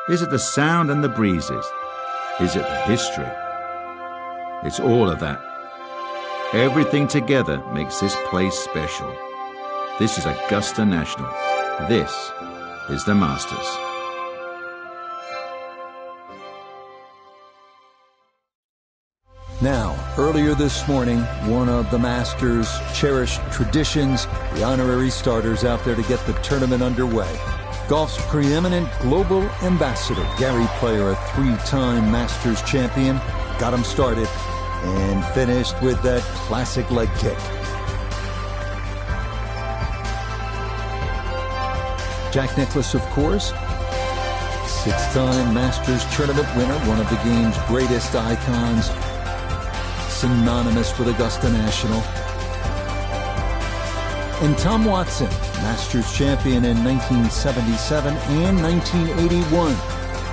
Is it the sound and the breezes? Is it the history? It's all of that. Everything together makes this place special. This is Augusta National. This is the Masters. Now, earlier this morning, one of the Masters' cherished traditions, the honorary starters out there to get the tournament underway. Golf's preeminent global ambassador, Gary Player, a three-time Masters champion, got him started and finished with that classic leg kick. Jack Nicklaus, of course, six-time Masters tournament winner, one of the game's greatest icons, synonymous with Augusta National. And Tom Watson, Masters champion in 1977 and 1981.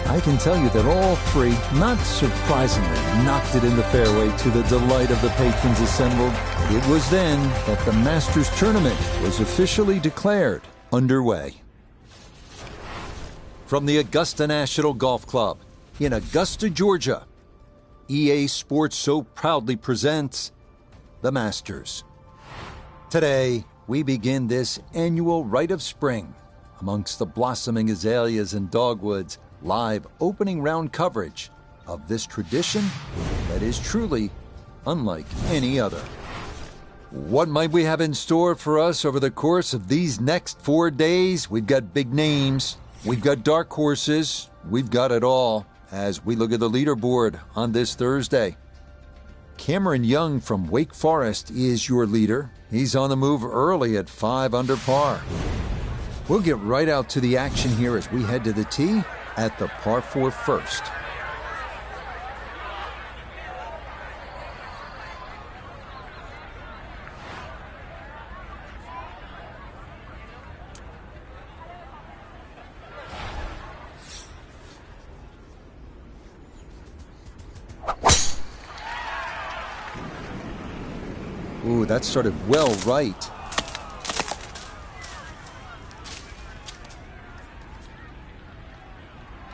I can tell you that all three, not surprisingly, knocked it in the fairway to the delight of the patrons assembled. It was then that the Masters tournament was officially declared underway. From the Augusta National Golf Club in Augusta, Georgia, EA Sports so proudly presents the Masters. Today, we begin this annual rite of spring amongst the blossoming azaleas and dogwoods, live opening round coverage of this tradition that is truly unlike any other. What might we have in store for us over the course of these next 4 days? We've got big names, we've got dark horses, we've got it all. As we look at the leaderboard on this Thursday, Cameron Young from Wake Forest is your leader. He's on the move early at 5 under par. We'll get right out to the action here as we head to the tee at the par 4 first. Ooh, that started well right.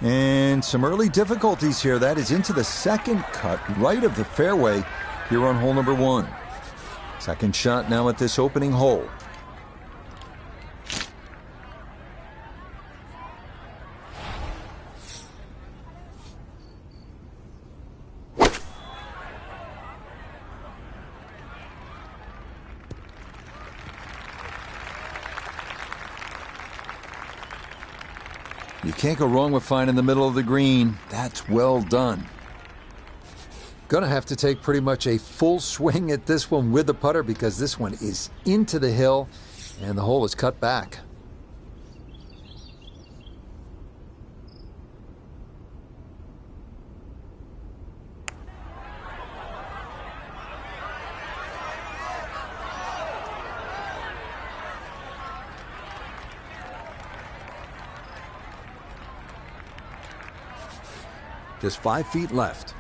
And some early difficulties here. That is into the second cut, right of the fairway here on hole number 1. Second shot now at this opening hole. You can't go wrong with finding the middle of the green. That's well done. Gonna have to take pretty much a full swing at this one with the putter because this one is into the hill and the hole is cut back. Just 5 feet left.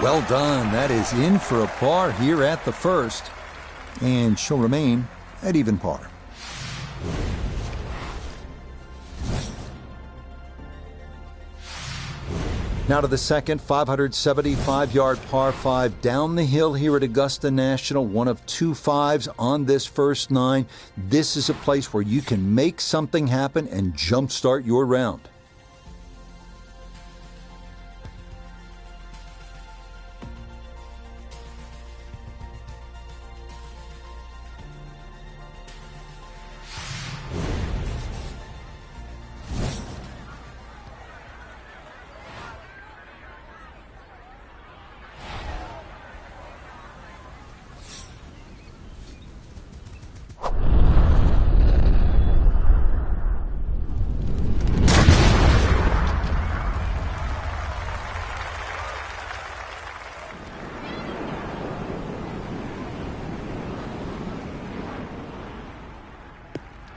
Well done. That is in for a par here at the first. And she'll remain at even par. Now to the second 575-yard par 5 down the hill here at Augusta National. One of 2 5s on this first 9. This is a place where you can make something happen and jumpstart your round.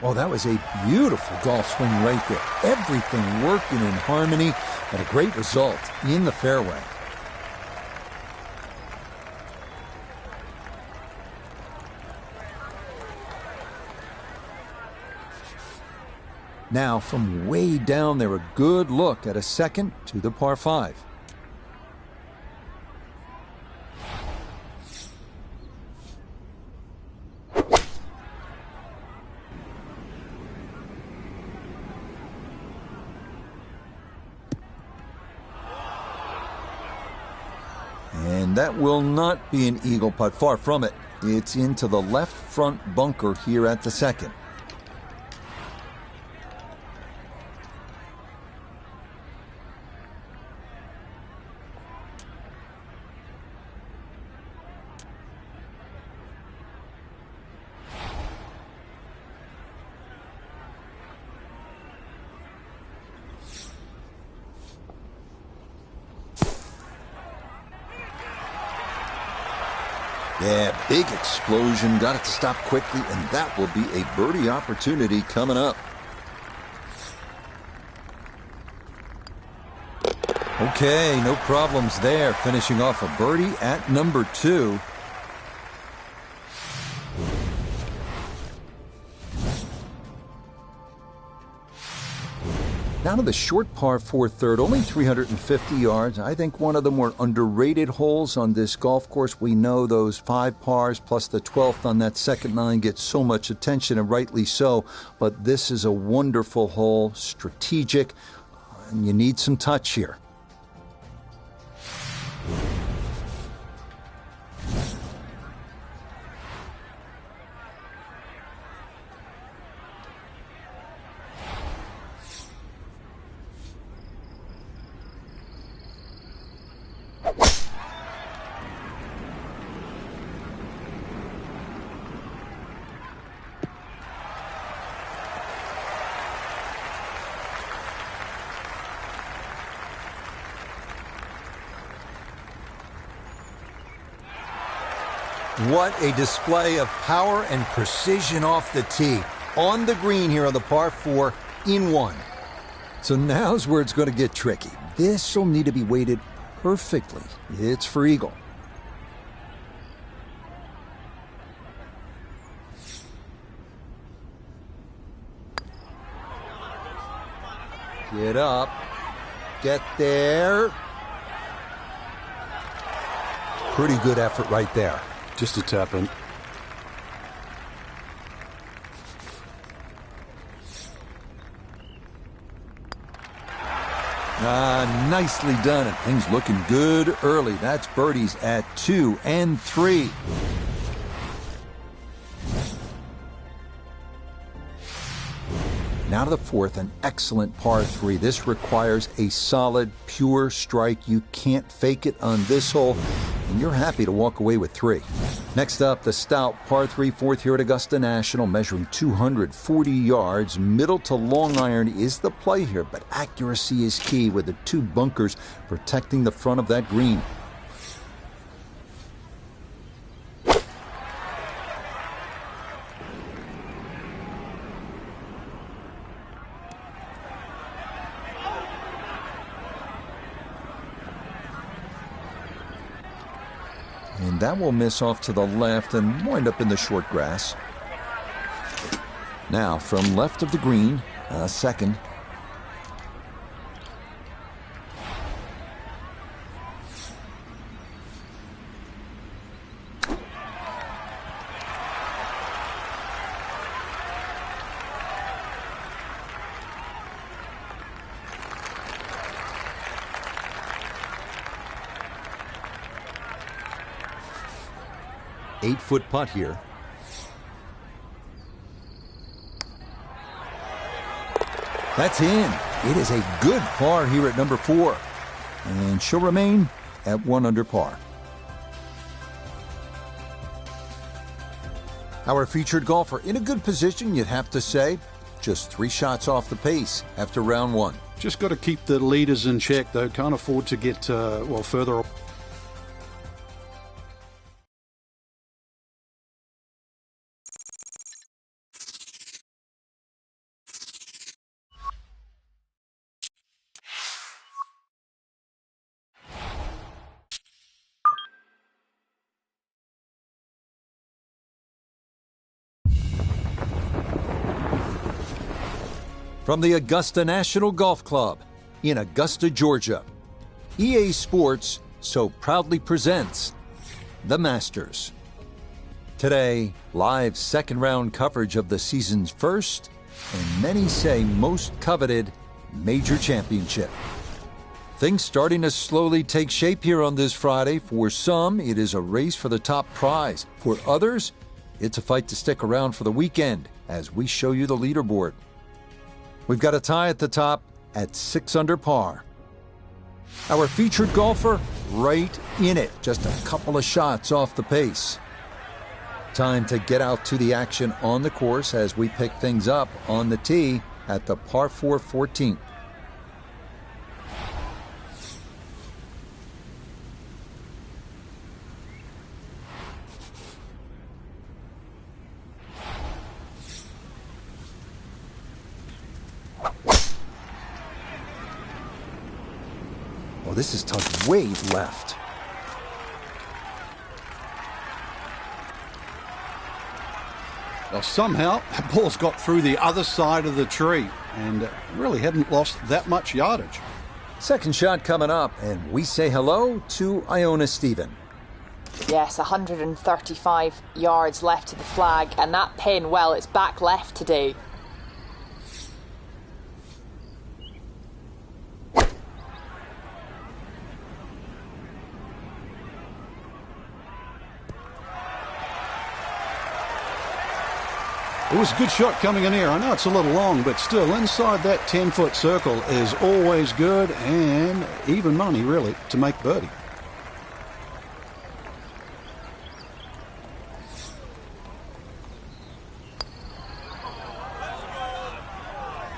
Oh, that was a beautiful golf swing right there. Everything working in harmony and a great result in the fairway. Now, from way down there, a good look at a second to the par 5. And that will not be an eagle putt, far from it. It's into the left front bunker here at the second. Yeah, big explosion. Got it to stop quickly, and that will be a birdie opportunity coming up. Okay, no problems there. Finishing off a birdie at number 2. Now to the short par 4 third, only 350 yards. I think one of the more underrated holes on this golf course. We know those 5 pars plus the 12th on that second 9 get so much attention, and rightly so. But this is a wonderful hole, strategic, and you need some touch here. What a display of power and precision off the tee. On the green here on the par 4, in 1. So now's where it's going to get tricky. This will need to be weighted perfectly. It's for eagle. Get up. Get there. Pretty good effort right there. Just a tap in. Nicely done, and things looking good early. That's birdies at 2 and 3. Now to the 4th, an excellent par 3. This requires a solid, pure strike. You can't fake it on this hole, and you're happy to walk away with 3. Next up, the stout par 3 4th here at Augusta National, measuring 240 yards. Middle to long iron is the play here, but accuracy is key with the 2 bunkers protecting the front of that green. And that will miss off to the left and wind up in the short grass. Now, from left of the green, a second. Eight-foot putt here. That's in. It is a good par here at number 4. And she'll remain at 1 under par. Our featured golfer in a good position, you'd have to say. Just 3 shots off the pace after round 1. Just got to keep the leaders in check, though. Can't afford to get, further. From the Augusta National Golf Club in Augusta, Georgia, EA Sports so proudly presents the Masters. Today, live second-round coverage of the season's first, and many say most coveted, major championship. Things starting to slowly take shape here on this Friday. For some, it is a race for the top prize. For others, it's a fight to stick around for the weekend as we show you the leaderboard. We've got a tie at the top at 6 under par. Our featured golfer, right in it, just a couple of shots off the pace. Time to get out to the action on the course as we pick things up on the tee at the par 4 14th. Oh, this is tugged way left. Well, somehow, the ball's got through the other side of the tree and really hadn't lost that much yardage. Second shot coming up, and we say hello to Iona Stephen. Yes, 135 yards left to the flag, and that pin, well, it's back left today. It was a good shot coming in here. I know it's a little long, but still inside that 10-foot circle is always good, and even money, really, to make birdie.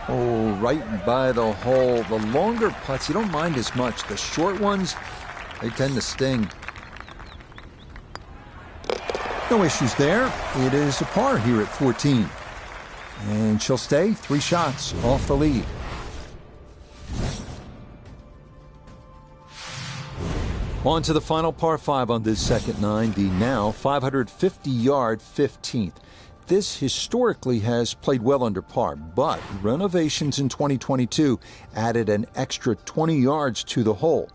Oh, right by the hole. The longer putts, you don't mind as much. The short ones, they tend to sting. No issues there. It is a par here at 14. And she'll stay 3 shots off the lead. On to the final par 5 on this second 9, the now 550-yard 15th. This historically has played well under par, but renovations in 2022 added an extra 20 yards to the hole.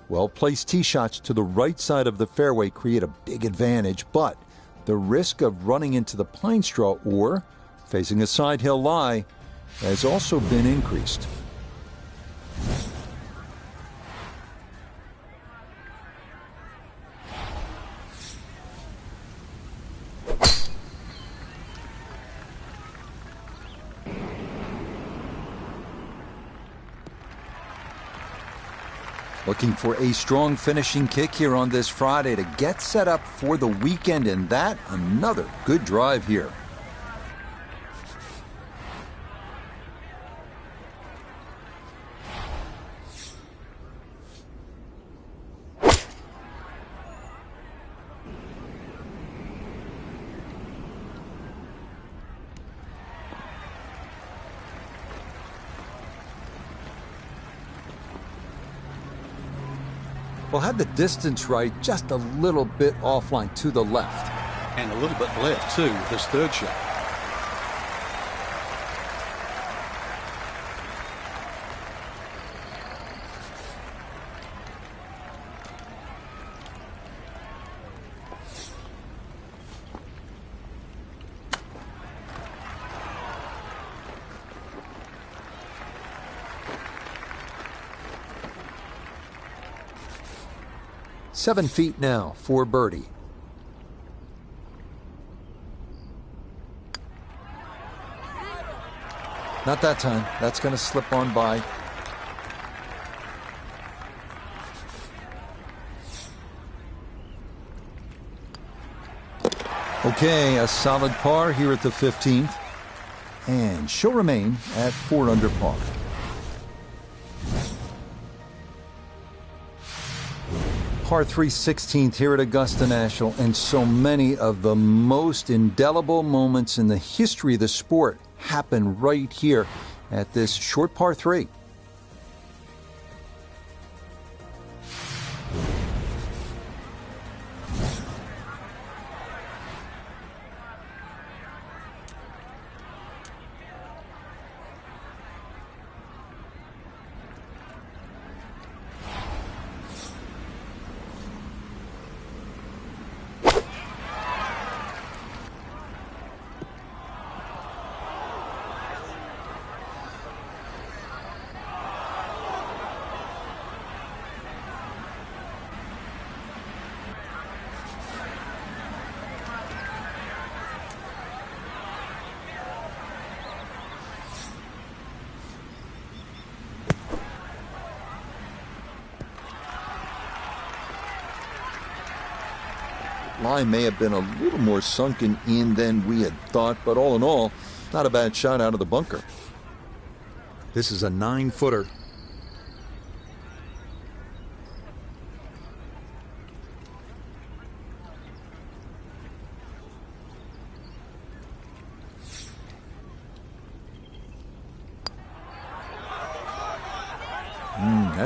Well-placed tee shots to the right side of the fairway create a big advantage, but the risk of running into the pine straw or facing a side hill lie has also been increased. Looking for a strong finishing kick here on this Friday to get set up for the weekend, and that another good drive here. Well, had the distance right, just a little bit offline to the left. And a little bit left, too, this third shot. Seven feet now for birdie. Not that time. That's going to slip on by. Okay, a solid par here at the 15th. And she'll remain at 4 under par. Par 3 16th here at Augusta National, and so many of the most indelible moments in the history of the sport happen right here at this short par 3. lie may have been a little more sunken in than we had thought, but all in all, not a bad shot out of the bunker. This is a 9-footer.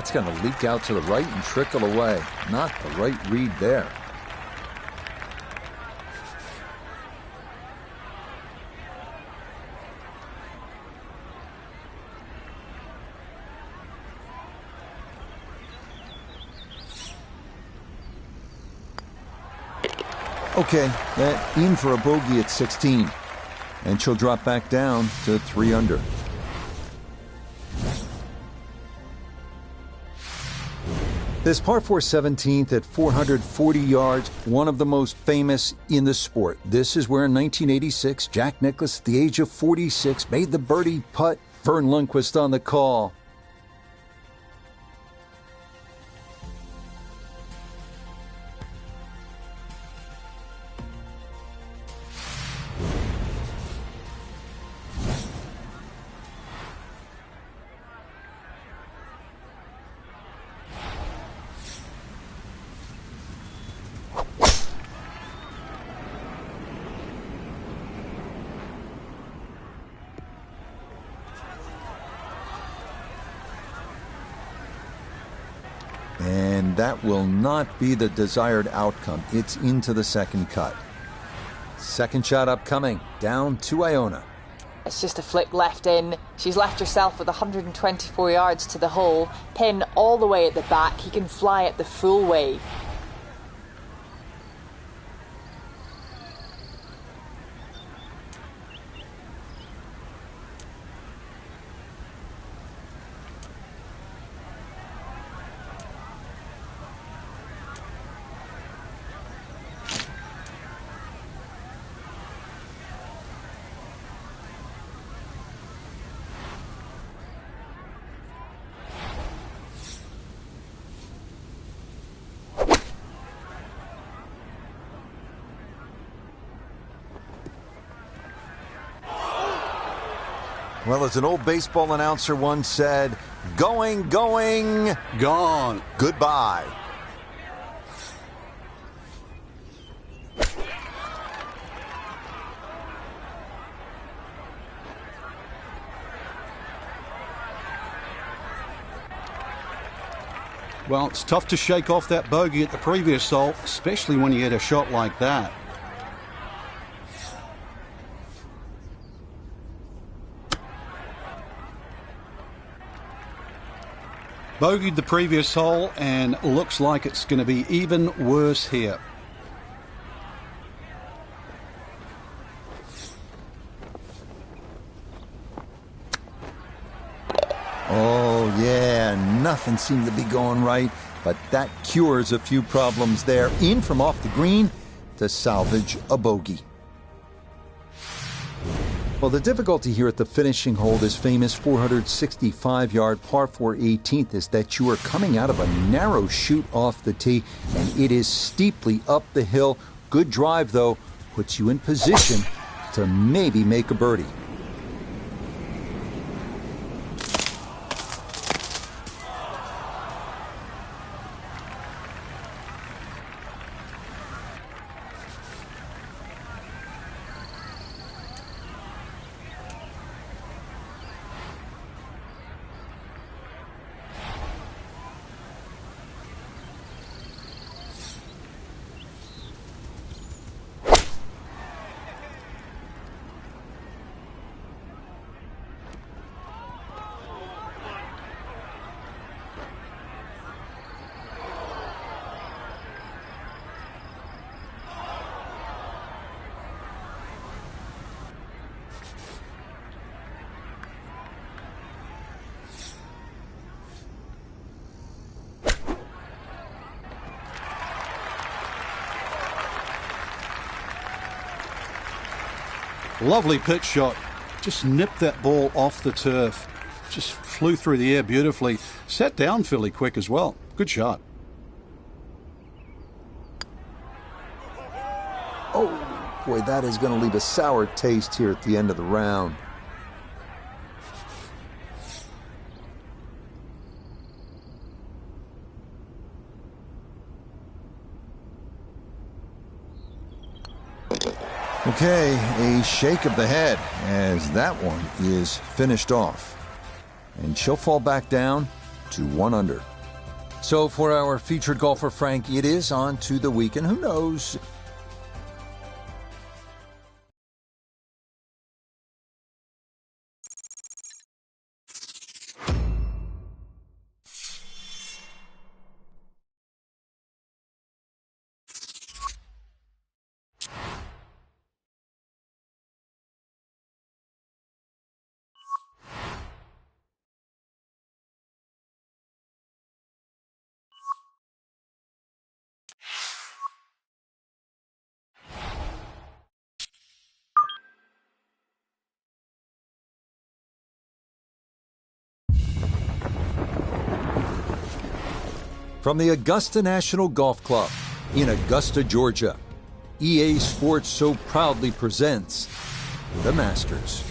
That's going to leak out to the right and trickle away. Not the right read there. Okay, that in for a bogey at 16. And she'll drop back down to 3 under. This par 4 17th at 440 yards, one of the most famous in the sport. This is where in 1986, Jack Nicklaus, at the age of 46, made the birdie putt. Vern Lundquist on the call. And that will not be the desired outcome. It's into the second cut. Second shot upcoming, down to Iona. It's just a flick left in. She's left herself with 124 yards to the hole. Pin all the way at the back. He can fly it the full way. Well, as an old baseball announcer once said, going, Gone. goodbye. Well, it's tough to shake off that bogey at the previous hole, especially when you hit a shot like that. Bogeyed the previous hole and looks like it's going to be even worse here. Oh, yeah, nothing seemed to be going right, but that cures a few problems there. In from off the green to salvage a bogey. Well, the difficulty here at the finishing hole, this famous 465-yard par 4 18th, is that you are coming out of a narrow chute off the tee, and it is steeply up the hill. Good drive, though, puts you in position to maybe make a birdie. Lovely pitch shot. Just nipped that ball off the turf. Just flew through the air beautifully. Sat down fairly quick as well. Good shot. Boy, that is going to leave a sour taste here at the end of the round. Okay, a shake of the head as that one is finished off. And she'll fall back down to 1 under. So for our featured golfer, Frank, it is on to the weekend. Who knows? From the Augusta National Golf Club in Augusta, Georgia, EA Sports so proudly presents the Masters.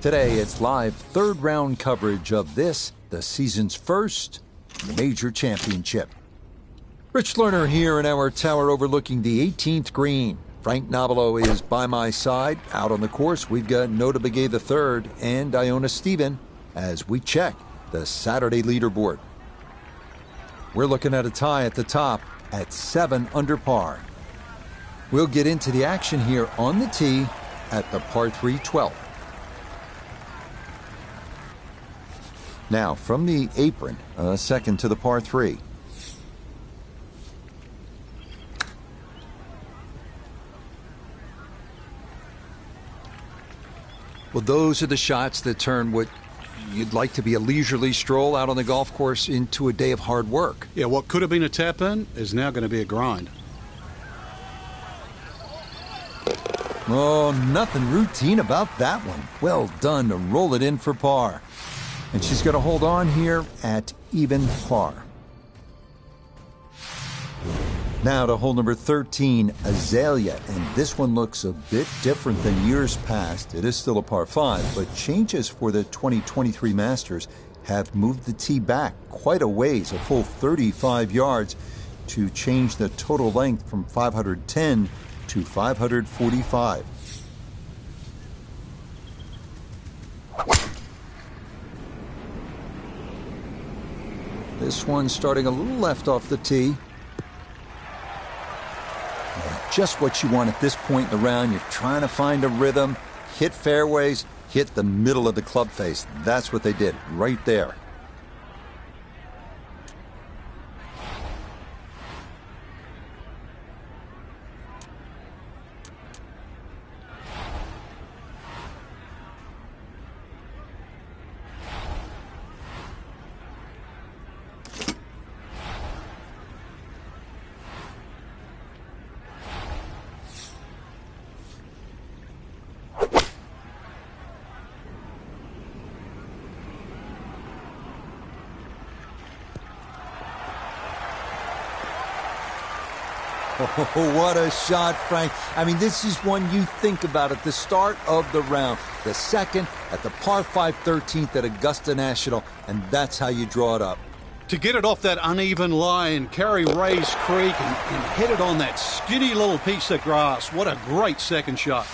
Today, it's live third-round coverage of this, the season's first major championship. Rich Lerner here in our tower overlooking the 18th green. Frank Nobilo is by my side. Out on the course, we've got Nota Begay III and Iona Stephen as we check the Saturday leaderboard. We're looking at a tie at the top at 7 under par. We'll get into the action here on the tee at the par 3 12th. Now, from the apron, second to the par 3. Well, those are the shots that turn what you'd like to be a leisurely stroll out on the golf course into a day of hard work. Yeah, what could have been a tap-in is now going to be a grind. Oh, nothing routine about that one. Well done to roll it in for par. And she's going to hold on here at even par. Now to hole number 13, Azalea, and this one looks a bit different than years past. It is still a par 5, but changes for the 2023 Masters have moved the tee back quite a ways, a full 35 yards, to change the total length from 510 to 545. This one starting a little left off the tee. Just what you want at this point in the round. You're trying to find a rhythm, hit fairways, hit the middle of the club face. That's what they did right there. Oh, what a shot, Frank. I mean, this is one you think about at the start of the round. The second at the par 5 13th at Augusta National, and that's how you draw it up. To get it off that uneven line, carry Rays Creek, and hit it on that skinny little piece of grass. What a great second shot.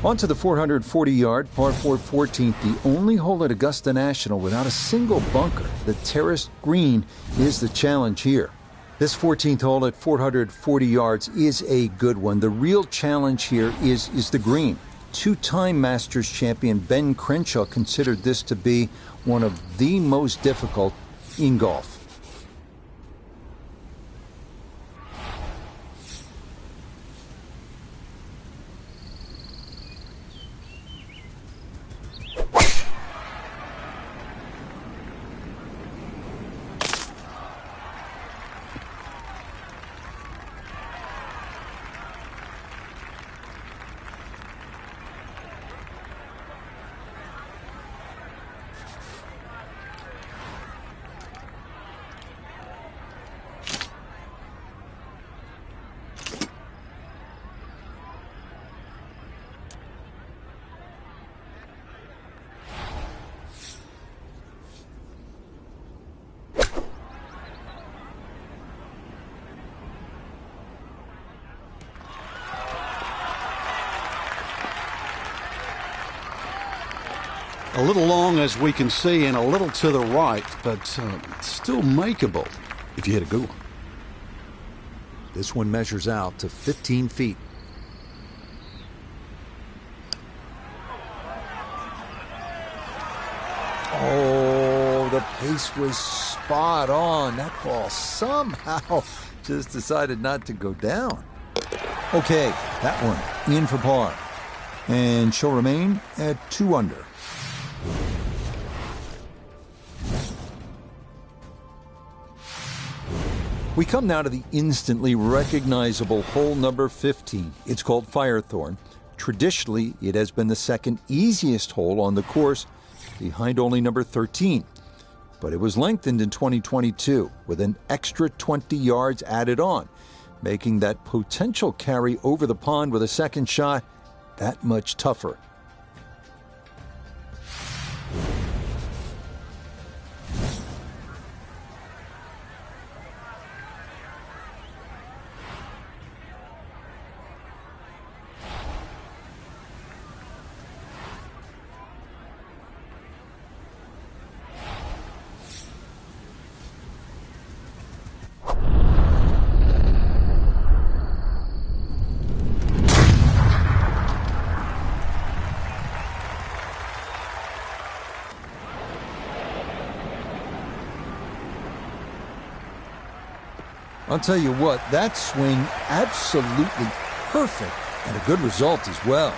On to the 440-yard par 4 14th, the only hole at Augusta National without a single bunker. The terraced green is the challenge here. This 14th hole at 440 yards is a good one. The real challenge here is the green. Two-time Masters champion Ben Crenshaw considered this to be one of the most difficult in golf. A little long, as we can see, and a little to the right, but still makeable if you hit a good one. This one measures out to 15 feet. Oh, the pace was spot on. That ball somehow just decided not to go down. Okay, that one in for par. And she'll remain at 2 under. We come now to the instantly recognizable hole number 15. It's called Firethorn. Traditionally, it has been the second easiest hole on the course, behind only number 13. But it was lengthened in 2022 with an extra 20 yards added on, making that potential carry over the pond with a second shot that much tougher. I'll tell you what, that swing absolutely perfect and a good result as well.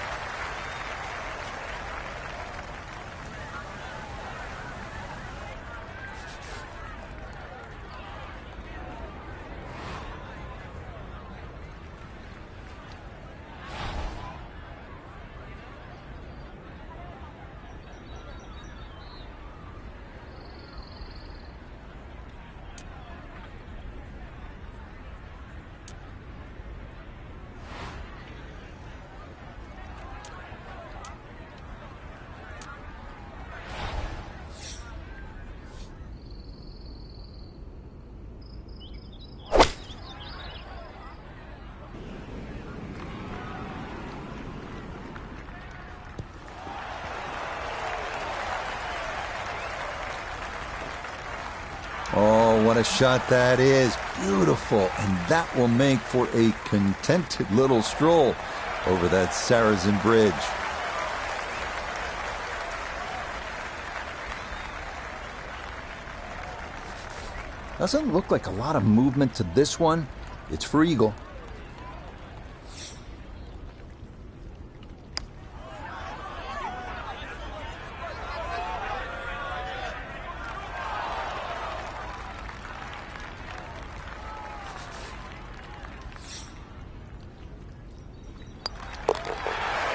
Oh, what a shot that is. Beautiful. And that will make for a contented little stroll over that Saracen Bridge. Doesn't look like a lot of movement to this one. It's for eagle.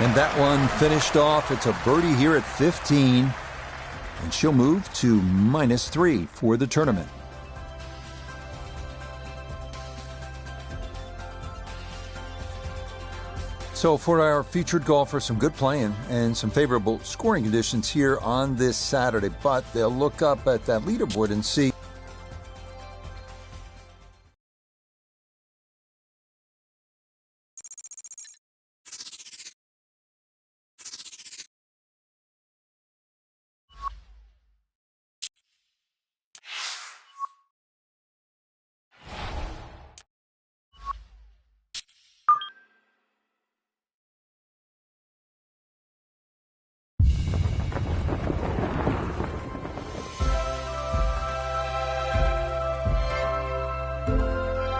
And that one finished off. It's a birdie here at 15. And she'll move to -3 for the tournament. So for our featured golfer, some good playing and some favorable scoring conditions here on this Saturday. But they'll look up at that leaderboard and see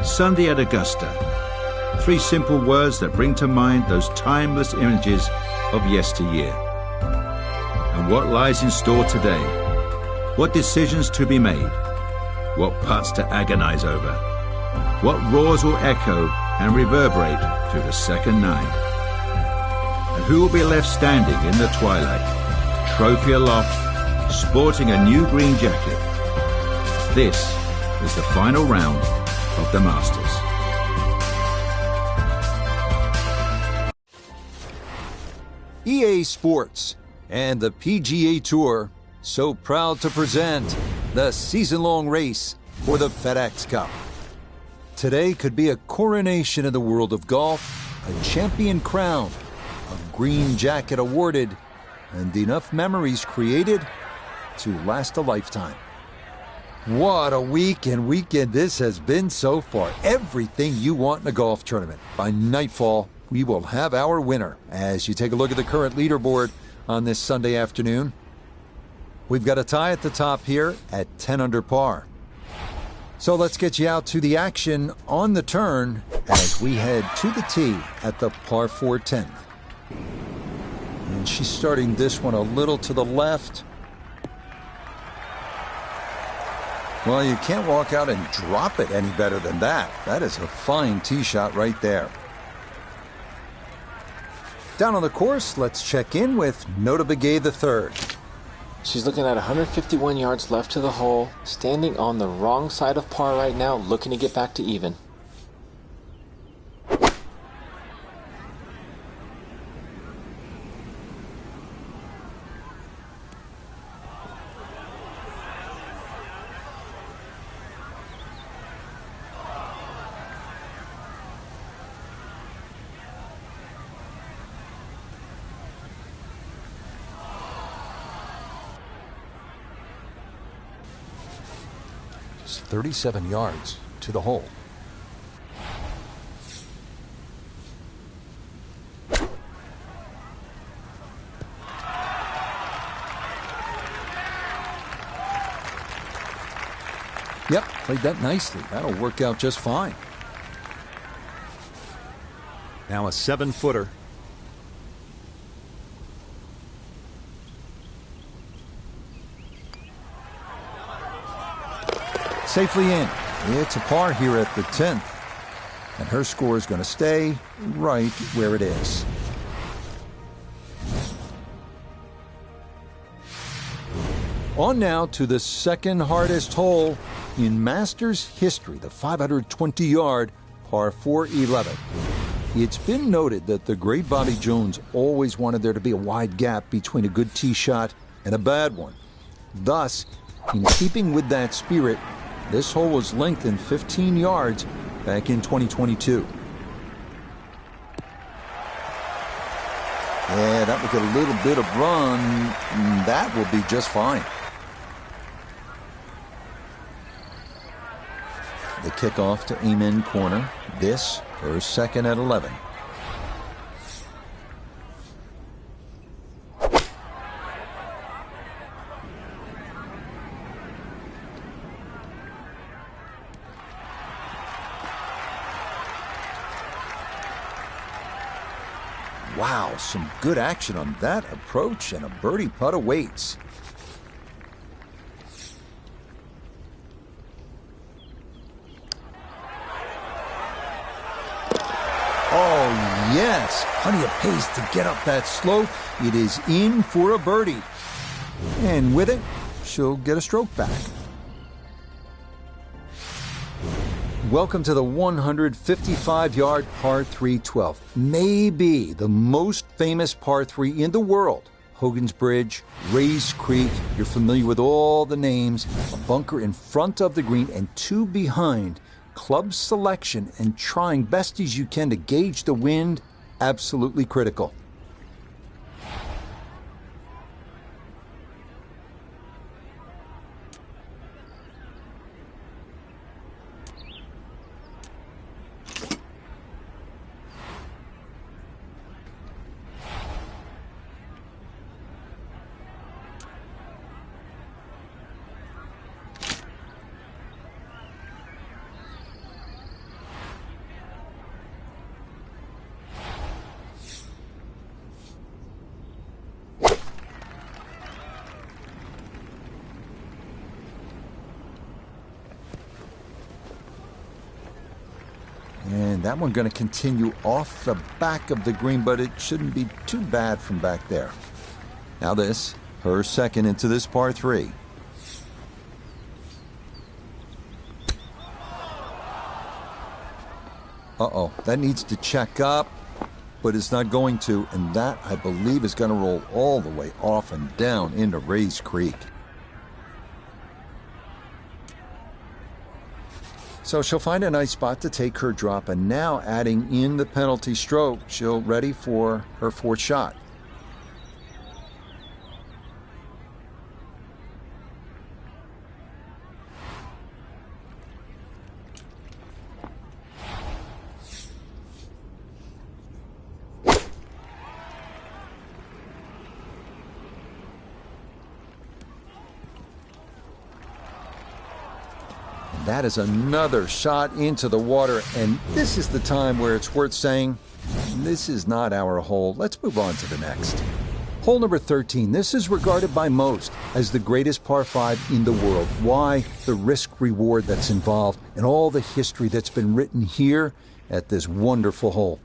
Sunday at Augusta. 3 simple words that bring to mind those timeless images of yesteryear. And what lies in store today? What decisions to be made? What putts to agonize over? What roars will echo and reverberate through the second 9? And who will be left standing in the twilight, trophy aloft, sporting a new green jacket? This is the final round of the Masters. EA Sports and the PGA Tour so proud to present the season-long race for the FedEx Cup. Today could be a coronation in the world of golf, a champion crowned, a green jacket awarded, and enough memories created to last a lifetime. What a weekend this has been so far. Everything you want in a golf tournament. By nightfall, we will have our winner. As you take a look at the current leaderboard on this Sunday afternoon, we've got a tie at the top here at 10 under par. So let's get you out to the action on the turn as we head to the tee at the par 4 10th. And she's starting this one a little to the left. Well, you can't walk out and drop it any better than that. That is a fine tee shot right there. Down on the course, let's check in with Nota Begay III. She's looking at 151 yards left to the hole, standing on the wrong side of par right now, looking to get back to even. It's 37 yards to the hole. Yep, played that nicely. That'll work out just fine. Now a 7-footer. Safely in. It's a par here at the 10th. And her score is going to stay right where it is. On now to the second hardest hole in Masters history, the 520-yard par 4-11. It's been noted that the great Bobby Jones always wanted there to be a wide gap between a good tee shot and a bad one. Thus, in keeping with that spirit, this hole was lengthened 15 yards back in 2022. Yeah, that will get a little bit of run. That will be just fine. The kickoff to Amen Corner. This, her second at 11. Wow, some good action on that approach, and a birdie putt awaits. Oh, yes. Plenty of pace to get up that slope. It is in for a birdie. And with it, she'll get a stroke back. Welcome to the 155-yard par 3 12th. Maybe the most famous par 3 in the world. Hogan's Bridge, Rays Creek. You're familiar with all the names. A bunker in front of the green and two behind. Club selection and trying best as you can to gauge the wind, absolutely critical. And that one going to continue off the back of the green, but it shouldn't be too bad from back there. Now this, her second into this par 3. Uh-oh, that needs to check up, but it's not going to, and that, I believe, is going to roll all the way off and down into Rays Creek. So she'll find a nice spot to take her drop, and now adding in the penalty stroke, she'll ready for her fourth shot. That is another shot into the water, and this is the time where it's worth saying, this is not our hole. Let's move on to the next. Hole number 13. This is regarded by most as the greatest par 5 in the world. Why? The risk-reward that's involved and all the history that's been written here at this wonderful hole.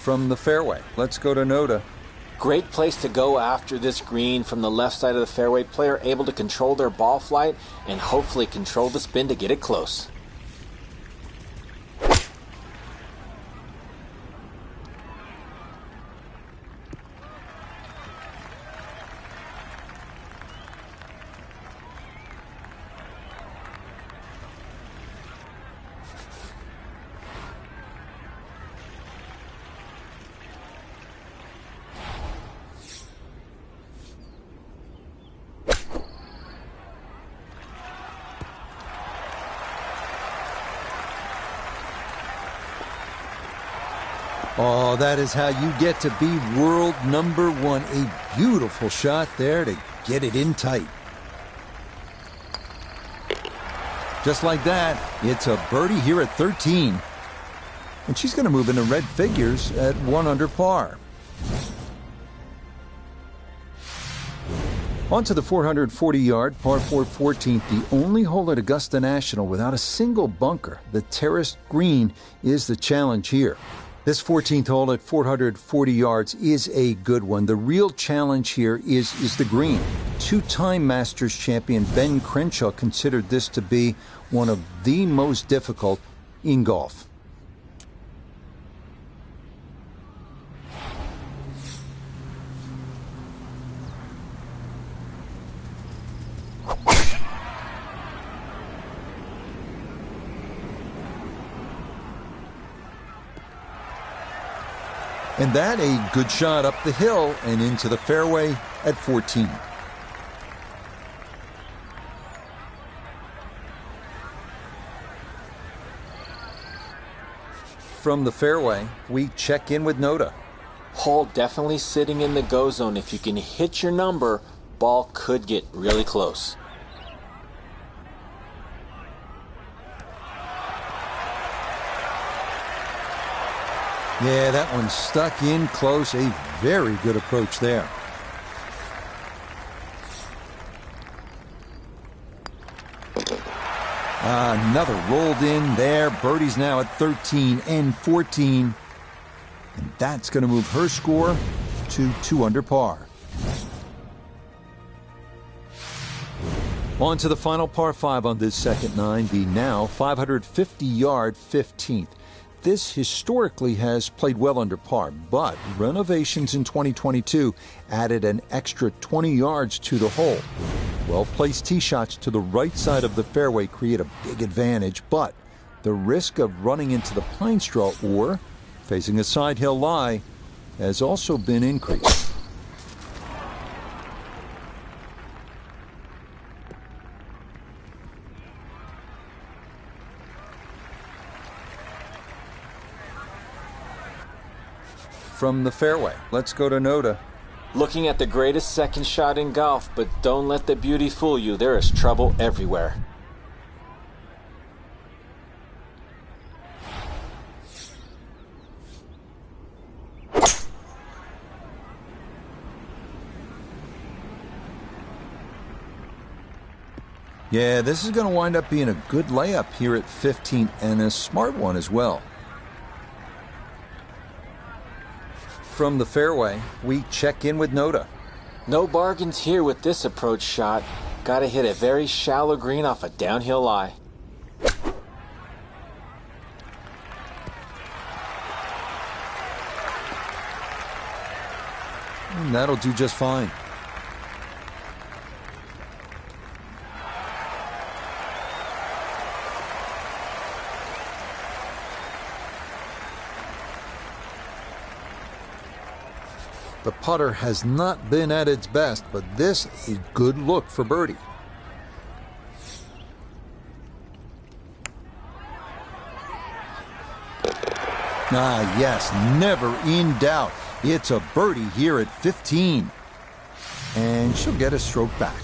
From the fairway, let's go to Noda. Great place to go after this green from the left side of the fairway. Player able to control their ball flight and hopefully control the spin to get it close. Oh, that is how you get to be world number 1. A beautiful shot there to get it in tight. Just like that, it's a birdie here at 13. And she's going to move into red figures at 1 under par. On to the 440-yard par 4 14th, the only hole at Augusta National without a single bunker. The terraced green is the challenge here. This 14th hole at 440 yards is a good one. The real challenge here is the green. Two-time Masters champion Ben Crenshaw considered this to be one of the most difficult in golf. And that a good shot up the hill and into the fairway at 14. From the fairway, we check in with Noda. Hole definitely sitting in the go zone. If you can hit your number, ball could get really close. Yeah, that one stuck in close. A very good approach there. Another rolled in there. Birdie's now at 13 and 14. And that's going to move her score to 2 under par. On to the final par 5 on this second 9, the now 550-yard 15th. This historically has played well under par, but renovations in 2022 added an extra 20 yards to the hole. Well-placed tee shots to the right side of the fairway create a big advantage, but the risk of running into the pine straw or facing a side hill lie has also been increased. From the fairway, let's go to Noda. Looking at the greatest second shot in golf, but don't let the beauty fool you. There is trouble everywhere. Yeah, this is going to wind up being a good layup here at 15 and a smart one as well. From the fairway, we check in with Noda. No bargains here with this approach shot. Gotta hit a very shallow green off a downhill lie. And that'll do just fine. The putter has not been at its best, but this is good look for birdie. Ah, yes, never in doubt. It's a birdie here at 15. And she'll get a stroke back.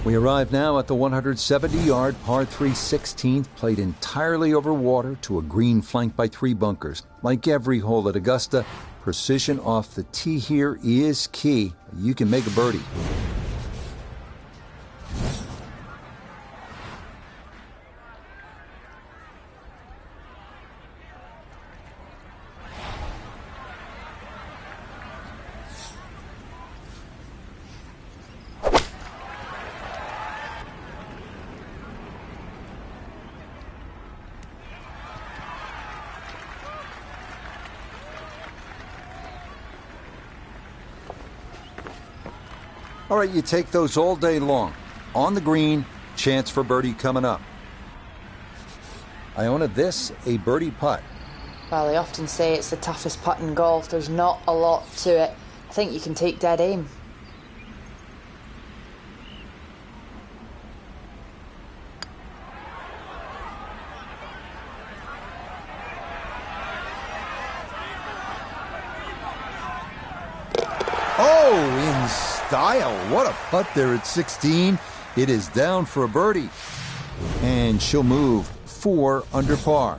We arrive now at the 170-yard par 3 16th, played entirely over water to a green flanked by 3 bunkers. Like every hole at Augusta, precision off the tee here is key. You can make a birdie. All right, you take those all day long. On the green, chance for birdie coming up. Iona, this a birdie putt. Well, they often say it's the toughest putt in golf. There's not a lot to it. I think you can take dead aim. Oh, in style. What a putt there at 16. It is down for a birdie. And she'll move 4 under par.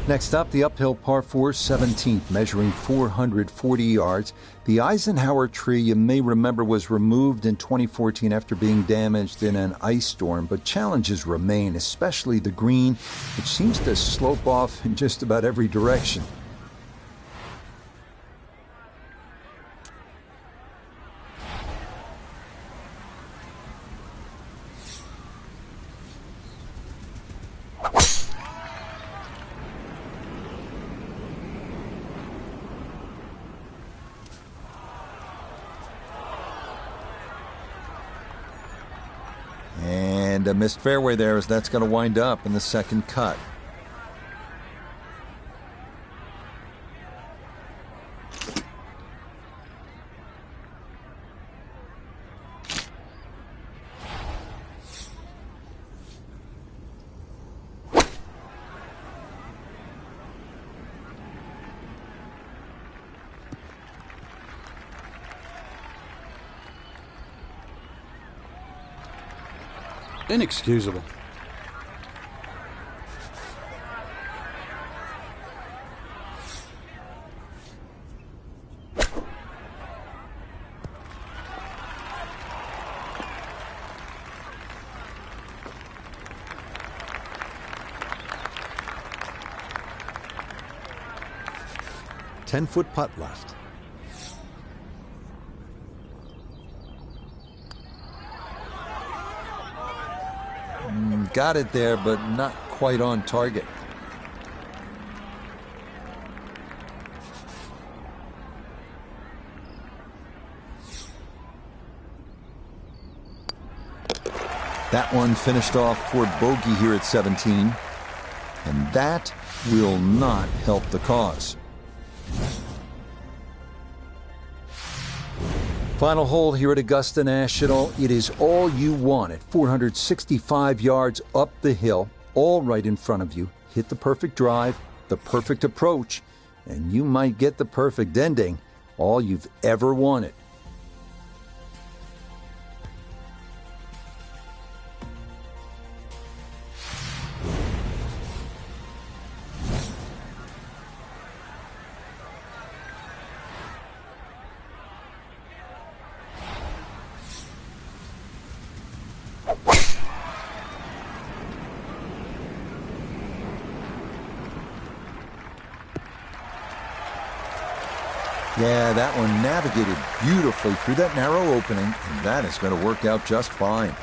Next up, the uphill par 4 17th, measuring 440 yards. The Eisenhower tree, you may remember, was removed in 2014 after being damaged in an ice storm, but challenges remain, especially the green, which seems to slope off in just about every direction. And a missed fairway there, as that's going to wind up in the second cut. Inexcusable. Ten-foot putt left. Got it there, but not quite on target. That one finished off for bogey here at 17, and that will not help the cause. Final hole here at Augusta National. It is all you want at 465 yards up the hill, all right in front of you. Hit the perfect drive, the perfect approach, and you might get the perfect ending, all you've ever wanted. Yeah, that one navigated beautifully through that narrow opening, and that is going to work out just fine.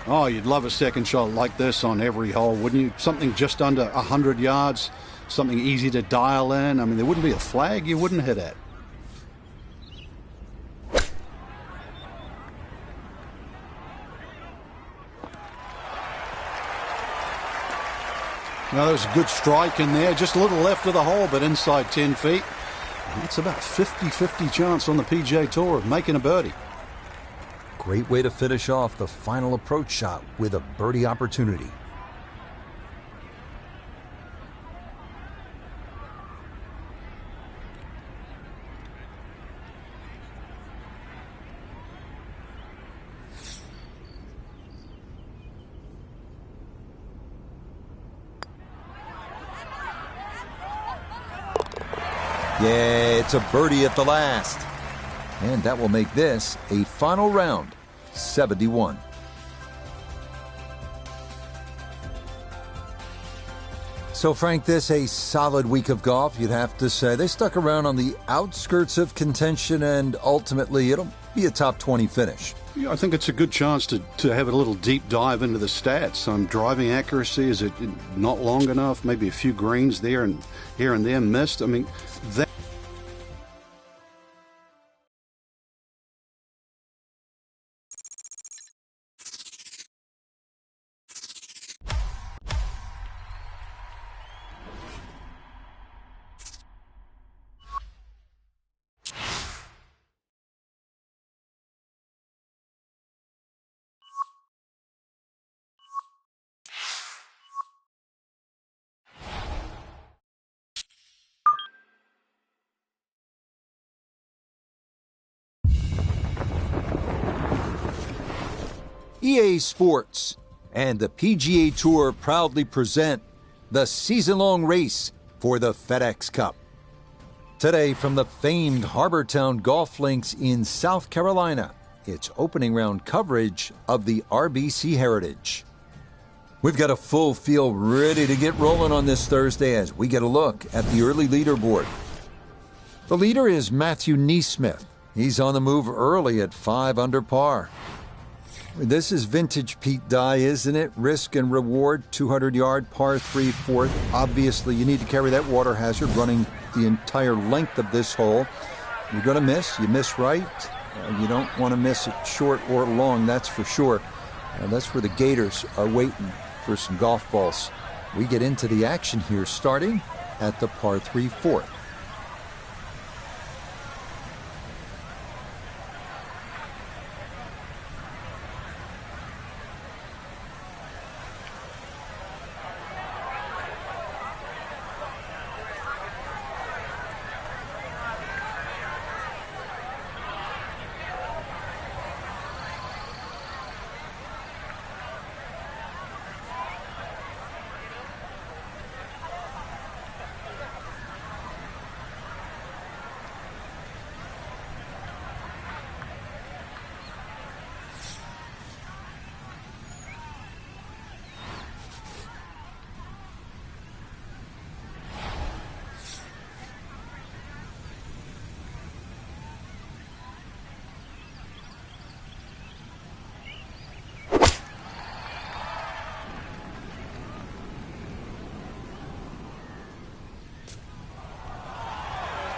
Oh, you'd love a second shot like this on every hole, wouldn't you? Something just under 100 yards, something easy to dial in. I mean, there wouldn't be a flag you wouldn't hit at. Now, there's a good strike in there, just a little left of the hole, but inside 10 feet. And that's about 50-50 chance on the PGA Tour of making a birdie. Great way to finish off the final approach shot with a birdie opportunity. Yeah, it's a birdie at the last. And that will make this a final round, 71. So, Frank, this a solid week of golf, you'd have to say. They stuck around on the outskirts of contention, and ultimately it'll be a top 20 finish. Yeah, I think it's a good chance to have a little deep dive into the stats. Driving accuracy, is it not long enough? Maybe a few greens there and here and there missed. I mean, that... EA Sports and the PGA Tour proudly present the season-long race for the FedEx Cup. Today, from the famed Harbortown Golf Links in South Carolina, it's opening round coverage of the RBC Heritage. We've got a full field ready to get rolling on this Thursday as we get a look at the early leaderboard. The leader is Matthew Neesmith. He's on the move early at 5 under par. This is vintage Pete Dye, isn't it? Risk and reward, 200-yard, par 3 fourth. Obviously, you need to carry that water hazard running the entire length of this hole. You're going to miss. You miss right. You don't want to miss it short or long, that's for sure. That's where the Gators are waiting for some golf balls. We get into the action here, starting at the par 3 fourth.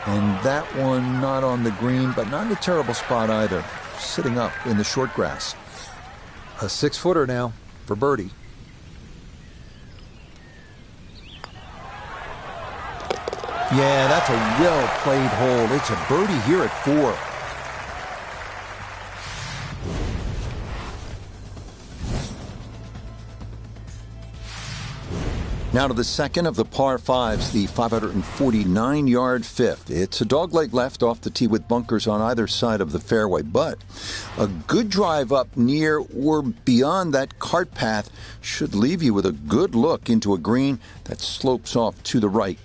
And that one not on the green, but not in a terrible spot either. Sitting up in the short grass. A 6-footer now for birdie. Yeah, that's a well-played hole. It's a birdie here at 4. Now to the second of the par 5s, the 549-yard fifth. It's a dogleg left off the tee with bunkers on either side of the fairway, but a good drive up near or beyond that cart path should leave you with a good look into a green that slopes off to the right.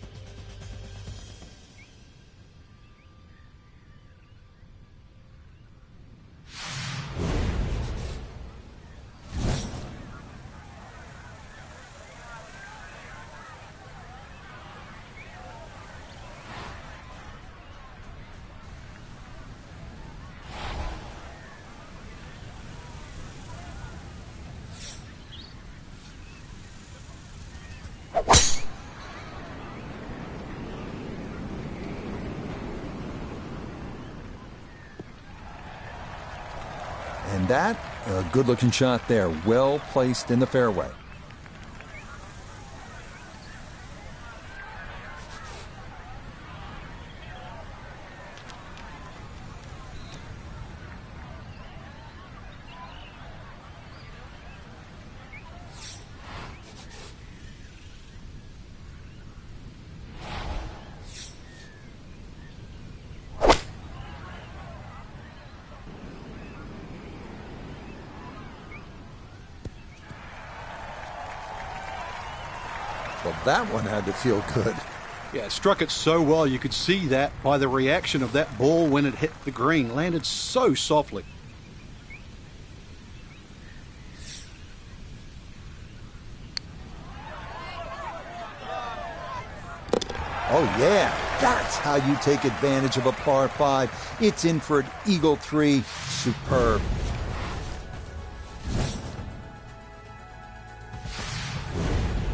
And that, a good-looking shot there, well placed in the fairway. that one had to feel good. Yeah, it struck it so well. You could see that by the reaction of that ball when it hit the green. Landed so softly. Oh, yeah, that's how you take advantage of a par 5. It's in for an eagle 3. Superb.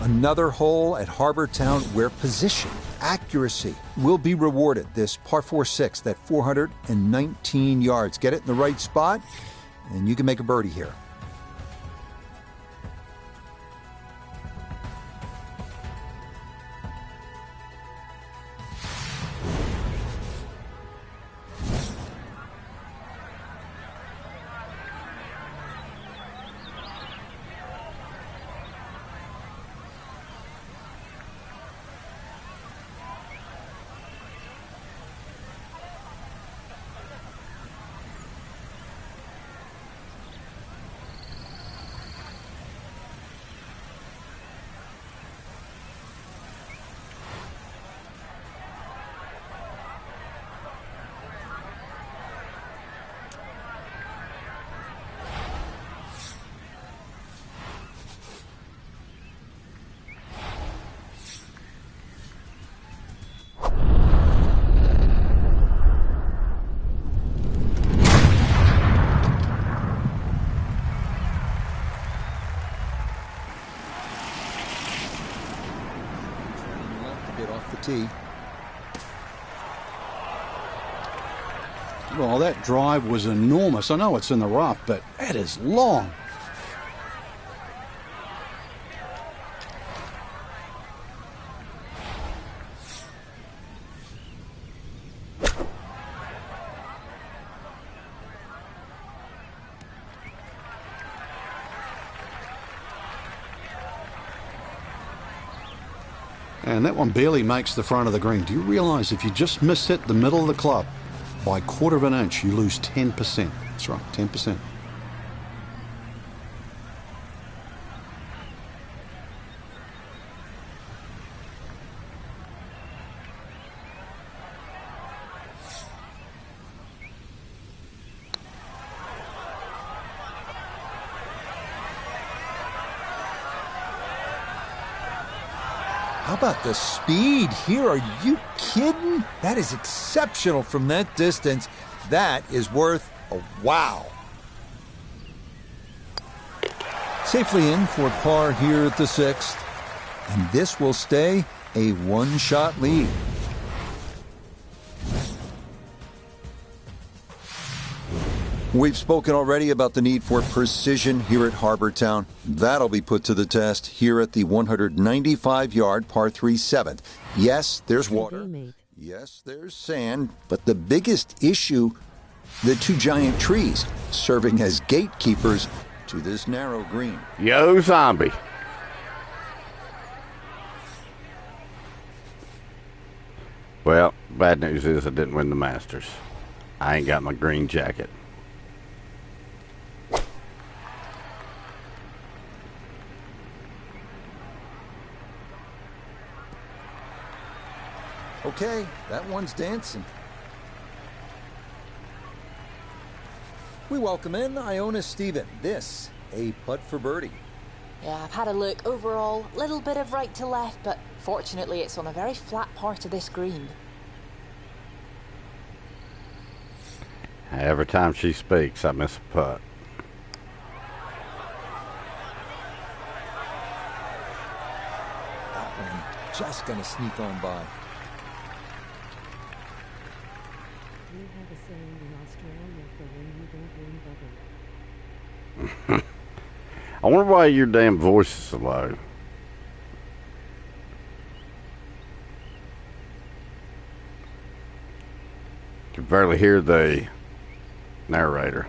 Another hole at Harbor Town where position, accuracy will be rewarded. This par 4-6, that 419 yards. Get it in the right spot, and you can make a birdie here. Off the tee. Well, that drive was enormous. I know it's in the rough, but that is long. And that one barely makes the front of the green. Do you realize if you just miss hit the middle of the club by a quarter of an inch, you lose 10%? That's right, 10%. How about the speed here? Are you kidding? That is exceptional from that distance. That is worth a wow. Safely in for par here at the 6th. And this will stay a one-shot lead. We've spoken already about the need for precision here at Harbor Town. That'll be put to the test here at the 195-yard par 3 7th. Yes, there's water. Yes, there's sand. But the biggest issue, the 2 giant trees serving as gatekeepers to this narrow green. Yo, zombie. Well, bad news is I didn't win the Masters. I ain't got my green jacket. Okay, that one's dancing. We welcome in Iona Stephen. This, a putt for birdie. Yeah, I've had a look. Overall, little bit of right to left, but fortunately it's on a very flat part of this green. Every time she speaks, I miss a putt. That one just gonna sneak on by. We have a saying in Australia, for when you don't win, I wonder why your damn voice is so low. Can barely hear the narrator.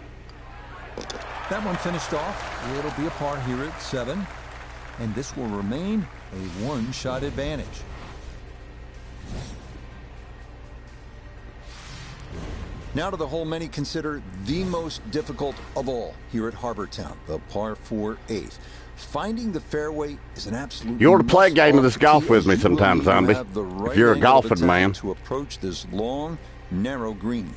That one finished off. It'll be a par here at 7. And this will remain a one-shot advantage. Now to the hole many consider the most difficult of all here at Harbour Town, the par 4 8th. Finding the fairway is an absolute. You ought to play a game of this golf with me sometime, Zombie. If you're a golfing man. To approach this long, narrow green.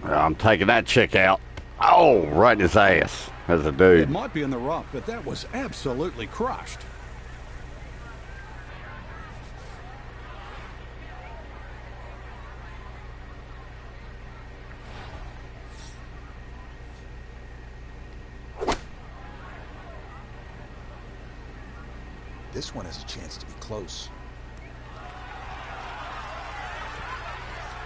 I'm taking that chick out. Oh, right in his ass. As a dude. It might be in the rough, but that was absolutely crushed. This one has a chance to be close.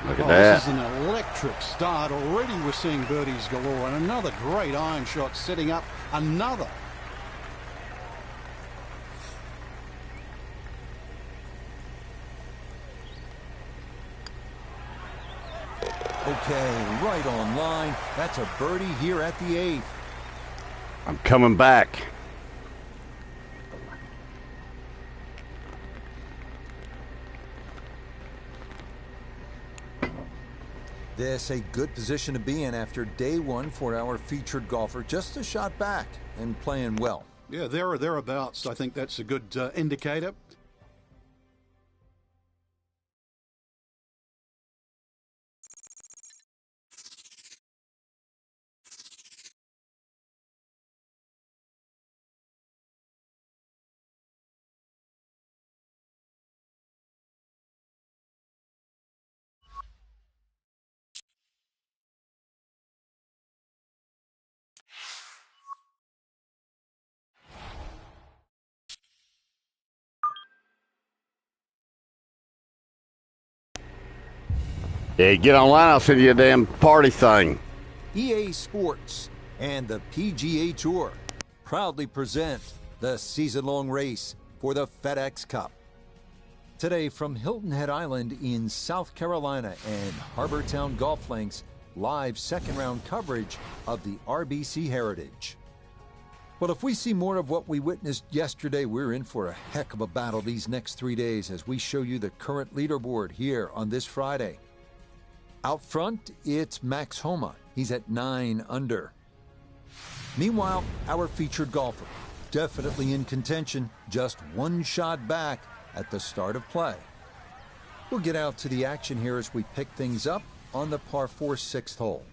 Look at that. This is an electric start. Already we're seeing birdies galore. And another great iron shot setting up another. Okay, right on line. That's a birdie here at the 8th. I'm coming back. This a good position to be in after day one for our featured golfer. Just a shot back and playing well. Yeah, there or thereabouts. I think that's a good indicator. Yeah, get online. I'll send you a damn party thing. EA Sports and the PGA Tour proudly present the season-long race for the FedEx Cup. Today from Hilton Head Island in South Carolina and Harbour Town Golf Links, live second-round coverage of the RBC Heritage. Well, if we see more of what we witnessed yesterday, we're in for a heck of a battle these next 3 days as we show you the current leaderboard here on this Friday. Out front, it's Max Homa. He's at 9 under. Meanwhile, our featured golfer, definitely in contention, just one shot back at the start of play. We'll get out to the action here as we pick things up on the par 4 6th hole.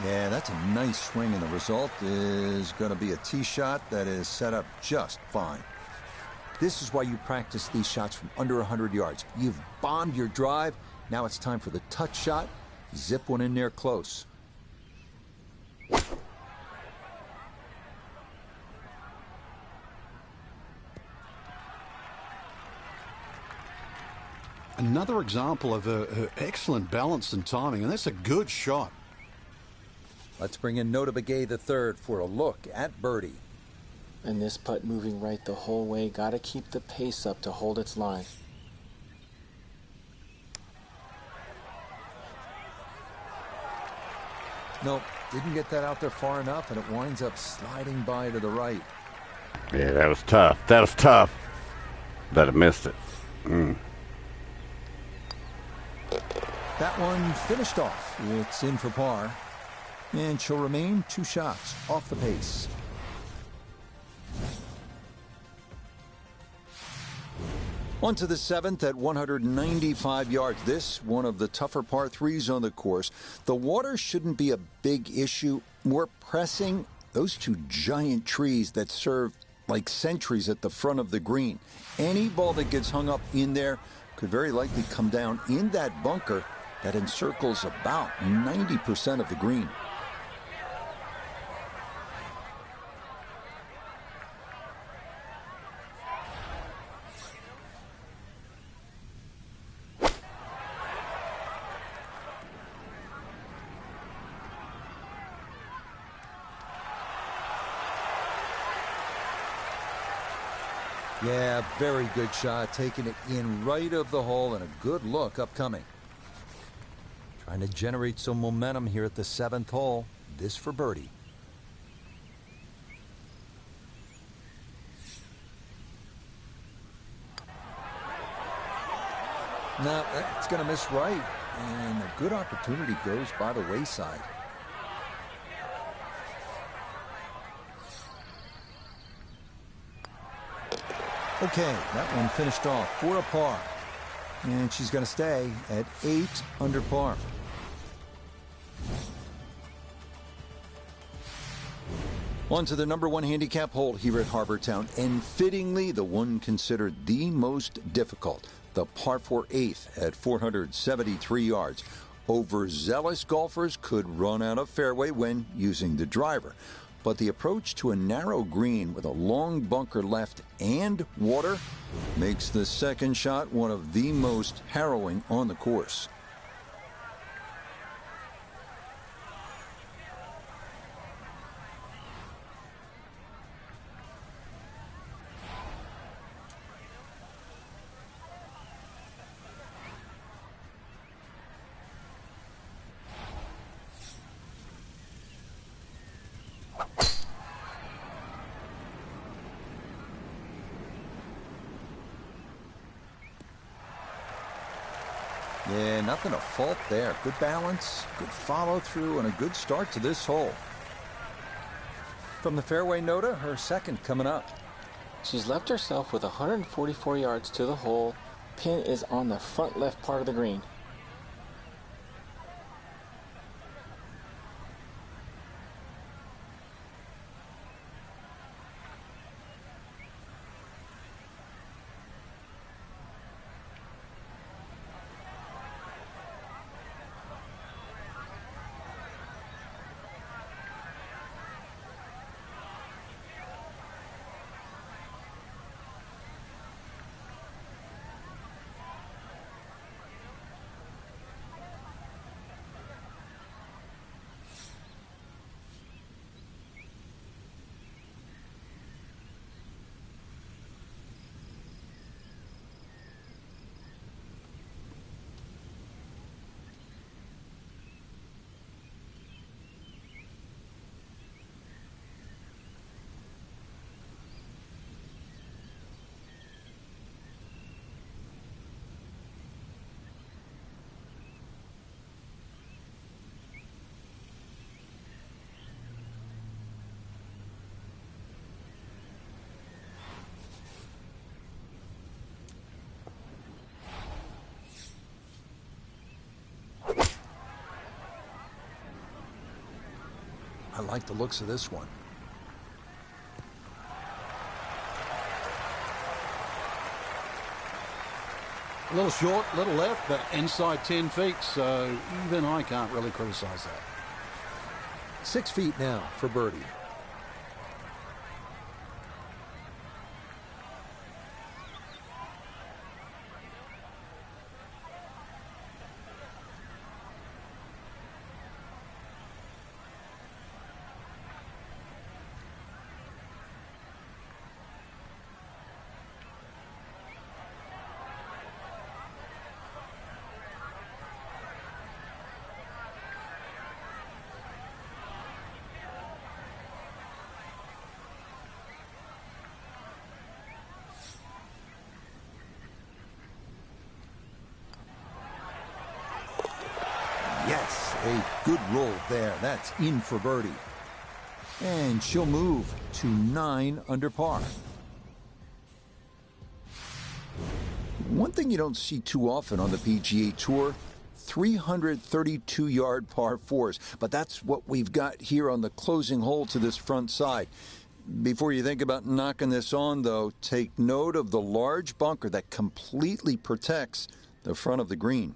Yeah, that's a nice swing, and the result is going to be a tee shot that is set up just fine. This is why you practice these shots from under 100 yards. You've bombed your drive. Now it's time for the touch shot. Zip one in there close. Another example of excellent balance and timing, and that's a good shot. Let's bring in Nota Begay III for a look at birdie. And this putt moving right the whole way. Got to keep the pace up to hold its line. Nope, didn't get that out there far enough, and it winds up sliding by to the right. Yeah, that was tough. That was tough. But I missed it. That one finished off. It's in for par. And she'll remain 2 shots off the pace. On to the 7th at 195 yards. This, one of the tougher par 3s on the course. The water shouldn't be a big issue. More pressing, those 2 giant trees that serve like sentries at the front of the green. Any ball that gets hung up in there could very likely come down in that bunker that encircles about 90% of the green. Yeah, very good shot, taking it in right of the hole, and a good look upcoming. Trying to generate some momentum here at the 7th hole. This for birdie. No, that's going to miss right, and a good opportunity goes by the wayside. Okay, that one finished off for a par. And she's going to stay at 8 under par. On to the number 1 handicap hole here at Harbour Town, and fittingly the one considered the most difficult, the par 4 8th at 473 yards. Overzealous golfers could run out of fairway when using the driver, but the approach to a narrow green with a long bunker left and water makes the second shot one of the most harrowing on the course. Yeah, nothing to fault there. Good balance, good follow through, and a good start to this hole. From the fairway, Nota, her second coming up. She's left herself with 144 yards to the hole. Pin is on the front left part of the green. I like the looks of this one. A little short, a little left, but inside 10 feet, so even I can't really criticize that. 6 feet now for birdie. Yes, a good roll there. That's in for birdie. And she'll move to 9 under par. One thing you don't see too often on the PGA Tour, 332-yard par 4s. But that's what we've got here on the closing hole to this front side. Before you think about knocking this on, though, take note of the large bunker that completely protects the front of the green.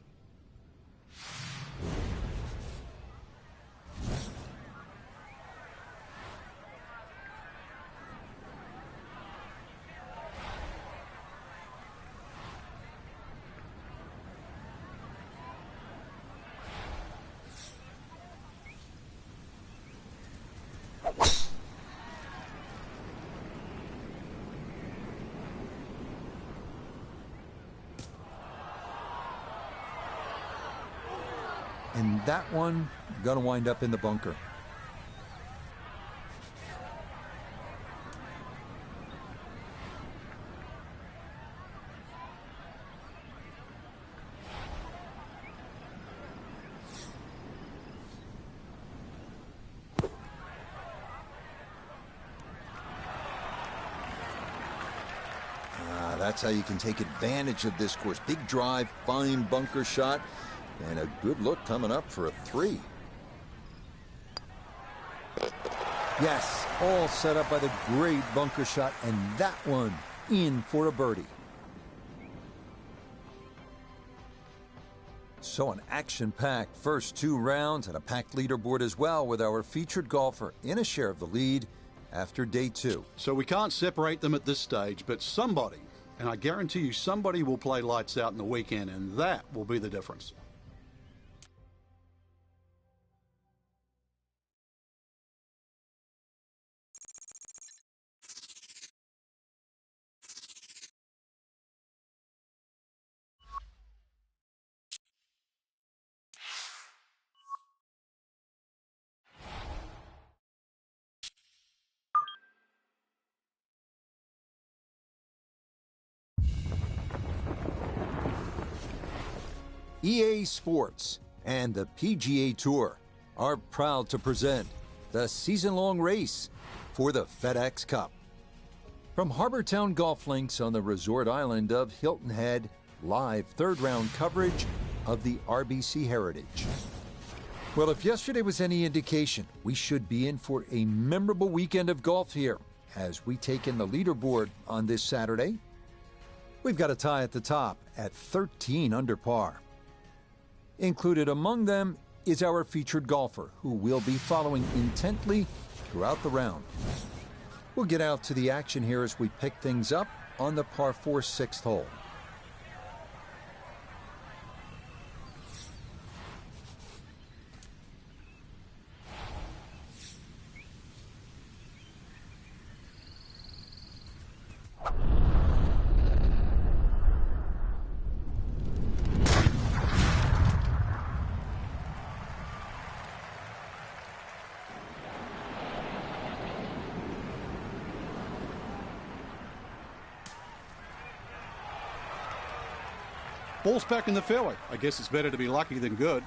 And that one gonna wind up in the bunker. That's how you can take advantage of this course. Big drive, fine bunker shot, and a good look coming up for a 3. Yes, all set up by the great bunker shot, and that one in for a birdie. So an action-packed first 2 rounds and a packed leaderboard as well, with our featured golfer in a share of the lead after day 2. So we can't separate them at this stage, but somebody, and I guarantee you somebody will play lights out in the weekend, and that will be the difference. EA Sports and the PGA Tour are proud to present the season-long race for the FedEx Cup. From Harbortown Golf Links on the resort island of Hilton Head, live third-round coverage of the RBC Heritage. Well, if yesterday was any indication, we should be in for a memorable weekend of golf here as we take in the leaderboard on this Saturday. We've got a tie at the top at 13 under par. Included among them is our featured golfer, who will be following intently throughout the round. We'll get out to the action here as we pick things up on the par 4 6th hole. Ball's back in the fairway. I guess it's better to be lucky than good.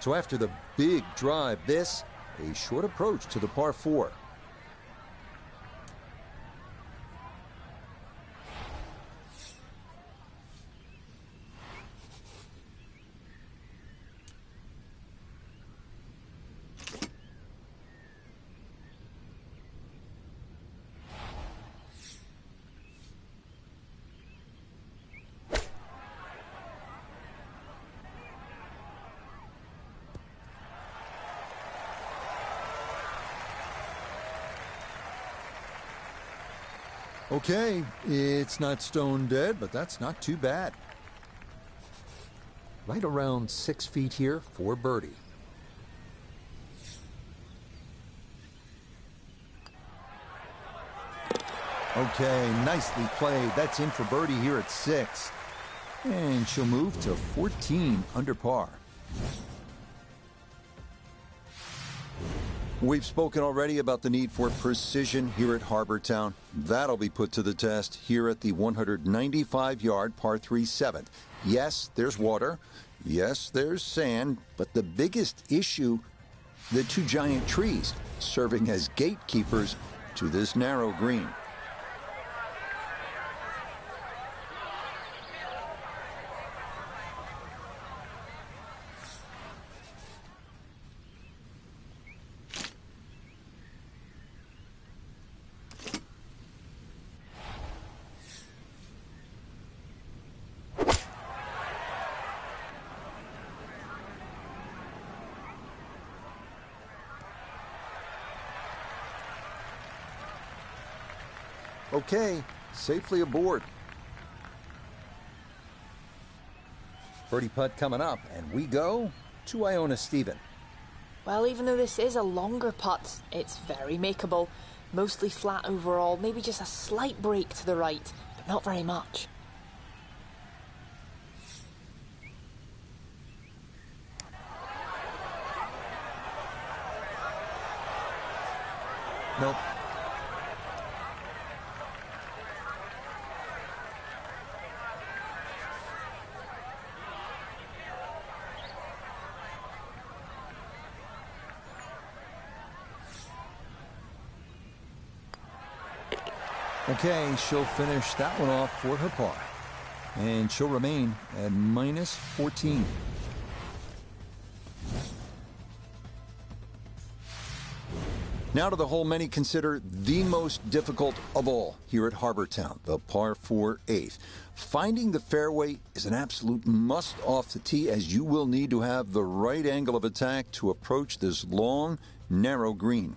So after the big drive, this, a short approach to the par 4. Okay, it's not stone dead, but that's not too bad. Right around 6 feet here for birdie. Okay, nicely played. That's in for birdie here at 6. And she'll move to 14 under par. We've spoken already about the need for precision here at Harbortown. That'll be put to the test here at the 195-yard par 3 7th. Yes, there's water. Yes, there's sand. But the biggest issue, the 2 giant trees serving as gatekeepers to this narrow green. Okay, safely aboard. Birdie putt coming up, and we go to Iona Stephen. Well, even though this is a longer putt, it's very makeable. Mostly flat overall, maybe just a slight break to the right, but not very much. Nope. Okay, she'll finish that one off for her par. And she'll remain at minus 14. Now to the hole many consider the most difficult of all here at Harbour Town, the par 4 8th. Finding the fairway is an absolute must off the tee, as you will need to have the right angle of attack to approach this long, narrow green.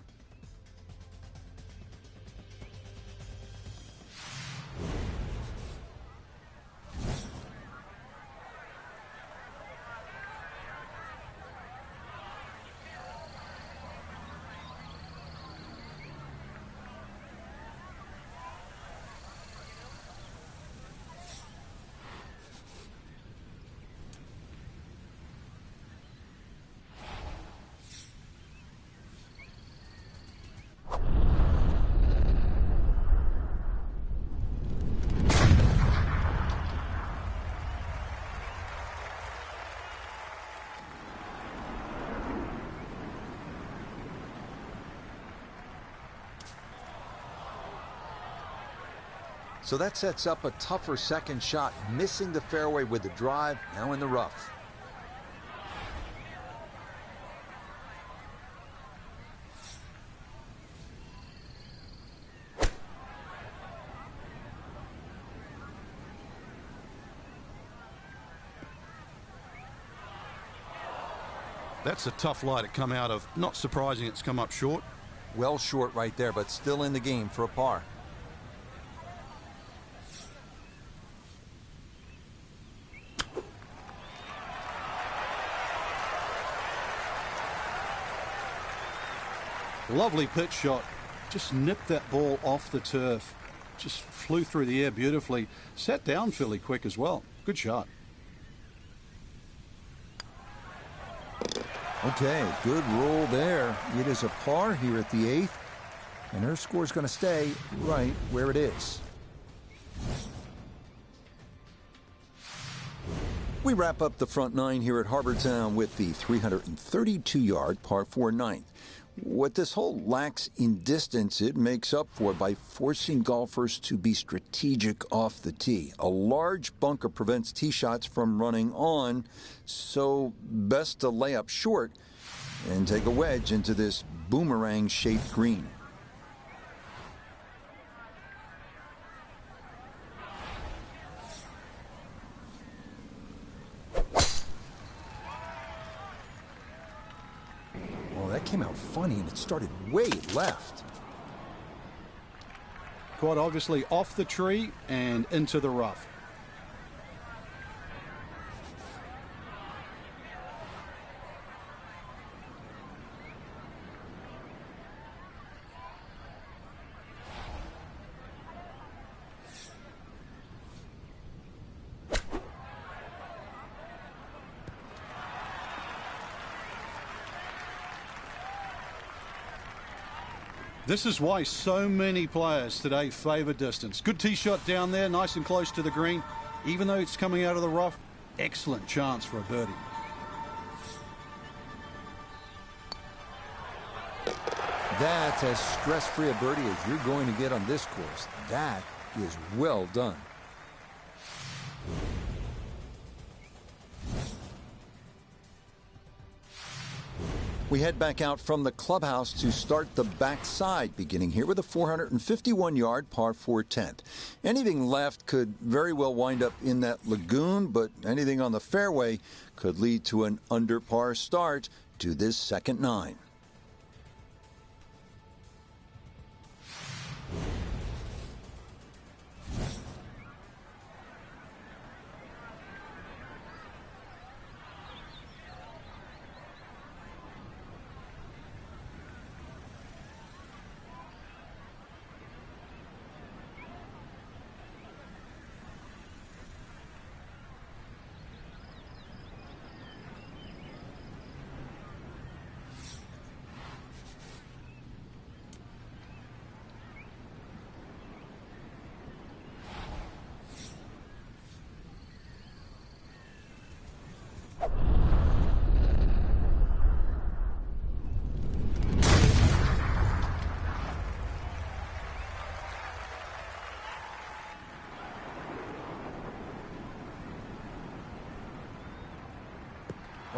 So that sets up a tougher second shot, missing the fairway with the drive, now in the rough. That's a tough lie to come out of. Not surprising it's come up short. Well short right there, but still in the game for a par. Lovely pitch shot. Just nipped that ball off the turf. Just flew through the air beautifully. Sat down fairly quick as well. Good shot. Okay, good roll there. It is a par here at the 8th, and her score's going to stay right where it is. We wrap up the front 9 here at Harbour Town with the 332-yard par 4 9th. What this hole lacks in distance, it makes up for by forcing golfers to be strategic off the tee. A large bunker prevents tee shots from running on, so best to lay up short and take a wedge into this boomerang-shaped green. That came out funny, and it started way left. Quite obviously off the tree and into the rough. This is why so many players today favour distance. Good tee shot down there, nice and close to the green. Even though it's coming out of the rough, excellent chance for a birdie. That's as stress-free a birdie as you're going to get on this course. That is well done. We head back out from the clubhouse to start the backside, beginning here with a 451-yard par 4 10th. Anything left could very well wind up in that lagoon, but anything on the fairway could lead to an under par start to this second 9.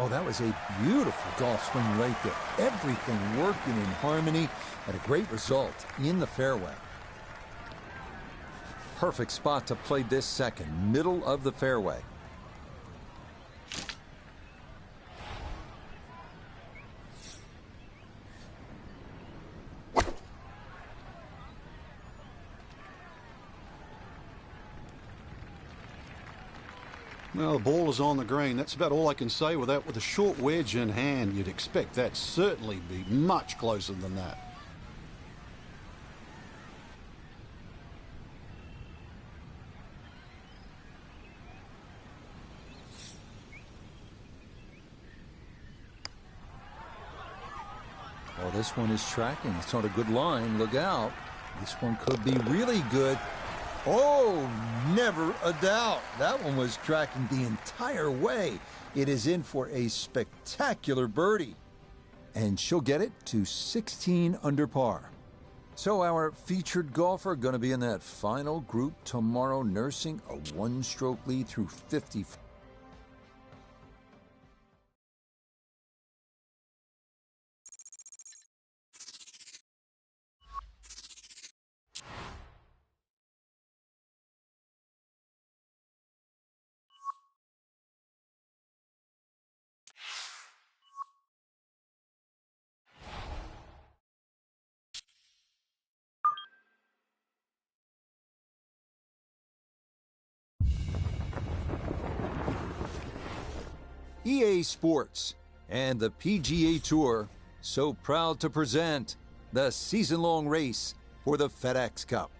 Oh, that was a beautiful golf swing right there. Everything working in harmony and a great result in the fairway. Perfect spot to play this second, middle of the fairway. Well, the ball is on the green. That's about all I can say with that. With a short wedge in hand, you'd expect that certainly be much closer than that. Oh, this one is tracking. It's on a good line. Look out. This one could be really good. Oh, never a doubt. That one was tracking the entire way. It is in for a spectacular birdie. And she'll get it to 16 under par. So our featured golfer going to be in that final group tomorrow, nursing a one-stroke lead through 50. EA Sports and the PGA Tour so proud to present the season-long race for the FedEx Cup.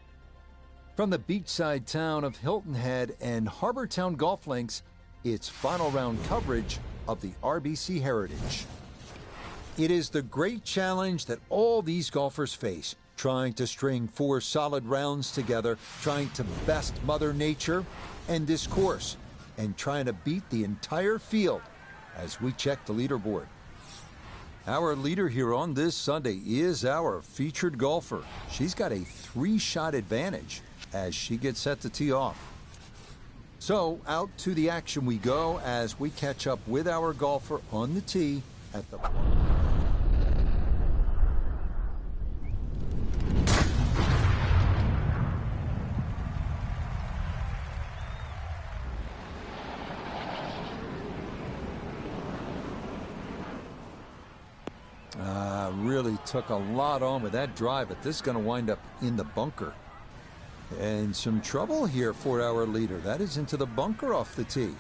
From the beachside town of Hilton Head and Harbor Town Golf Links, it's final round coverage of the RBC Heritage. It is the great challenge that all these golfers face, trying to string 4 solid rounds together, trying to best Mother Nature and this course, and trying to beat the entire field as we check the leaderboard. Our leader here on this Sunday is our featured golfer. She's got a 3-shot advantage as she gets set to tee off. So out to the action we go as we catch up with our golfer on the tee at the... Really took a lot on with that drive, but this is going to wind up in the bunker. And some trouble here for our leader. That is into the bunker off the tee.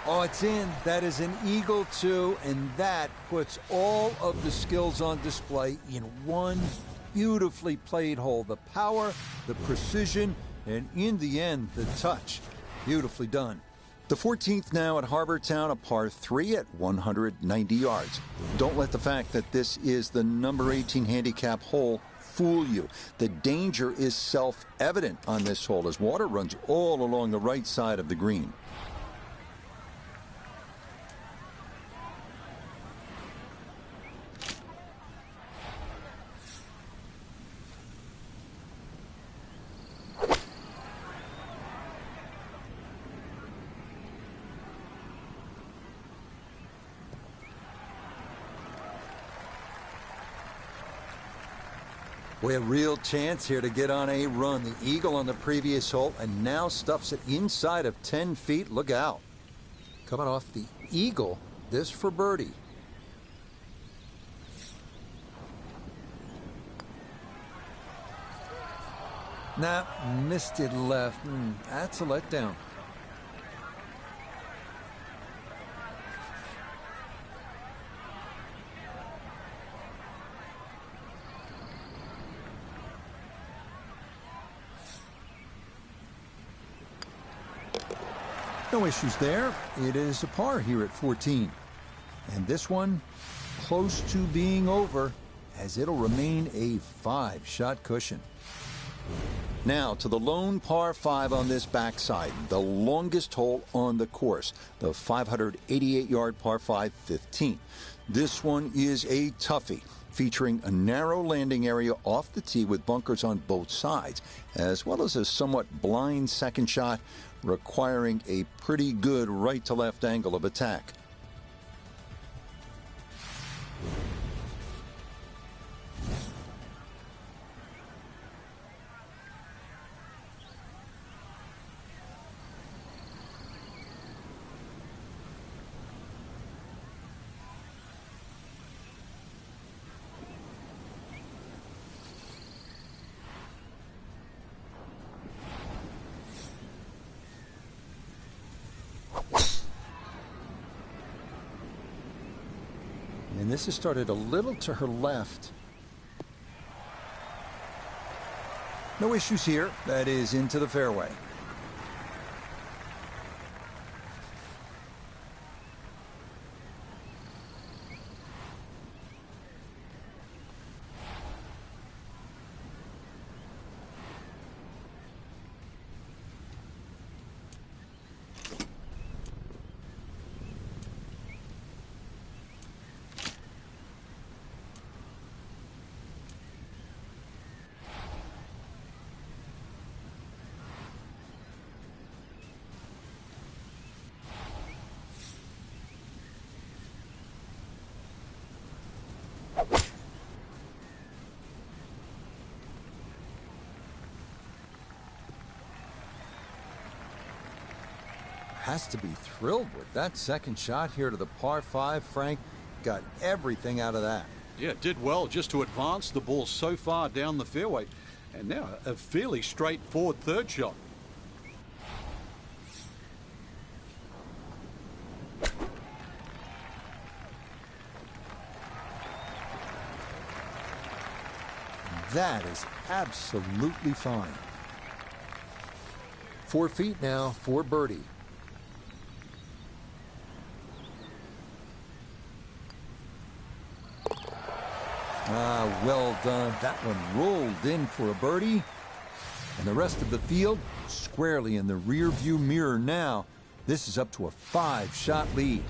Oh, it's in. That is an eagle too, and that puts all of the skills on display in one beautifully played hole. The power, the precision, and in the end, the touch. Beautifully done. The 14th now at Harbor Town, a par 3 at 190 yards. Don't let the fact that this is the number 18 handicap hole fool you. The danger is self-evident on this hole as water runs all along the right side of the green. Boy, a real chance here to get on a run. The eagle on the previous hole and now stuffs it inside of 10 feet. Look out. Coming off the eagle, this for birdie. Nah, missed it left. That's a letdown. No issues there. It is a par here at 14. And this one close to being over as it'll remain a 5-shot cushion. Now to the lone par 5 on this backside, the longest hole on the course, the 588-yard par 5 15th. This one is a toughie. featuring a narrow landing area off the tee with bunkers on both sides, as well as a somewhat blind second shot requiring a pretty good right-to-left angle of attack. And this has started a little to her left. No issues here. That is into the fairway. Has to be thrilled with that second shot here to the par 5. Frank got everything out of that. Yeah, did well just to advance the ball so far down the fairway. And now a fairly straightforward third shot. That is absolutely fine. 4 feet now for birdie. Well done. That one rolled in for a birdie. And the rest of the field squarely in the rear view mirror now. This is up to a 5-shot lead.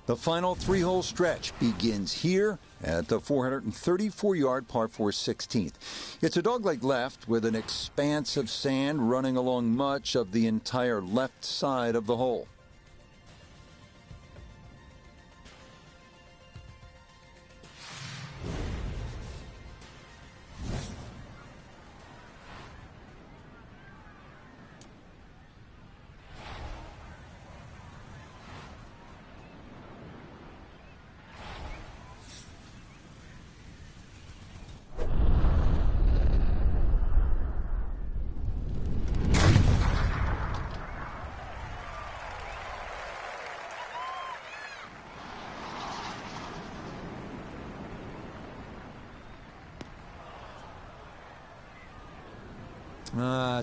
The final 3-hole stretch begins here at the 434-yard par 4 16th. It's a dogleg left with an expanse of sand running along much of the entire left side of the hole.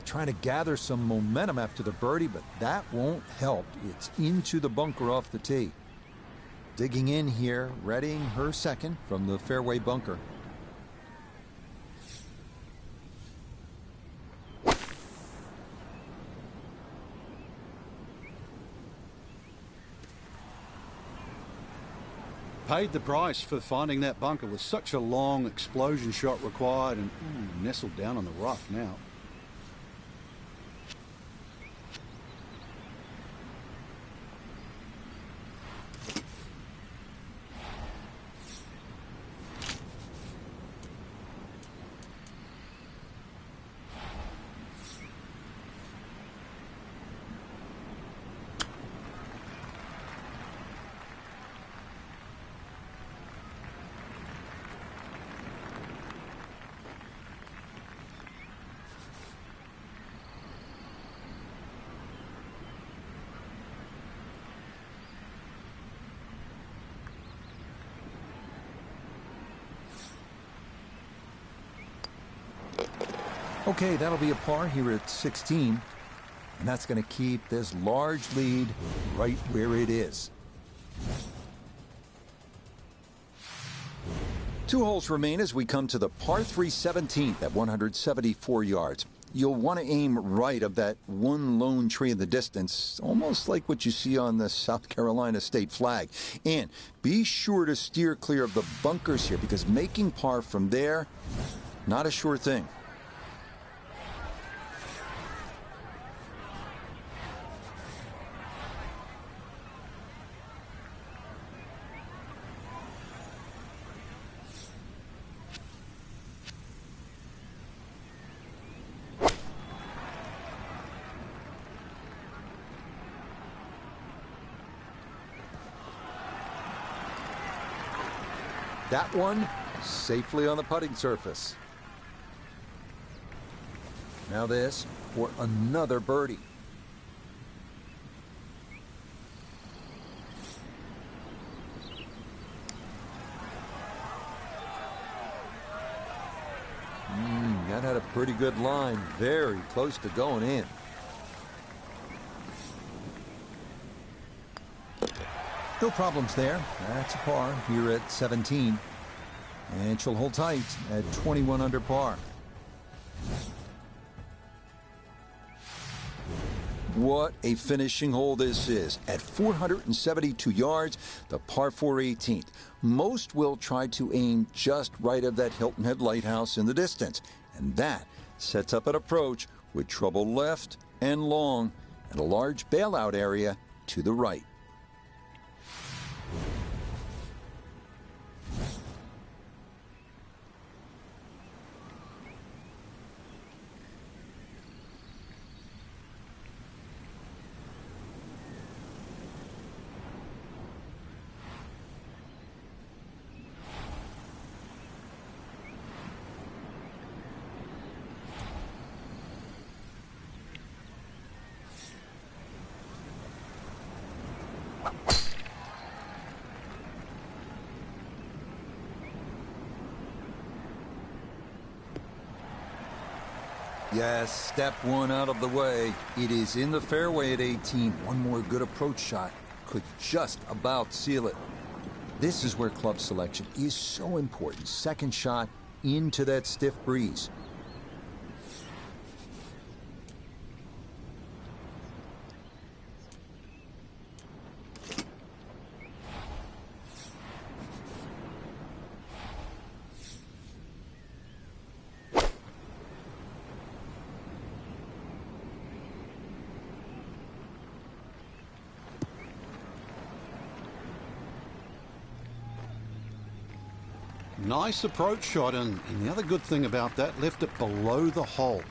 Trying to gather some momentum after the birdie, but that won't help. It's into the bunker off the tee. Digging in here, readying her second from the fairway bunker. Paid the price for finding that bunker with such a long explosion shot required, and nestled down on the rough now. Okay, that'll be a par here at 16, and that's going to keep this large lead right where it is. 2 holes remain as we come to the par 3 17th at 174 yards. You'll want to aim right of that one lone tree in the distance, almost like what you see on the South Carolina state flag. And be sure to steer clear of the bunkers here, because making par from there, not a sure thing. That one safely on the putting surface. Now this for another birdie. That had a pretty good line, very close to going in. No problems there. That's a par here at 17. And she'll hold tight at 21 under par. What a finishing hole this is. At 472 yards, the par 4 18th. Most will try to aim just right of that Hilton Head Lighthouse in the distance. And that sets up an approach with trouble left and long and a large bailout area to the right. Yes, step one out of the way. It is in the fairway at 18. One more good approach shot could just about seal it. This is where club selection is so important. Second shot into that stiff breeze. Nice approach shot, and the other good thing about that, left it below the hole.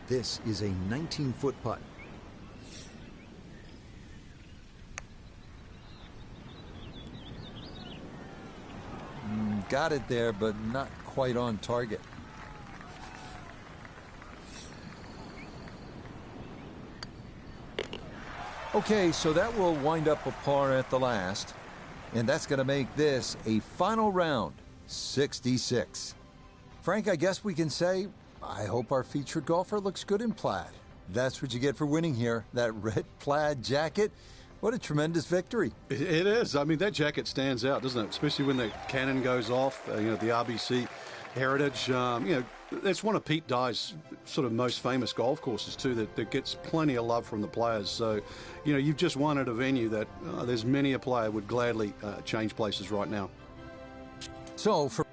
This is a 19-foot putt. Got it there, but not quite on target. Okay, so that will wind up a par at the last. And that's going to make this a final round, 66. Frank, I guess we can say, I hope our featured golfer looks good in plaid. That's what you get for winning here, that red plaid jacket. What a tremendous victory. It is. I mean, that jacket stands out, doesn't it? Especially when the cannon goes off, the RBC Heritage. That's one of Pete Dye's sort of most famous golf courses too, that gets plenty of love from the players. So, you've just won at a venue that there's many a player would gladly change places right now. So for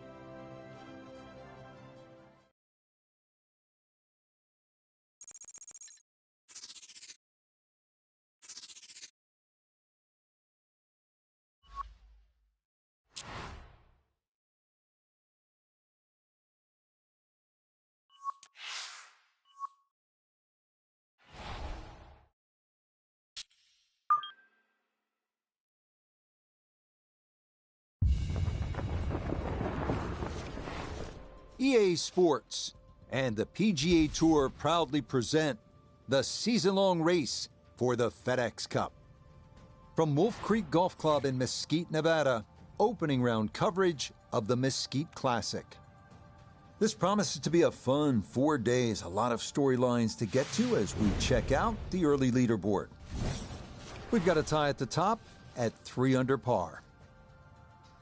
EA Sports and the PGA Tour proudly present the season-long race for the FedEx Cup. From Wolf Creek Golf Club in Mesquite, Nevada, opening round coverage of the Mesquite Classic. This promises to be a fun 4 days, a lot of storylines to get to as we check out the early leaderboard. We've got a tie at the top at 3 under par.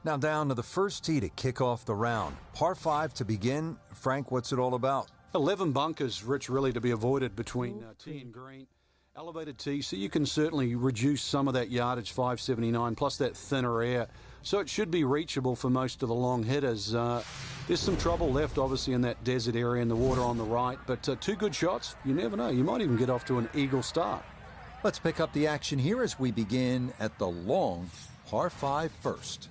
Now down to the first tee to kick off the round. Par 5 to begin. Frank, what's it all about? 11 bunkers, Rich, really to be avoided between tee and green. Elevated tee, so you can certainly reduce some of that yardage, 579, plus that thinner air. So it should be reachable for most of the long hitters. There's some trouble left, obviously, in that desert area and the water on the right. But two good shots, you never know. You might even get off to an eagle start. Let's pick up the action here as we begin at the long par 5 first.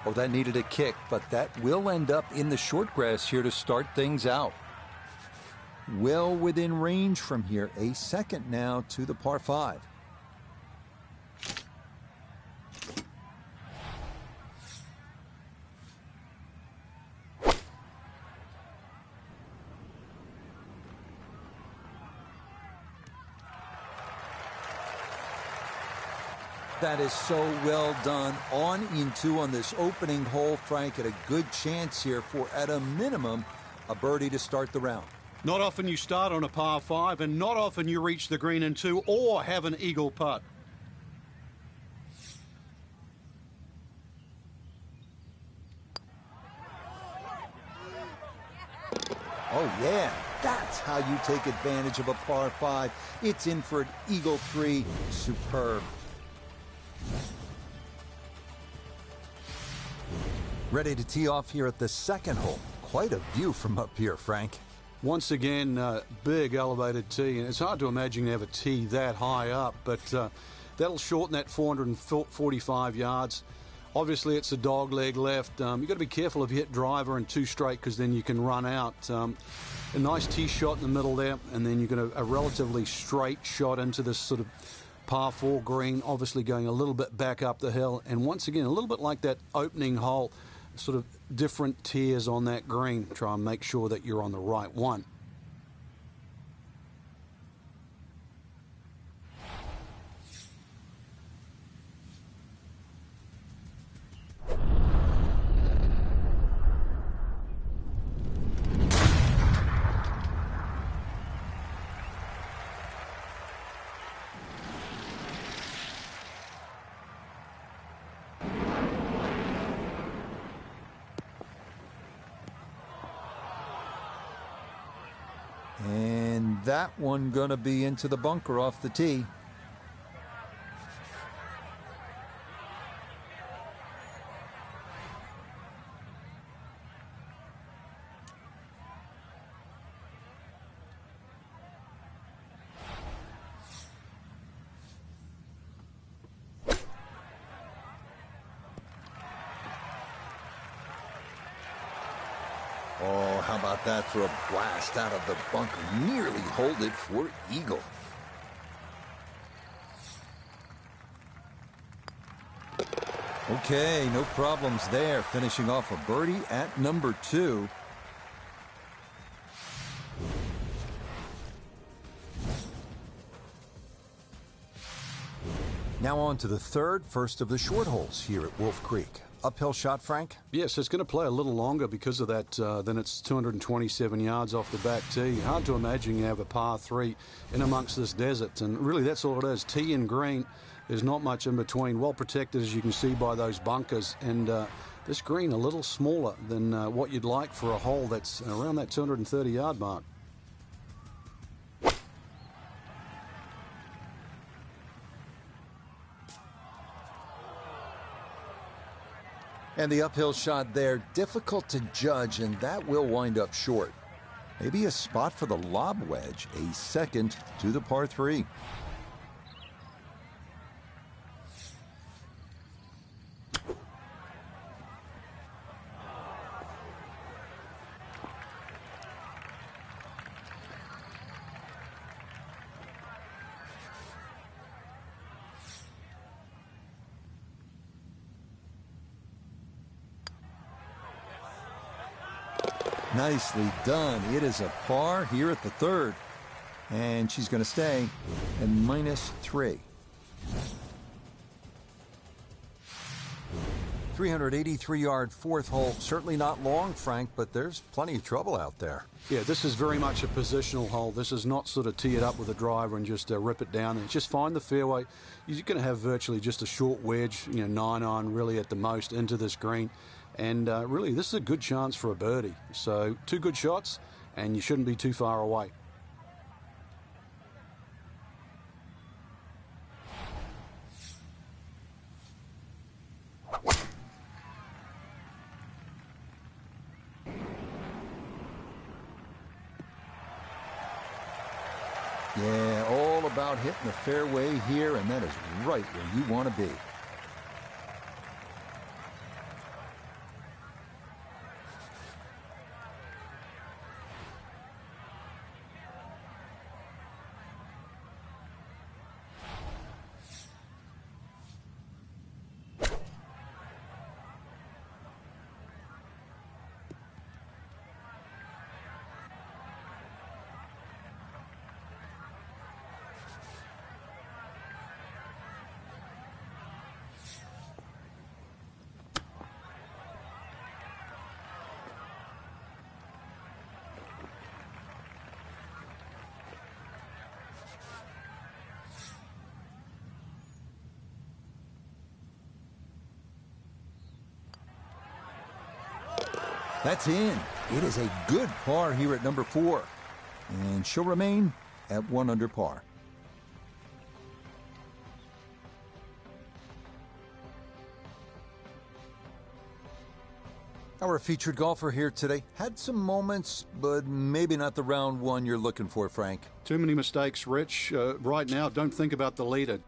Oh, that needed a kick, but that will end up in the short grass here to start things out. Well within range from here. A second now to the par 5. That is so well done. On into on this opening hole, Frank, at a good chance here for, at a minimum, a birdie to start the round. Not often you start on a par 5, and not often you reach the green in 2 or have an eagle putt. Oh, yeah. That's how you take advantage of a par 5. It's in for an eagle 3. Superb. Ready to tee off here at the second hole. Quite a view from up here, Frank. Once again, big elevated tee, and it's hard to imagine you have a tee that high up, but that'll shorten that 445 yards. Obviously, it's a dog leg left. You've got to be careful if you hit driver and 2 straight, because then you can run out. A nice tee shot in the middle there, and then you've got a relatively straight shot into this sort of par 4 green, obviously going a little bit back up the hill. And once again, a little bit like that opening hole, sort of different tiers on that green. Try and make sure that you're on the right one. And that one gonna be into the bunker off the tee. Oh, how about that for a blast out of the bunker? Nearly hold it for eagle. Okay, no problems there. Finishing off a birdie at number 2. Now on to the third, first of the short holes here at Wolf Creek. Uphill shot, Frank? Yes, it's going to play a little longer because of that. Then it's 227 yards off the back tee. Hard to imagine you have a par 3 in amongst this desert. And really, that's all it is. Tee and green. There's not much in between. Well protected, as you can see, by those bunkers. And this green a little smaller than what you'd like for a hole that's around that 230-yard mark. And the uphill shot there, difficult to judge, and that will wind up short. Maybe a spot for the lob wedge, a second to the par 3. Nicely done. It is a par here at the third. And she's going to stay at -3. 383-yard fourth hole. Certainly not long, Frank, but there's plenty of trouble out there. Yeah, this is very much a positional hole. This is not sort of tee it up with a driver and just rip it down. It's just find the fairway. You're going to have virtually just a short wedge, 9-iron really at the most into this green. And really, this is a good chance for a birdie. So 2 good shots, and you shouldn't be too far away. Yeah, all about hitting the fairway here, and that is right where you want to be. That's in. It is a good par here at number 4. And she'll remain at 1 under par. Our featured golfer here today had some moments, but maybe not the round one you're looking for, Frank. Too many mistakes, Rich. Right now, don't think about the leader.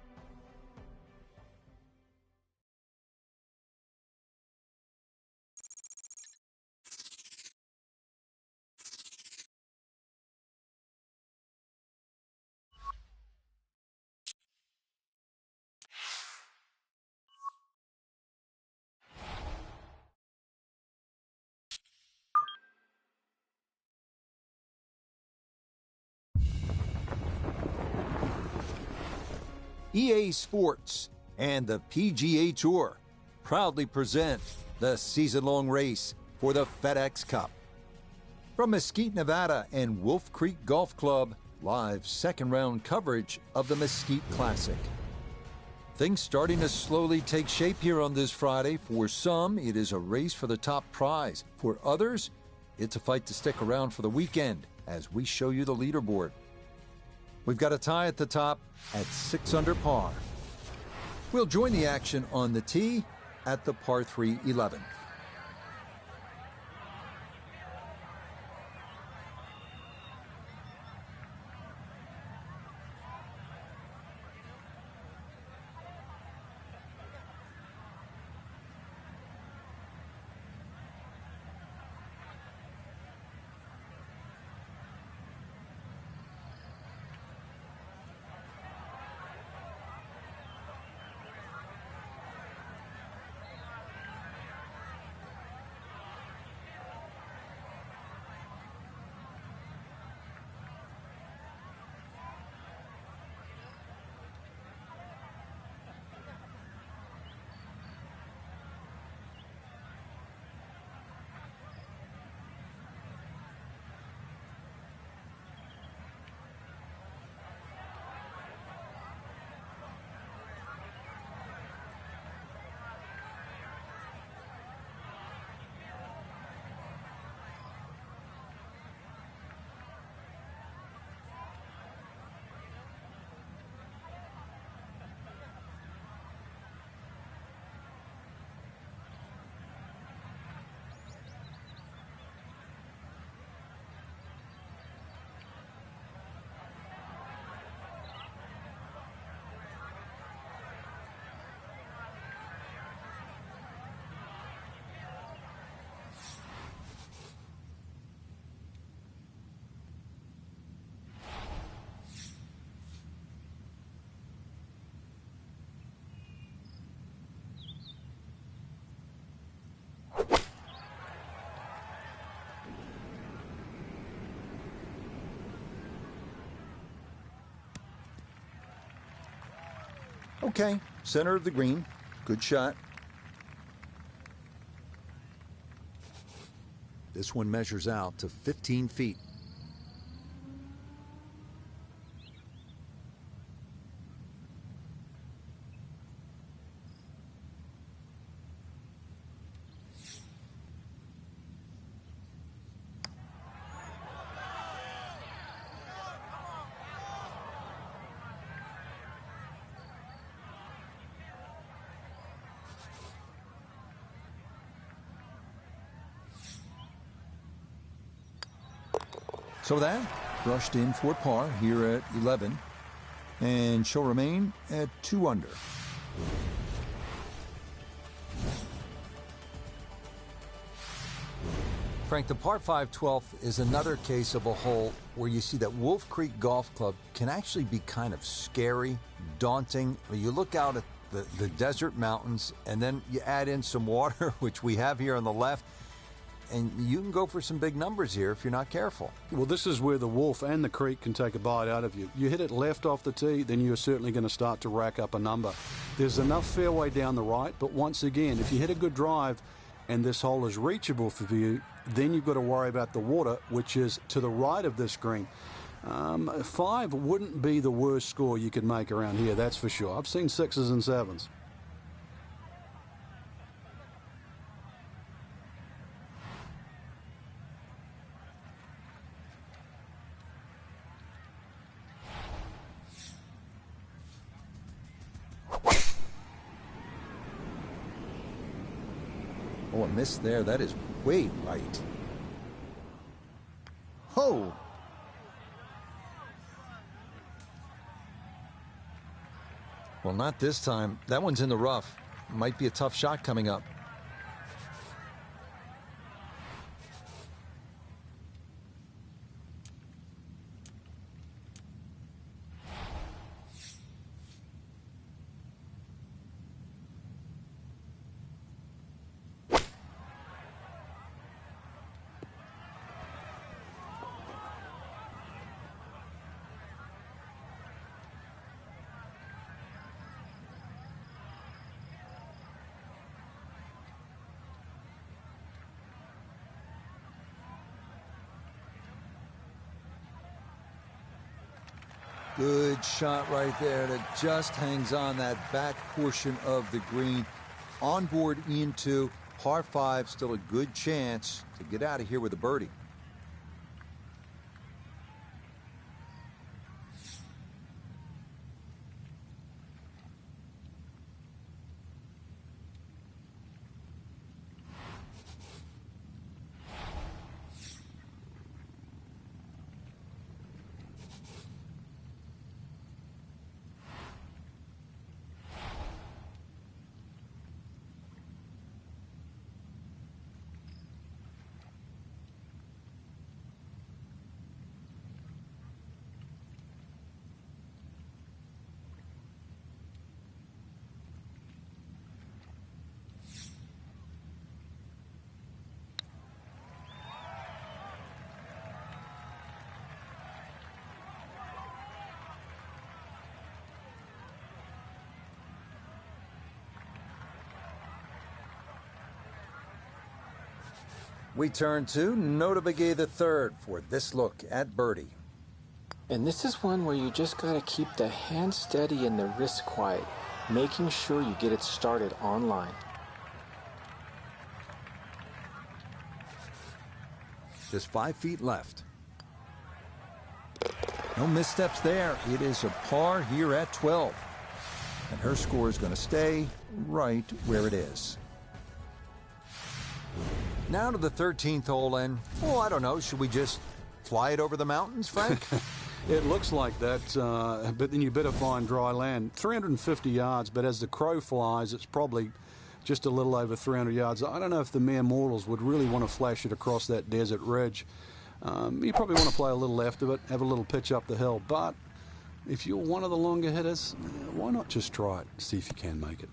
EA Sports and the PGA Tour proudly present the season-long race for the FedEx Cup. From Mesquite, Nevada and Wolf Creek Golf Club, live second-round coverage of the Mesquite Classic. Things starting to slowly take shape here on this Friday. For some, it is a race for the top prize. For others, it's a fight to stick around for the weekend as we show you the leaderboard. We've got a tie at the top at 6 under par. We'll join the action on the tee at the par 3 11. Okay, center of the green. Good shot. This one measures out to 15 feet. So that brushed in for par here at 11, and she'll remain at 2 under. Frank, the par 5 12th is another case of a hole where you see that Wolf Creek Golf Club can actually be kind of scary, daunting. You look out at the desert mountains, and then you add in some water, which we have here on the left, and you can go for some big numbers here if you're not careful. Well, this is where the Wolf and the Creek can take a bite out of you. You hit it left off the tee, then you're certainly going to start to rack up a number. There's enough fairway down the right, but once again, if you hit a good drive and this hole is reachable for you, then you've got to worry about the water, which is to the right of this green. 5 wouldn't be the worst score you could make around here, that's for sure. I've seen 6s and 7s. Oh, a miss there. That is way right. Oh! Well, not this time. That one's in the rough. Might be a tough shot coming up. Good shot right there that just hangs on that back portion of the green. On board into par 5, still a good chance to get out of here with a birdie. We turn to Nota Begay III for this look at birdie. And this is one where you just got to keep the hand steady and the wrist quiet, making sure you get it started on line. Just 5 feet left. No missteps there. It is a par here at 12. And her score is going to stay right where it is. Now to the 13th hole, and, I don't know, should we just fly it over the mountains, Frank? It looks like that, but then you better find dry land. 350 yards, but as the crow flies, it's probably just a little over 300 yards. I don't know if the mere mortals would really want to flash it across that desert ridge. You probably want to play a little left of it, have a little pitch up the hill, but if you're one of the longer hitters, why not just try it, see if you can make it.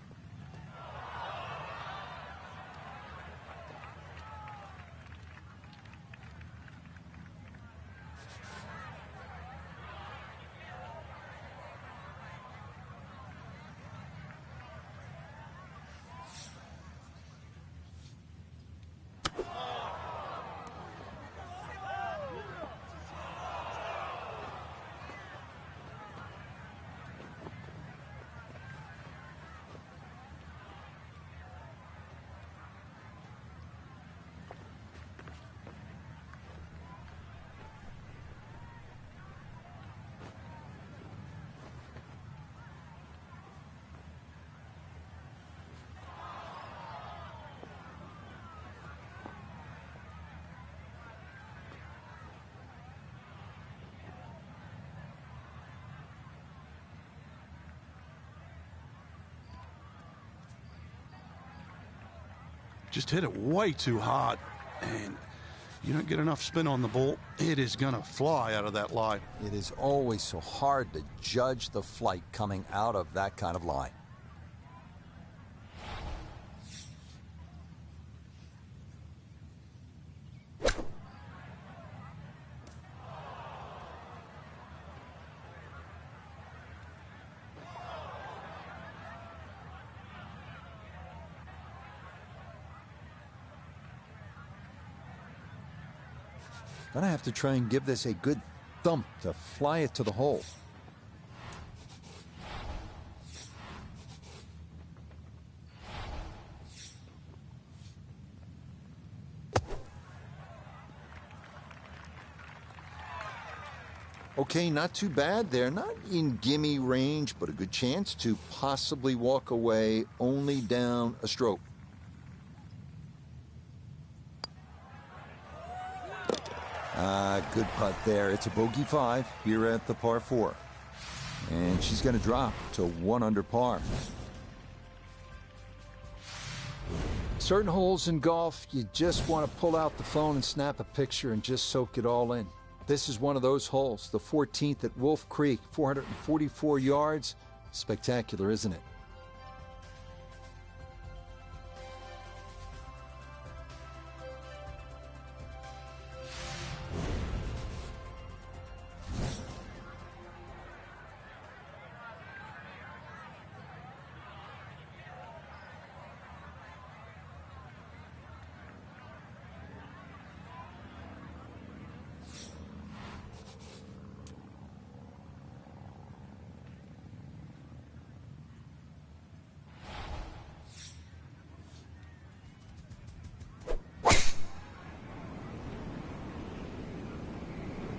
just hit it way too hard. And you don't get enough spin on the ball, it is going to fly out of that lie. It is always so hard to judge the flight coming out of that kind of lie. Gonna have to try and give this a good thump to fly it to the hole. Okay, not too bad there. Not in gimme range, but a good chance to possibly walk away only down a stroke. Good putt there. It's a bogey 5 here at the par 4. And she's going to drop to 1 under par. Certain holes in golf, you just want to pull out the phone and snap a picture and just soak it all in. This is one of those holes, the 14th at Wolf Creek, 444 yards. Spectacular, isn't it?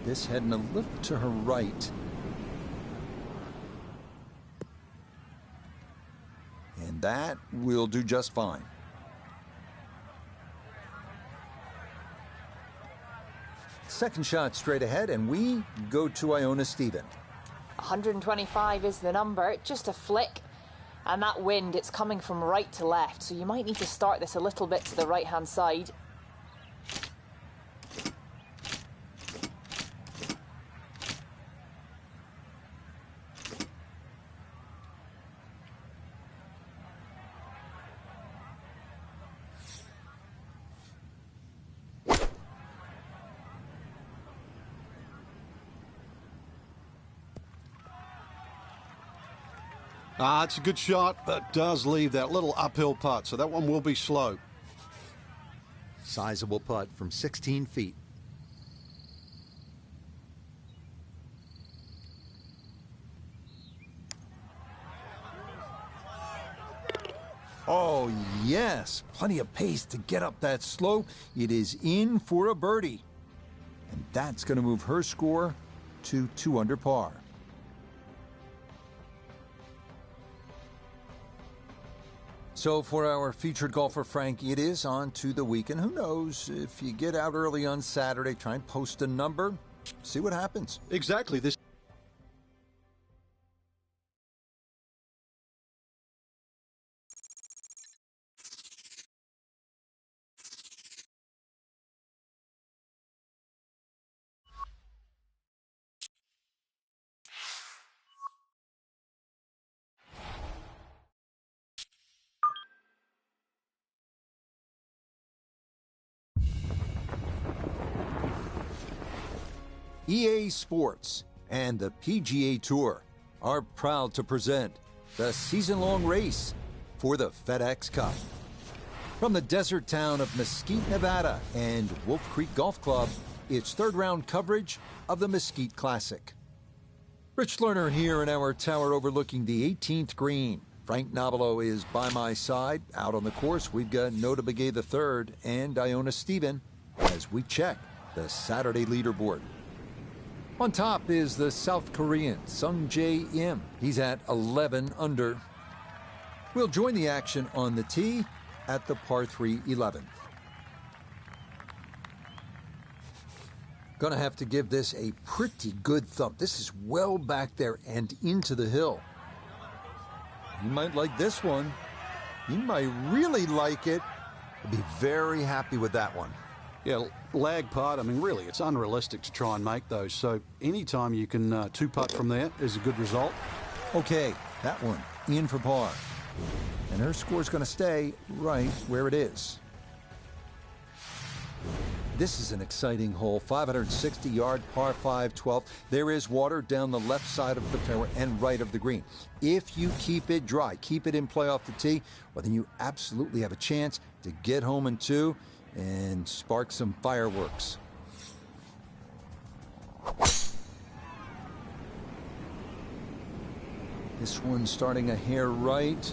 This heading a little to her right. And that will do just fine. Second shot straight ahead, and we go to Iona Stephen. 125 is the number, just a flick. And that wind, it's coming from right to left, so you might need to start this a little bit to the right-hand side. It's a good shot, but does leave that little uphill putt, so that one will be slow. Sizable putt from 16 feet. Oh, yes. Plenty of pace to get up that slope. It is in for a birdie. And that's going to move her score to 2 under par. So for our featured golfer, Frank, it is on to the weekend. Who knows, if you get out early on Saturday, try and post a number, see what happens. Exactly. This EA Sports and the PGA Tour are proud to present the season-long race for the FedEx Cup. From the desert town of Mesquite, Nevada and Wolf Creek Golf Club, it's third-round coverage of the Mesquite Classic. Rich Lerner here in our tower overlooking the 18th green. Frank Nobilo is by my side. Out on the course, we've got Nota Begay III and Iona Stephen as we check the Saturday leaderboard. On top is the South Korean Sung Jae Im. He's at 11 under. We'll join the action on the tee at the par 3 11th. Gonna have to give this a pretty good thump. This is well back there and into the hill. You might like this one. You might really like it. I'd be very happy with that one. Yeah, lag putt, I mean, really, it's unrealistic to try and make those. So anytime you can two-putt from there is a good result. Okay, that one in for par. And her score's going to stay right where it is. This is an exciting hole, 560-yard par 5 12. There is water down the left side of the fairway and right of the green. If you keep it dry, keep it in play off the tee, well, then you absolutely have a chance to get home in 2 and spark some fireworks. This one's starting a hair right.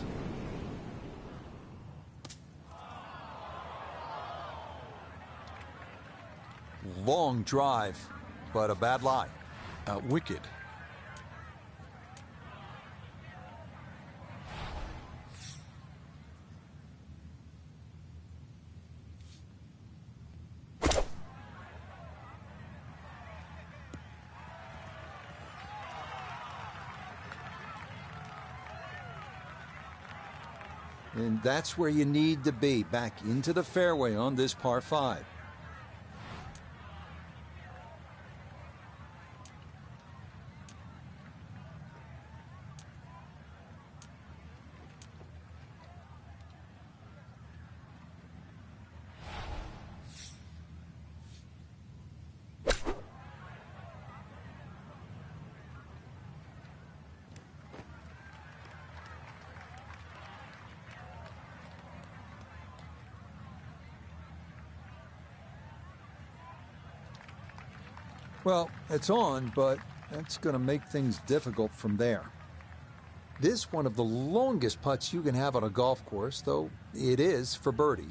Long drive, but a bad lie. Wicked. And that's where you need to be, back into the fairway on this par 5. Well, it's on, but that's going to make things difficult from there. This one of the longest putts you can have on a golf course, though it is for birdie.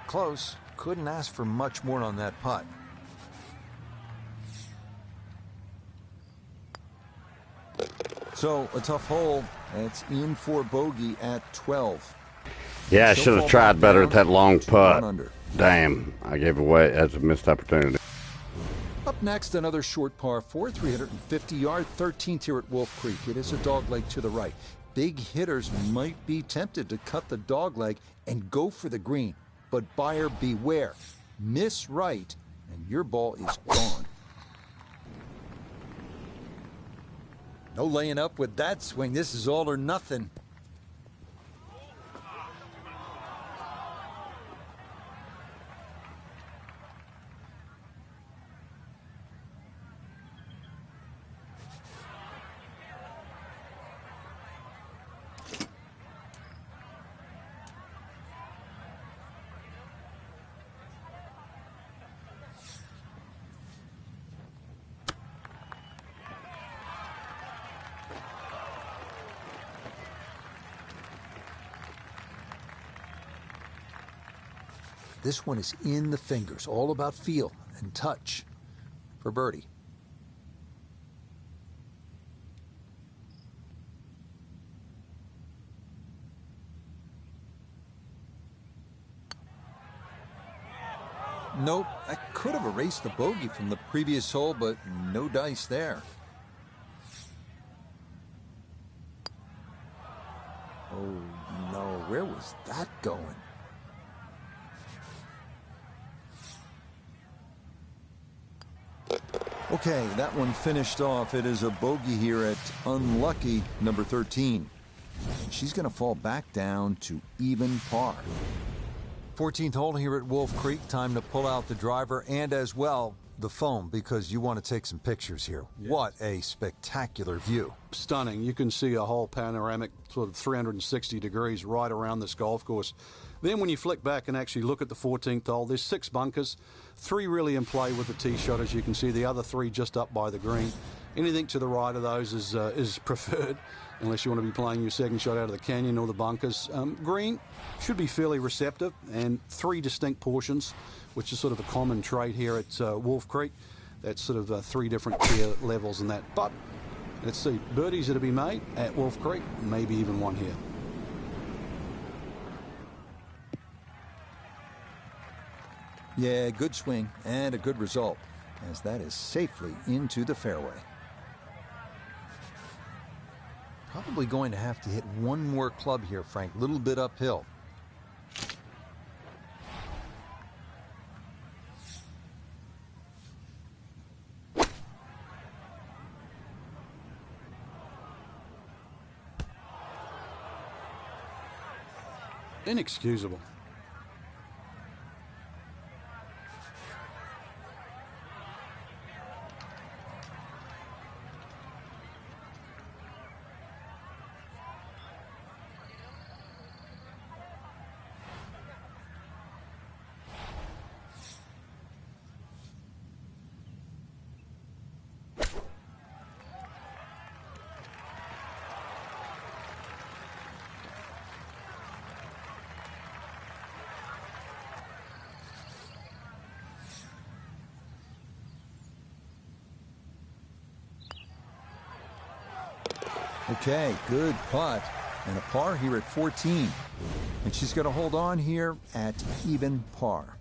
Close. Couldn't ask for much more on that putt. So, a tough hole. It's in for bogey at 12. Yeah, I She'll should have fall tried back better down at that long to 1 putt. under. Damn, I gave away as a missed opportunity. Up next, another short par 4, 350-yard, 13th here at Wolf Creek. It is a dogleg to the right. Big hitters might be tempted to cut the dogleg and go for the green. But buyer beware. Miss right, and your ball is gone. No laying up with that swing. This is all or nothing. This one is in the fingers, all about feel and touch for birdie. Nope, I could have erased the bogey from the previous hole, but no dice there. Oh no, where was that going? Okay, that one finished off. It is a bogey here at unlucky number 13. And she's going to fall back down to even par. 14th hole here at Wolf Creek. Time to pull out the driver and as well the phone because you want to take some pictures here. Yeah. What a spectacular view. Stunning. You can see a whole panoramic sort of 360 degrees right around this golf course. Then when you flick back and actually look at the 14th hole, there's 6 bunkers, 3 really in play with the tee shot, as you can see, the other 3 just up by the green. Anything to the right of those is preferred, unless you want to be playing your second shot out of the canyon or the bunkers. Green should be fairly receptive, and 3 distinct portions, which is sort of a common trait here at Wolf Creek. That's sort of 3 different tier levels in that. But let's see, birdies are to be made at Wolf Creek, maybe even one here. Yeah, good swing and a good result, as that is safely into the fairway. Probably going to have to hit one more club here, Frank. A little bit uphill. Inexcusable. Okay, good putt. And a par here at 14. And she's going to hold on here at even par.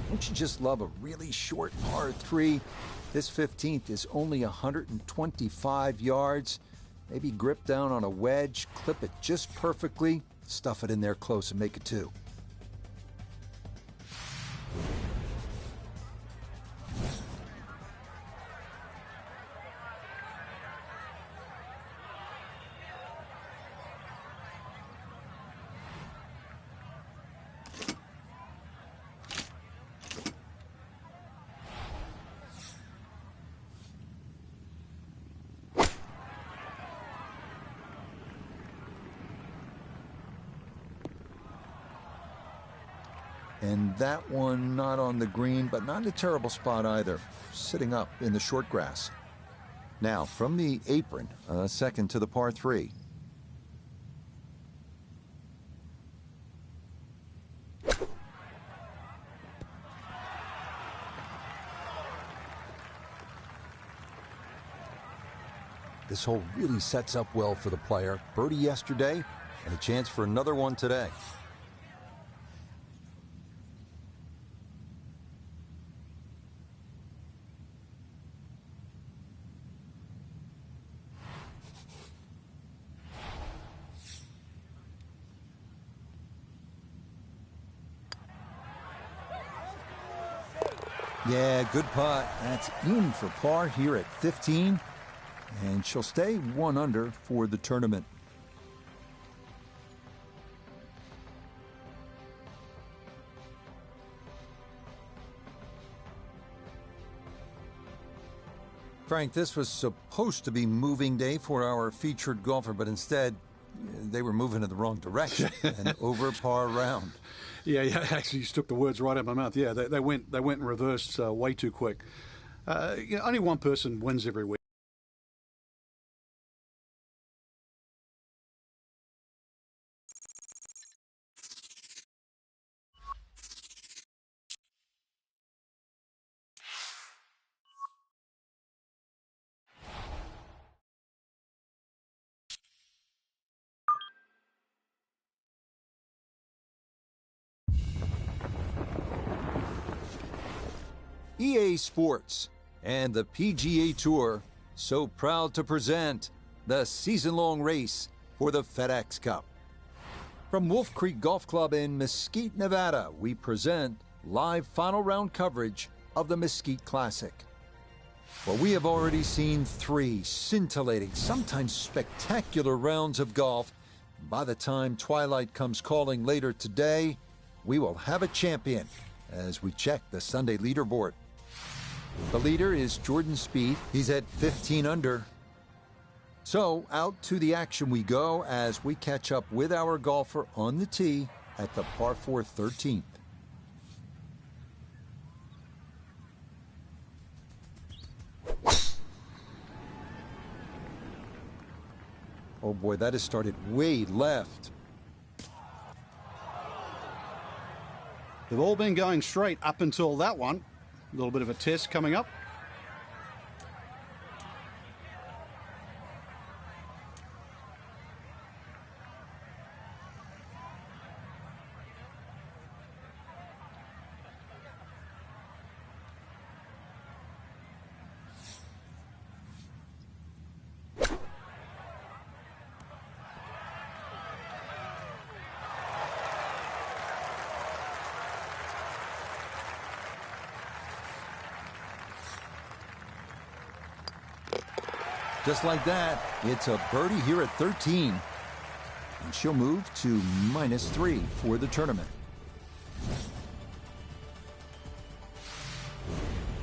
Don't you just love a really short par 3? This 15th is only 125 yards. Maybe grip down on a wedge, clip it just perfectly, stuff it in there close and make it 2. And that one not on the green, but not in a terrible spot either, sitting up in the short grass. Now, from the apron, second to the par 3. This hole really sets up well for the player. Birdie yesterday, and a chance for another one today. Yeah, good putt. That's in for par here at 15. And she'll stay 1 under for the tournament. Frank, this was supposed to be moving day for our featured golfer, but instead they were moving in the wrong direction. An over par round. Yeah, actually, you took the words right out of my mouth. Yeah, they went in reverse way too quick. Only one person wins every week. EA Sports and the PGA Tour so proud to present the season-long race for the FedEx Cup. From Wolf Creek Golf Club in Mesquite, Nevada, we present live final round coverage of the Mesquite Classic. Well, we have already seen 3 scintillating, sometimes spectacular rounds of golf. By the time twilight comes calling later today, we will have a champion as we check the Sunday leaderboard. The leader is Jordan Spieth. He's at 15 under. So out to the action we go as we catch up with our golfer on the tee at the par 4 13th. Oh boy, that has started way left. They've all been going straight up until that one. A little bit of a test coming up. Just like that, it's a birdie here at 13. And she'll move to -3 for the tournament.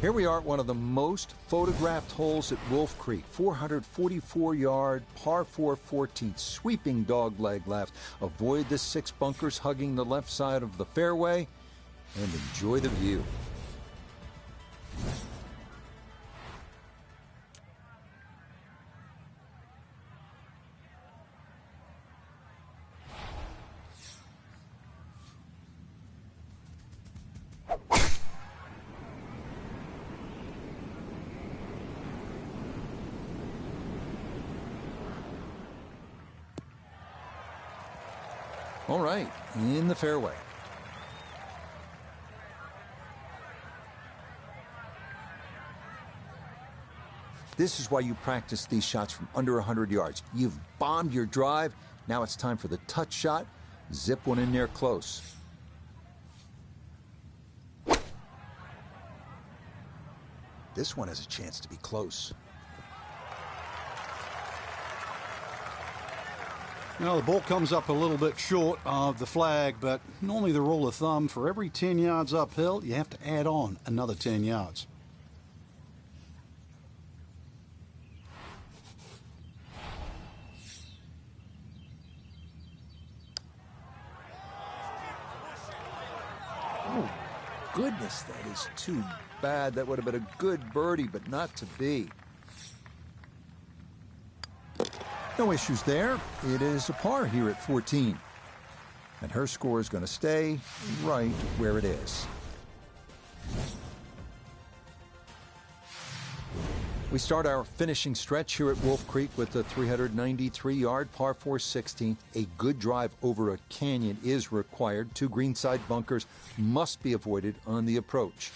Here we are at one of the most photographed holes at Wolf Creek. 444-yard, par 4 14th, sweeping dogleg left. Avoid the 6 bunkers hugging the left side of the fairway and enjoy the view. All right, in the fairway. This is why you practice these shots from under 100 yards. You've bombed your drive. Now it's time for the touch shot. Zip one in there close. This one has a chance to be close. Well, the ball comes up a little bit short of the flag, but normally the rule of thumb, for every 10 yards uphill, you have to add on another 10 yards. Oh, goodness, that is too bad. That would have been a good birdie, but not to be. No issues there. It is a par here at 14. And her score is going to stay right where it is. We start our finishing stretch here at Wolf Creek with a 393-yard par 4 16th. A good drive over a canyon is required. 2 greenside bunkers must be avoided on the approach.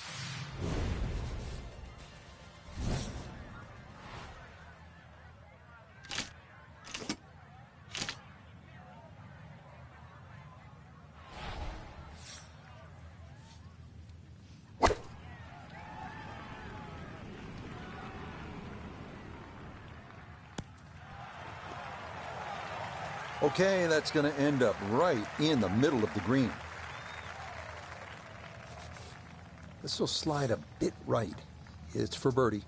Okay, that's going to end up right in the middle of the green. This will slide a bit right. It's for birdie.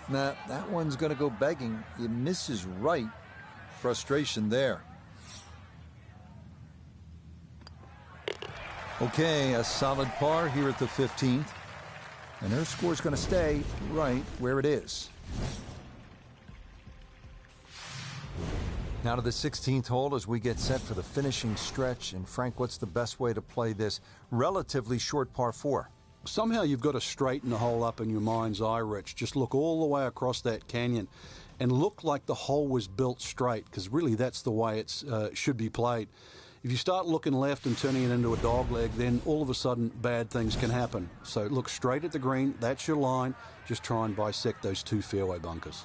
Now, that one's going to go begging. It misses right. Frustration there. Okay, a solid par here at the 15th. And her score's going to stay right where it is. Now to the 16th hole as we get set for the finishing stretch. And Frank, what's the best way to play this relatively short par 4? Somehow you've got to straighten the hole up in your mind's eye, Rich. Just look all the way across that canyon and look like the hole was built straight, because really that's the way it should be played. If you start looking left and turning it into a dog leg, then all of a sudden bad things can happen. So look straight at the green. That's your line. Just try and bisect those 2 fairway bunkers.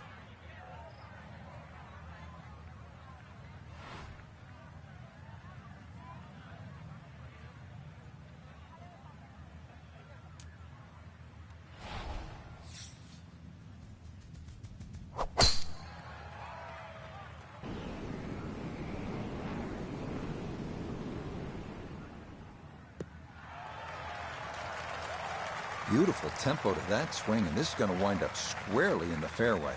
Beautiful tempo to that swing, and this is going to wind up squarely in the fairway.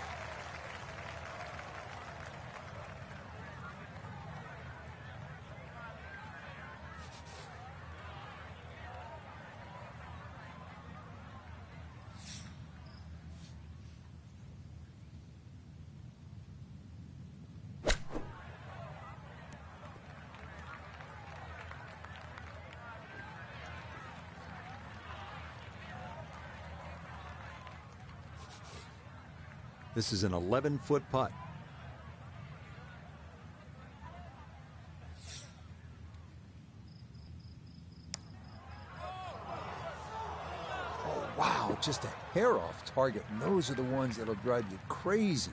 This is an 11-foot putt. Oh, wow, just a hair off target. And those are the ones that'll drive you crazy.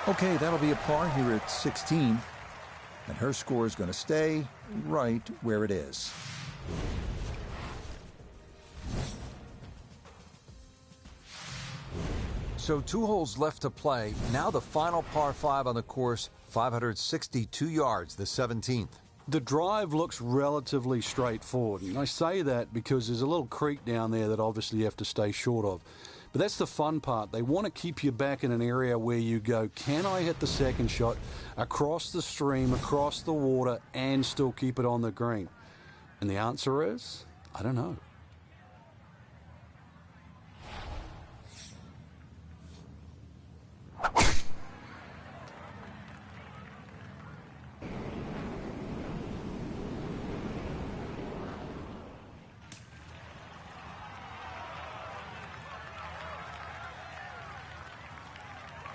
Okay, that'll be a par here at 16. And her score is going to stay right where it is. So 2 holes left to play. Now the final par 5 on the course, 562 yards, the 17th. The drive looks relatively straightforward, and I say that because there's a little creek down there that obviously you have to stay short of. But that's the fun part. They want to keep you back in an area where you go, can I hit the second shot across the stream, across the water, and still keep it on the green? And the answer is, I don't know.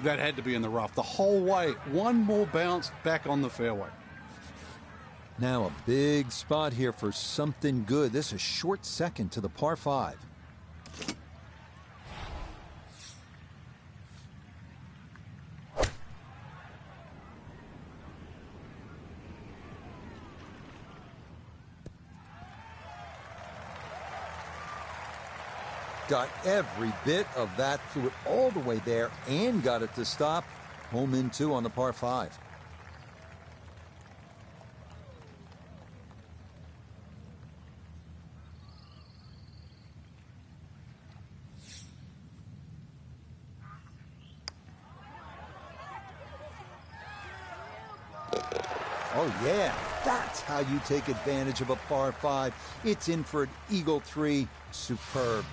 That had to be in the rough the whole way. One more bounce back on the fairway. Now a big spot here for something good. This is a short second to the par 5. Got every bit of that, threw it all the way there, and got it to stop. Home in 2 on the par 5. Oh yeah, that's how you take advantage of a par 5. It's in for an eagle 3. Superb.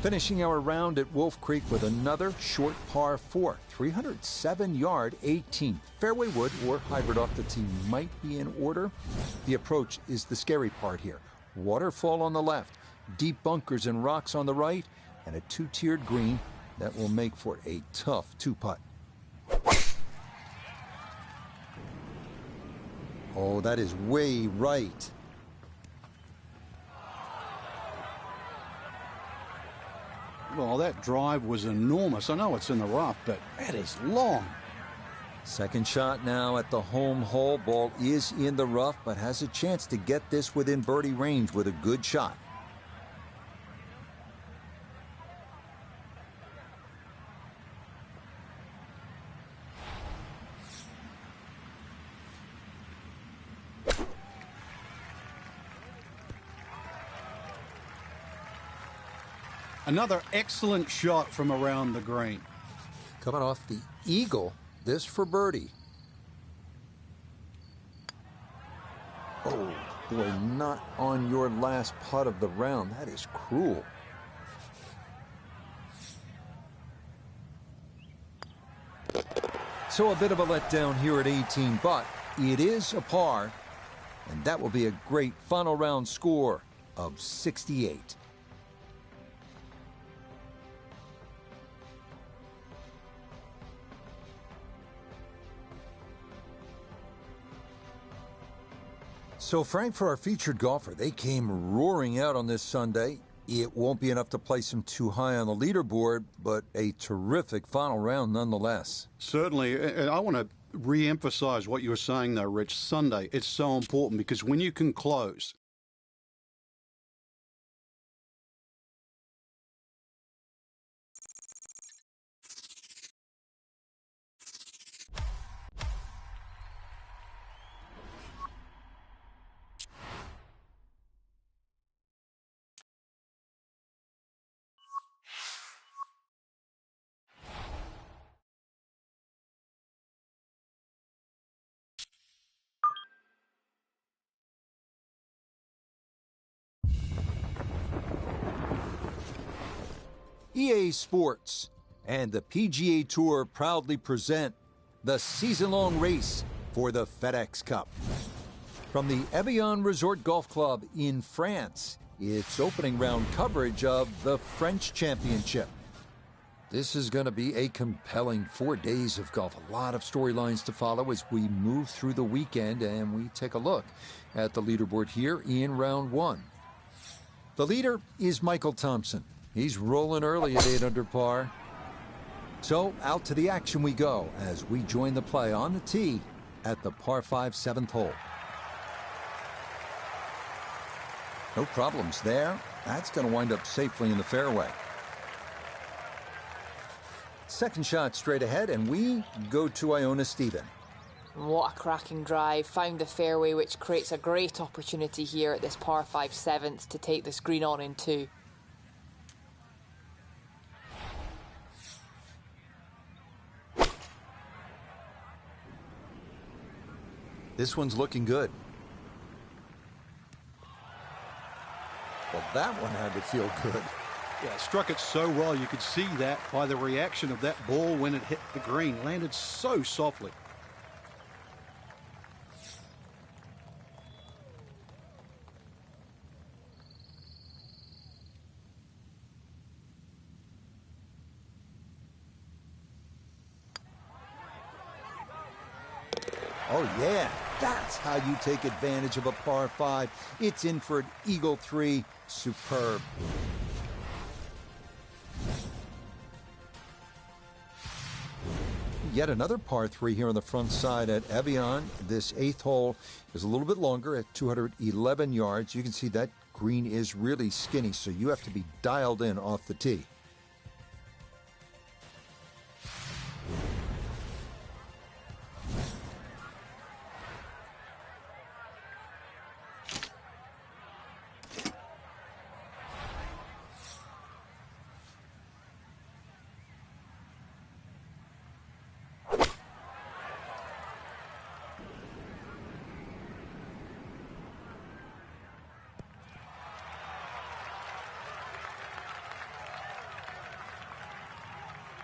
Finishing our round at Wolf Creek with another short par 4, 307-yard 18. Fairway wood or hybrid off the tee might be in order. The approach is the scary part here. Waterfall on the left, deep bunkers and rocks on the right, and a 2-tiered green that will make for a tough 2-putt. Oh, that is way right. Well, that drive was enormous. I know it's in the rough, but that is long. Second shot now at the home hole. Ball is in the rough, but has a chance to get this within birdie range with a good shot. Another excellent shot from around the green. Coming off the eagle, this for birdie. Oh, boy, not on your last putt of the round. That is cruel. So a bit of a letdown here at 18, but it is a par, and that will be a great final round score of 68. So, Frank, for our featured golfer, they came roaring out on this Sunday. It won't be enough to place them too high on the leaderboard, but a terrific final round nonetheless. Certainly. And I want to re-emphasize what you were saying, though, Rich. Sunday, it's so important because when you can close EA Sports and the PGA Tour proudly present the season-long race for the FedEx Cup. From the Evian Resort Golf Club in France, it's opening round coverage of the French Championship. This is going to be a compelling 4 days of golf. A lot of storylines to follow as we move through the weekend and we take a look at the leaderboard here in round one. The leader is Michael Thompson. He's rolling early at 8 under par. So out to the action we go as we join the play on the tee at the par 5 7th hole. No problems there. That's going to wind up safely in the fairway. Second shot straight ahead, and we go to Iona Stephen. What a cracking drive. Found the fairway, which creates a great opportunity here at this par 5 7th to take this green on in two. This one's looking good. Well, that one had to feel good. Yeah, struck it so well. You could see that by the reaction of that ball when it hit the green. Landed so softly. Oh, yeah. That's how you take advantage of a par 5. It's in for an eagle 3. Superb. Yet another par 3 here on the front side at Evian. This 8th hole is a little bit longer at 211 yards. You can see that green is really skinny, so you have to be dialed in off the tee.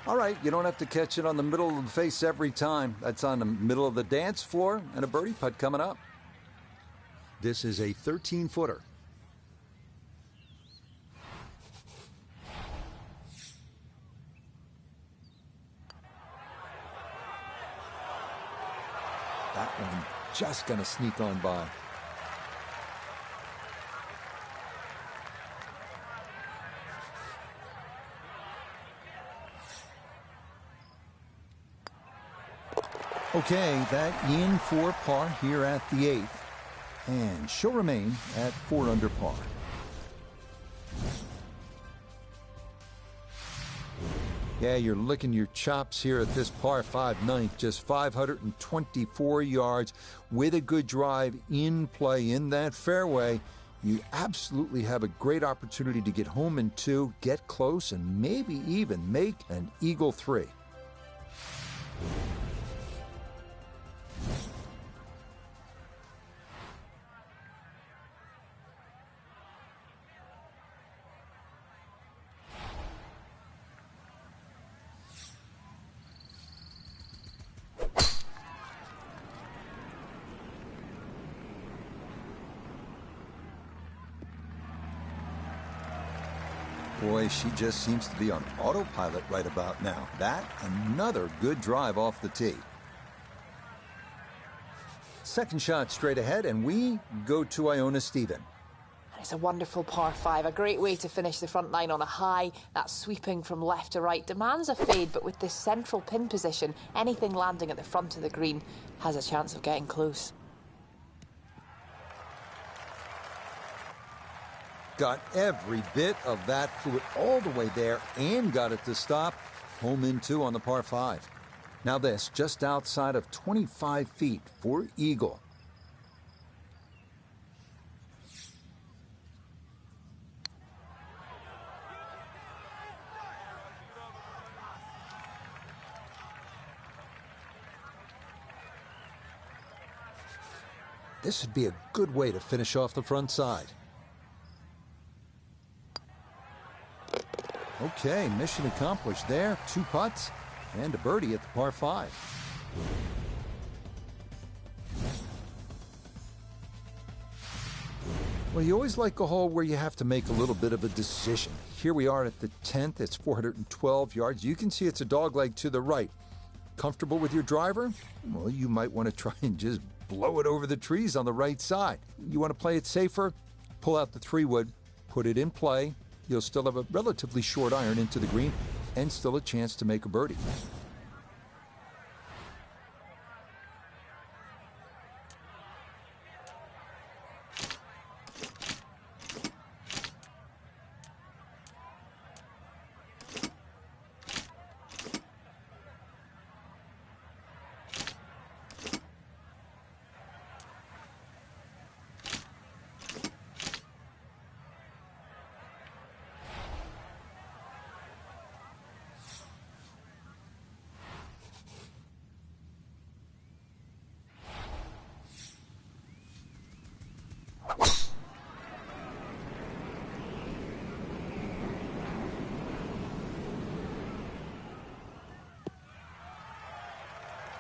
All right, you don't have to catch it on the middle of the face every time. That's on the middle of the dance floor and a birdie putt coming up. This is a 13-footer. That one just going to sneak on by. Okay, that in for par here at the 8th, and she'll remain at 4 under par. Yeah, you're licking your chops here at this par 5 9th, just 524 yards with a good drive in play in that fairway. You absolutely have a great opportunity to get home in 2, get close, and maybe even make an eagle 3. Boy, she just seems to be on autopilot right about now. That, another good drive off the tee. Second shot straight ahead, and we go to Iona Stephen. It's a wonderful par 5, a great way to finish the front nine on a high. That sweeping from left to right demands a fade, but with this central pin position, anything landing at the front of the green has a chance of getting close. Got every bit of that, flew it all the way there and got it to stop. Home in 2 on the par 5. Now this, just outside of 25 feet for eagle. This would be a good way to finish off the front side. Okay, mission accomplished there. 2 putts and a birdie at the par 5. Well, you always like a hole where you have to make a little bit of a decision. Here we are at the 10th. It's 412 yards. You can see it's a dogleg to the right. Comfortable with your driver? Well, you might want to try and just blow it over the trees on the right side. You want to play it safer? Pull out the 3-wood, put it in play. You'll still have a relatively short iron into the green and still a chance to make a birdie.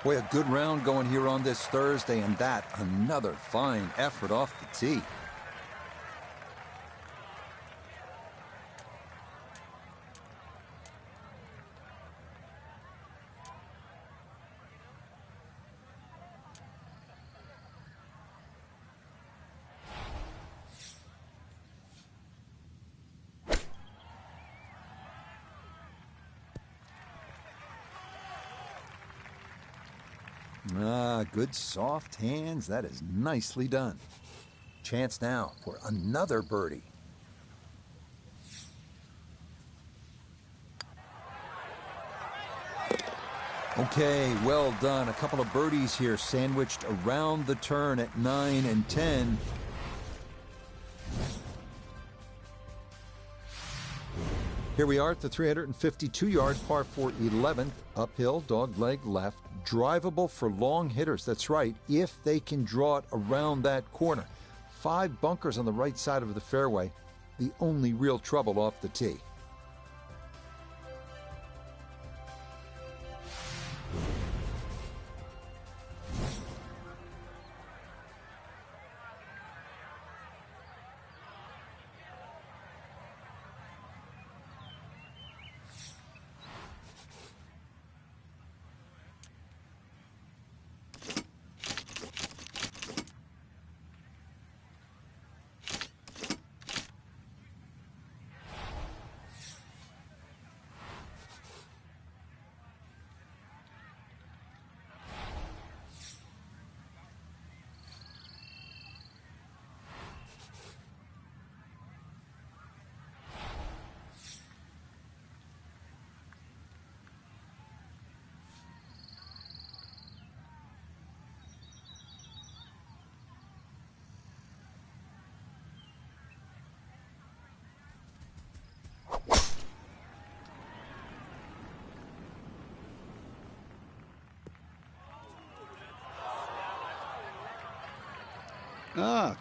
Boy, a good round going here on this Thursday, and that another fine effort off the tee. Good soft hands. That is nicely done. Chance now for another birdie. Okay, well done. A couple of birdies here sandwiched around the turn at 9 and 10. Here we are at the 352-yard par 4 11th, uphill, dogleg left, drivable for long hitters. That's right, if they can draw it around that corner. 5 bunkers on the right side of the fairway, the only real trouble off the tee.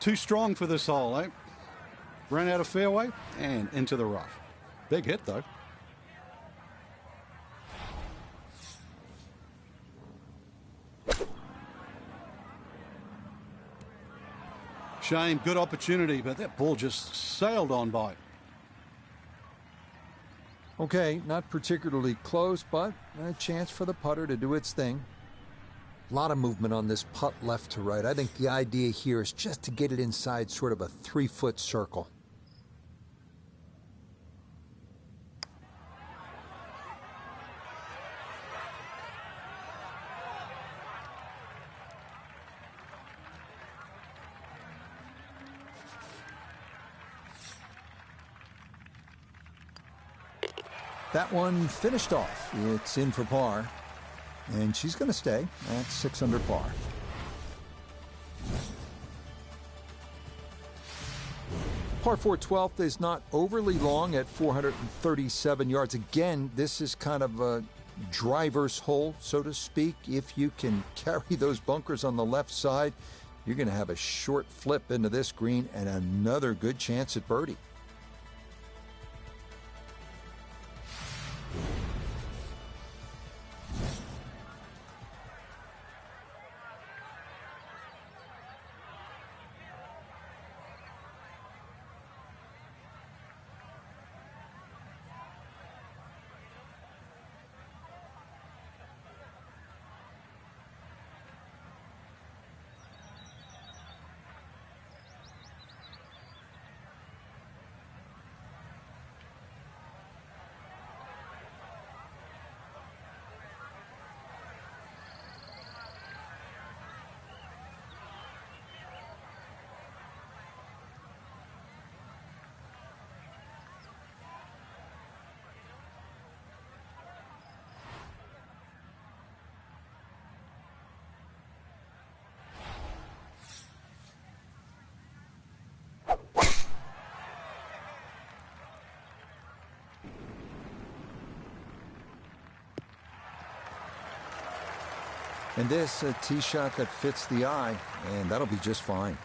Too strong for this hole, eh? Ran out of fairway and into the rough. Big hit, though. Shame, good opportunity, but that ball just sailed on by. Okay, not particularly close, but a chance for the putter to do its thing. A lot of movement on this putt left to right. I think the idea here is just to get it inside sort of a 3-foot circle. That one finished off. It's in for par. And she's going to stay at 6 under par. Par 4 12th is not overly long at 437 yards. Again, this is kind of a driver's hole, so to speak. If you can carry those bunkers on the left side, you're going to have a short flip into this green and another good chance at birdie. And this, a tee shot that fits the eye, and that'll be just fine.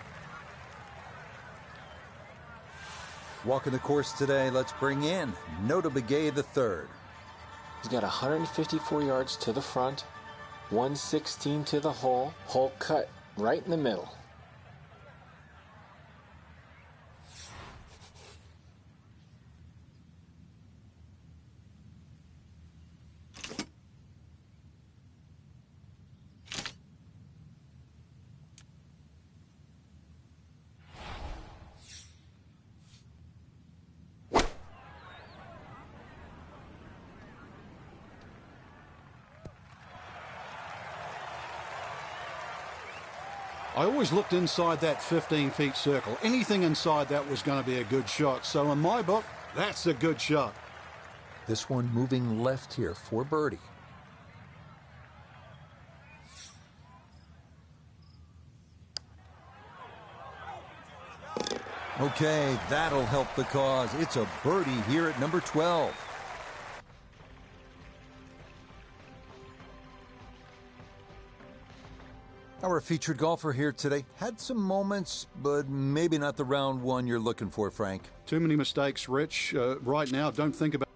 Walking the course today, let's bring in Nota Begay III. He's got 154 yards to the front, 116 to the hole, hole cut right in the middle. I always looked inside that 15-feet circle. Anything inside that was going to be a good shot. So in my book, that's a good shot. This one moving left here for birdie. Okay, that'll help the cause. It's a birdie here at number 12. Our featured golfer here today had some moments, but maybe not the round one you're looking for, Frank. Too many mistakes, Rich. Right now, don't think about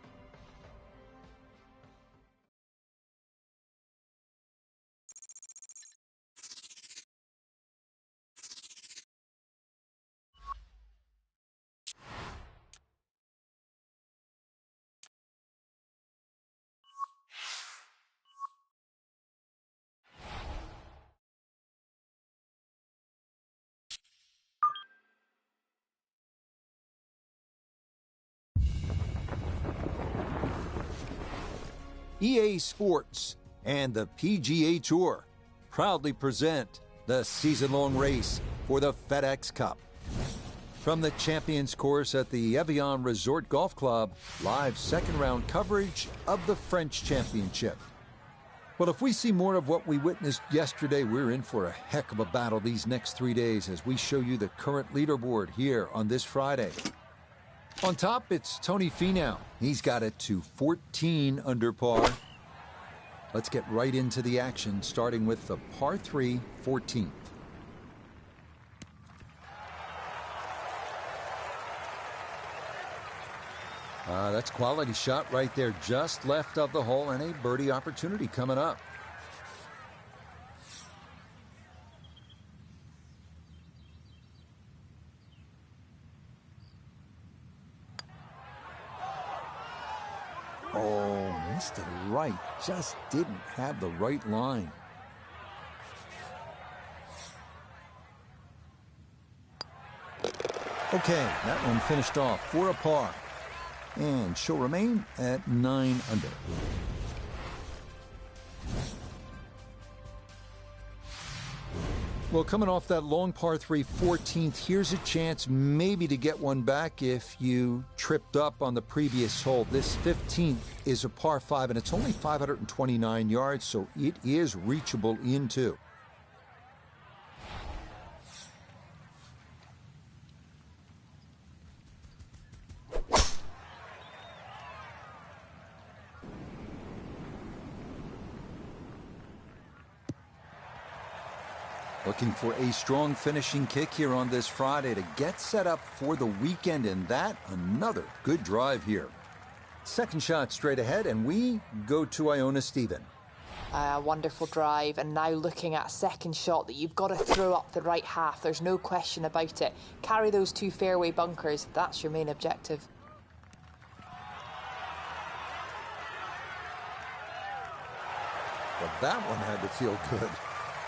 EA Sports and the PGA Tour proudly present the season-long race for the FedEx Cup. From the Champions Course at the Evian Resort Golf Club, live second-round coverage of the French Championship. Well, if we see more of what we witnessed yesterday, we're in for a heck of a battle these next 3 days as we show you the current leaderboard here on this Friday. On top, it's Tony Finau. He's got it to 14 under par. Let's get right into the action, starting with the par 3 14th. That's a quality shot right there, just left of the hole, and a birdie opportunity coming up. Oh, missed it right. Just didn't have the right line. Okay, that one finished off for a par. And she'll remain at 9 under. Well, coming off that long par 3 14th, here's a chance maybe to get one back if you tripped up on the previous hole. This 15th is a par 5, and it's only 529 yards, so it is reachable into. Looking for a strong finishing kick here on this Friday to get set up for the weekend, and that another good drive here. Second shot straight ahead, and we go to Iona Stephen. A wonderful drive, and now looking at a second shot that you've got to throw up the right half. There's no question about it. Carry those 2 fairway bunkers. That's your main objective. Well, that one had to feel good.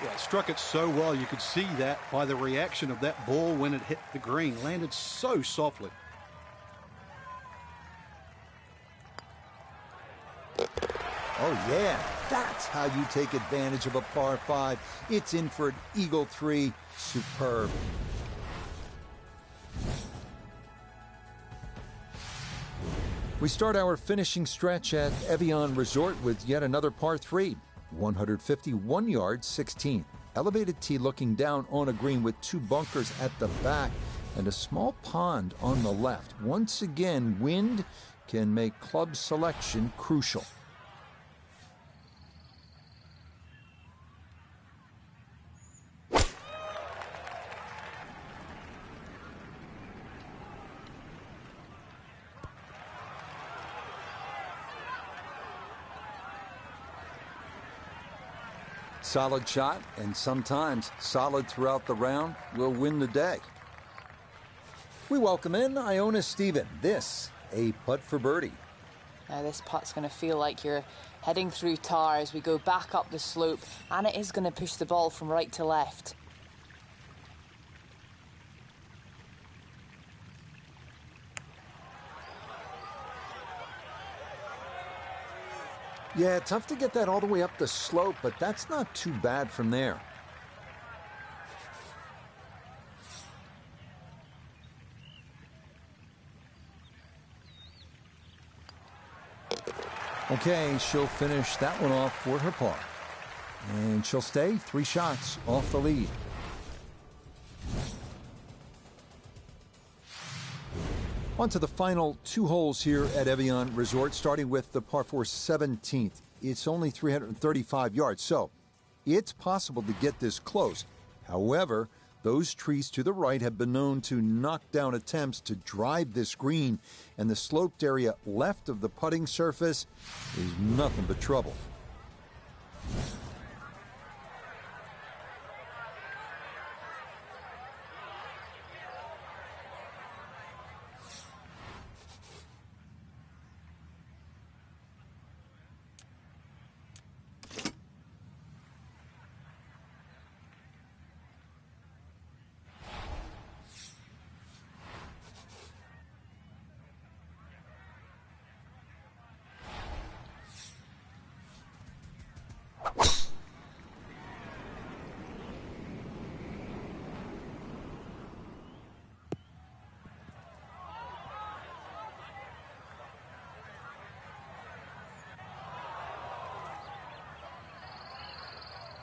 Yeah, struck it so well. You could see that by the reaction of that ball when it hit the green. Landed so softly. Oh, yeah, that's how you take advantage of a par 5. It's in for an eagle 3. Superb. We start our finishing stretch at Evian Resort with yet another par 3. 151 yards, 16th. Elevated tee looking down on a green with 2 bunkers at the back and a small pond on the left. Once again, wind can make club selection crucial. solid shot, and sometimes solid throughout the round will win the day. We welcome in Iona Stephen. This, a putt for birdie. Now this putt's going to feel like you're heading through tar as we go back up the slope, and it is going to push the ball from right to left. Yeah, tough to get that all the way up the slope, but that's not too bad from there. Okay, she'll finish that one off for her par. And she'll stay 3 shots off the lead. On to the final 2 holes here at Evian Resort, starting with the par 4 17th. It's only 335 yards, so it's possible to get this close. However, those trees to the right have been known to knock down attempts to drive this green, and the sloped area left of the putting surface is nothing but trouble.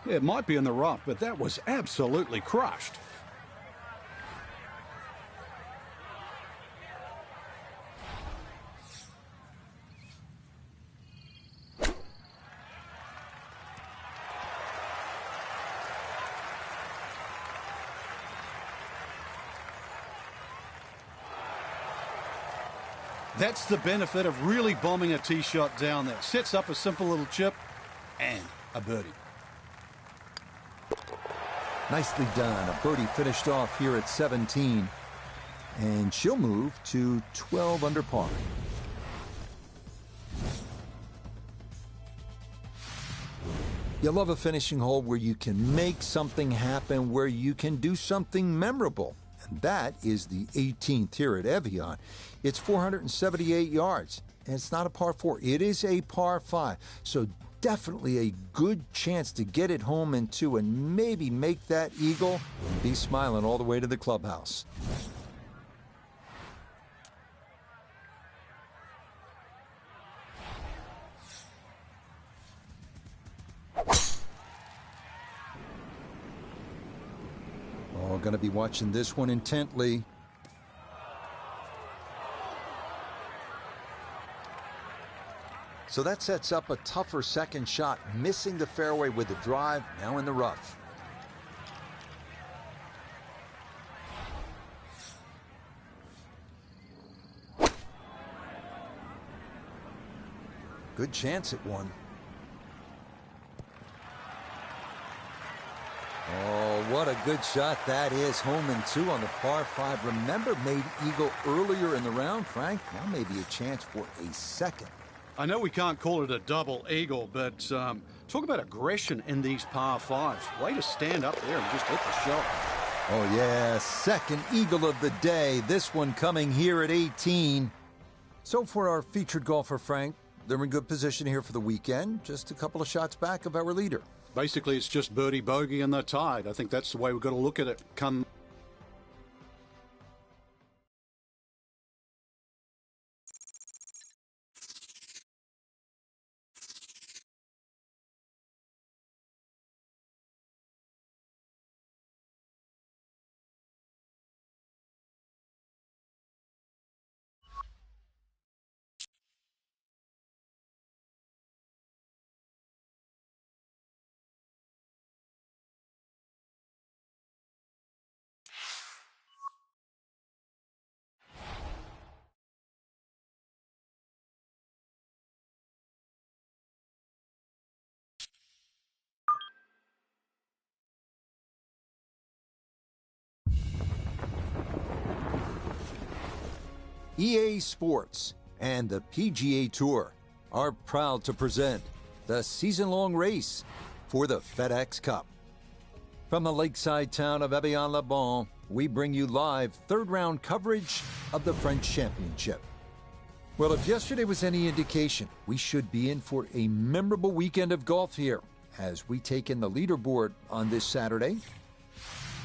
It might be in the rough, but that was absolutely crushed. That's the benefit of really bombing a tee shot down there. Sets up a simple little chip and a birdie. Nicely done. A birdie finished off here at 17. And she'll move to 12 under par. You love a finishing hole where you can make something happen, where you can do something memorable. And that is the 18th here at Evian. It's 478 yards. And it's not a par 4. It is a par 5. So definitely a good chance to get it home in 2 and maybe make that eagle and be smiling all the way to the clubhouse. Oh, going to be watching this one intently. So that sets up a tougher second shot, missing the fairway with the drive, now in the rough. Good chance at one. Oh, what a good shot that is. Home in 2 on the par 5. Remember, made eagle earlier in the round, Frank. Now maybe a chance for a second. I know we can't call it a double eagle, but talk about aggression in these par 5s. Way to stand up there and just hit the shot. Oh, yeah, second eagle of the day. This one coming here at 18. So for our featured golfer, Frank, they're in good position here for the weekend. Just a couple of shots back of our leader. Basically, it's just birdie, bogey, and they're tied. I think that's the way we've got to look at it come EA Sports and the PGA Tour are proud to present the season-long race for the FedEx Cup. From the lakeside town of Evian-les-Bains, we bring you live third-round coverage of the French Championship. Well, if yesterday was any indication, we should be in for a memorable weekend of golf here as we take in the leaderboard on this Saturday.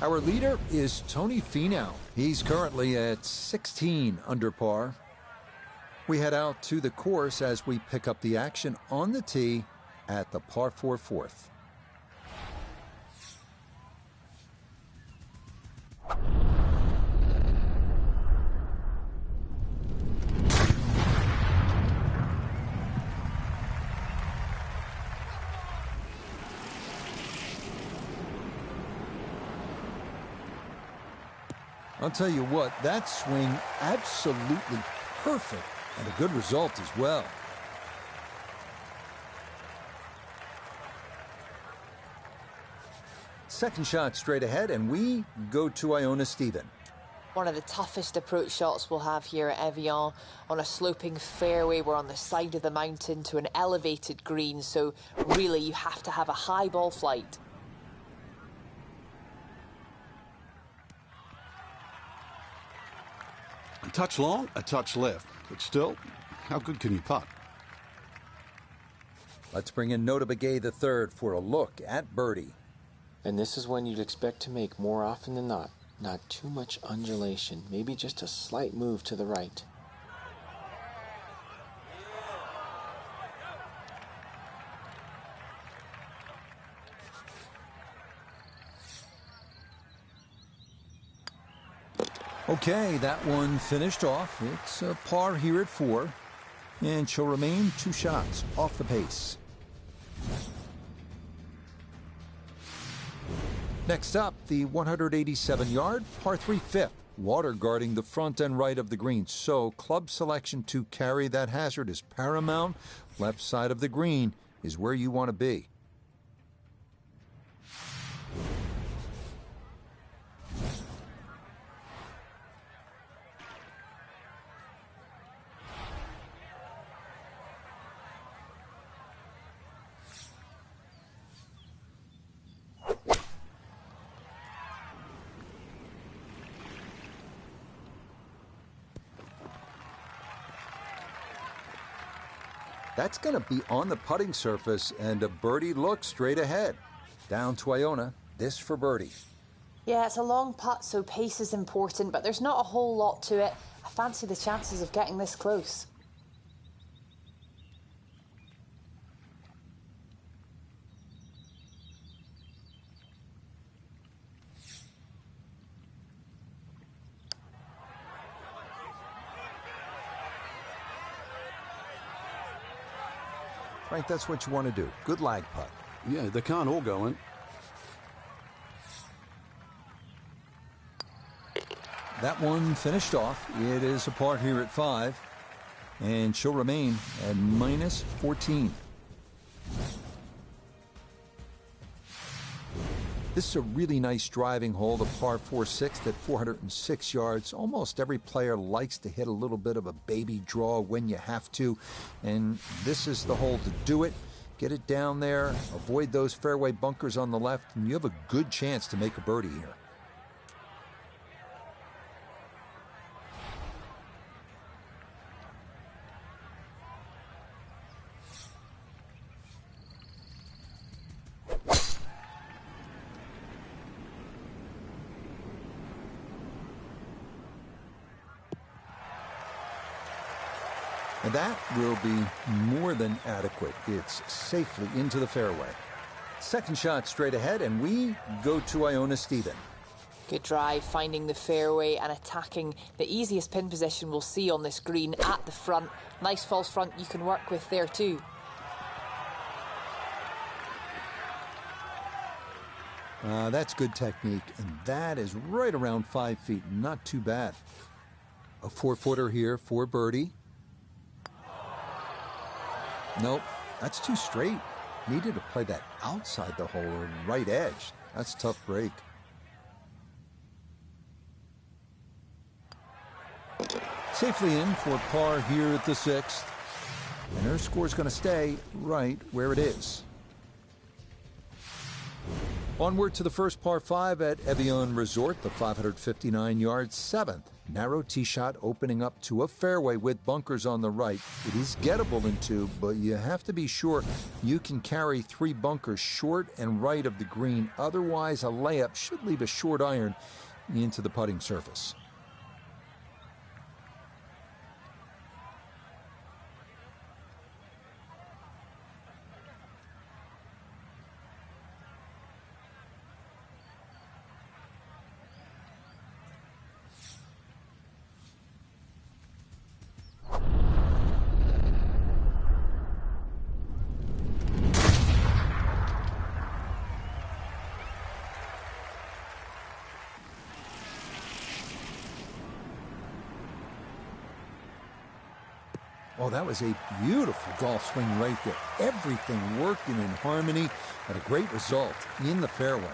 Our leader is Tony Finau. He's currently at 16 under par. We head out to the course as we pick up the action on the tee at the par 4 fourth. I'll tell you what, that swing absolutely perfect and a good result as well. Second shot straight ahead, and we go to Iona Stephen. One of the toughest approach shots we'll have here at Evian. On a sloping fairway, we're on the side of the mountain to an elevated green, so really you have to have a high ball flight. A touch long, a touch left. But still, how good can you putt? Let's bring in Nota Begay III for a look at birdie. And this is when you'd expect to make more often than not. Not too much undulation, maybe just a slight move to the right. Okay, that one finished off. It's a par here at 4, and she'll remain 2 shots off the pace. Next up, the 187-yard par 3 fifth, water guarding the front and right of the green. So club selection to carry that hazard is paramount. Left side of the green is where you want to be. That's going to be on the putting surface, and a birdie look straight ahead. Down to Iona, this for birdie. Yeah, it's a long putt, so pace is important, but there's not a whole lot to it. I fancy the chances of getting this close. Right, that's what you want to do. Good lag putt. Yeah, they can't all go in. That one finished off. It is a par here at 5, and she'll remain at minus 14. This is a really nice driving hole, the par 4/6 at 406 yards. Almost every player likes to hit a little bit of a baby draw when you have to, and this is the hole to do it. Get it down there, avoid those fairway bunkers on the left, and you have a good chance to make a birdie here. And that will be more than adequate. It's safely into the fairway. Second shot straight ahead, and we go to Iona Stephen. Good drive, finding the fairway and attacking the easiest pin position we'll see on this green at the front. Nice false front you can work with there too. That's good technique, and that is right around 5 feet. Not too bad. A 4-footer here for birdie. Nope, that's too straight. Needed to play that outside the hole or right edge. That's a tough break. Safely in for par here at the 6th. And her score's going to stay right where it is. Onward to the first par 5 at Evian Resort, the 559-yard 7th. Narrow tee shot opening up to a fairway with bunkers on the right. It is gettable in 2, but you have to be sure you can carry 3 bunkers short and right of the green. Otherwise, a layup should leave a short iron into the putting surface. Oh, that was a beautiful golf swing right there. Everything working in harmony, and a great result in the fairway.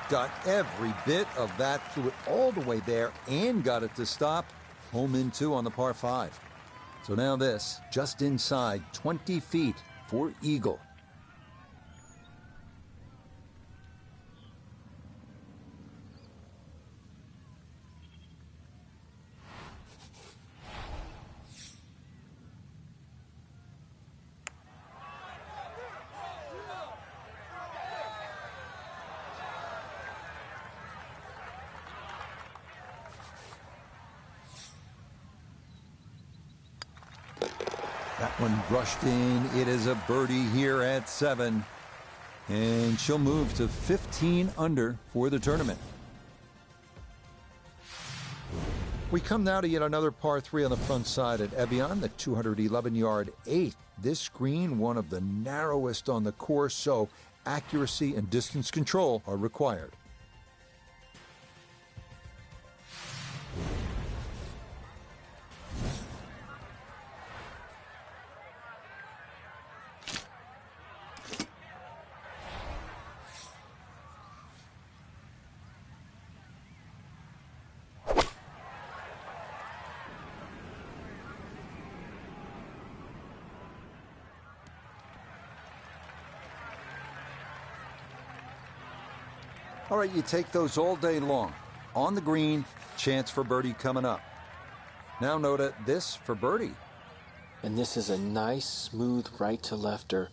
Got every bit of that, flew it all the way there and got it to stop. Home in 2 on the par 5. So now this, just inside 20 feet for eagle. That one brushed in. It is a birdie here at 7. And she'll move to 15 under for the tournament. We come now to yet another par 3 on the front side at Evian, the 211-yard 8th. This green, one of the narrowest on the course, so accuracy and distance control are required. All right, you take those all day long. On the green, chance for birdie coming up. Now note this for birdie. And this is a nice, smooth right to lefter.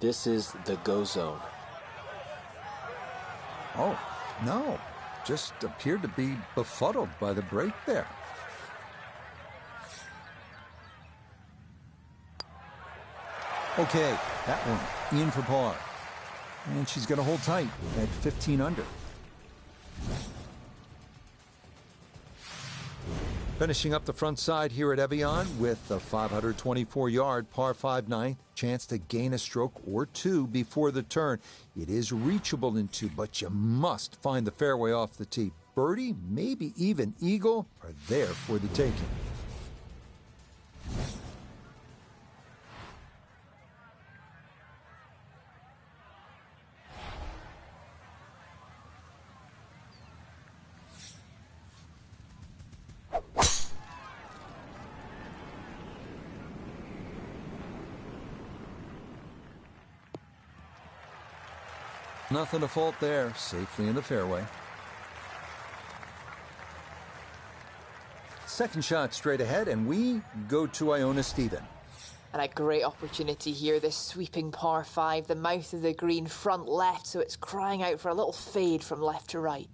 This is the go zone. Oh, no. Just appeared to be befuddled by the break there. Okay, that one in for par. And she's going to hold tight at 15 under. Finishing up the front side here at Evian with a 524-yard par 5 9th. Chance to gain a stroke or 2 before the turn. It is reachable in 2, but you must find the fairway off the tee. Birdie, maybe even eagle, are there for the taking. Nothing to fault there, safely in the fairway. Second shot straight ahead, and we go to Iona Stephen. And a great opportunity here, this sweeping par 5, the mouth of the green, front left, so it's crying out for a little fade from left to right.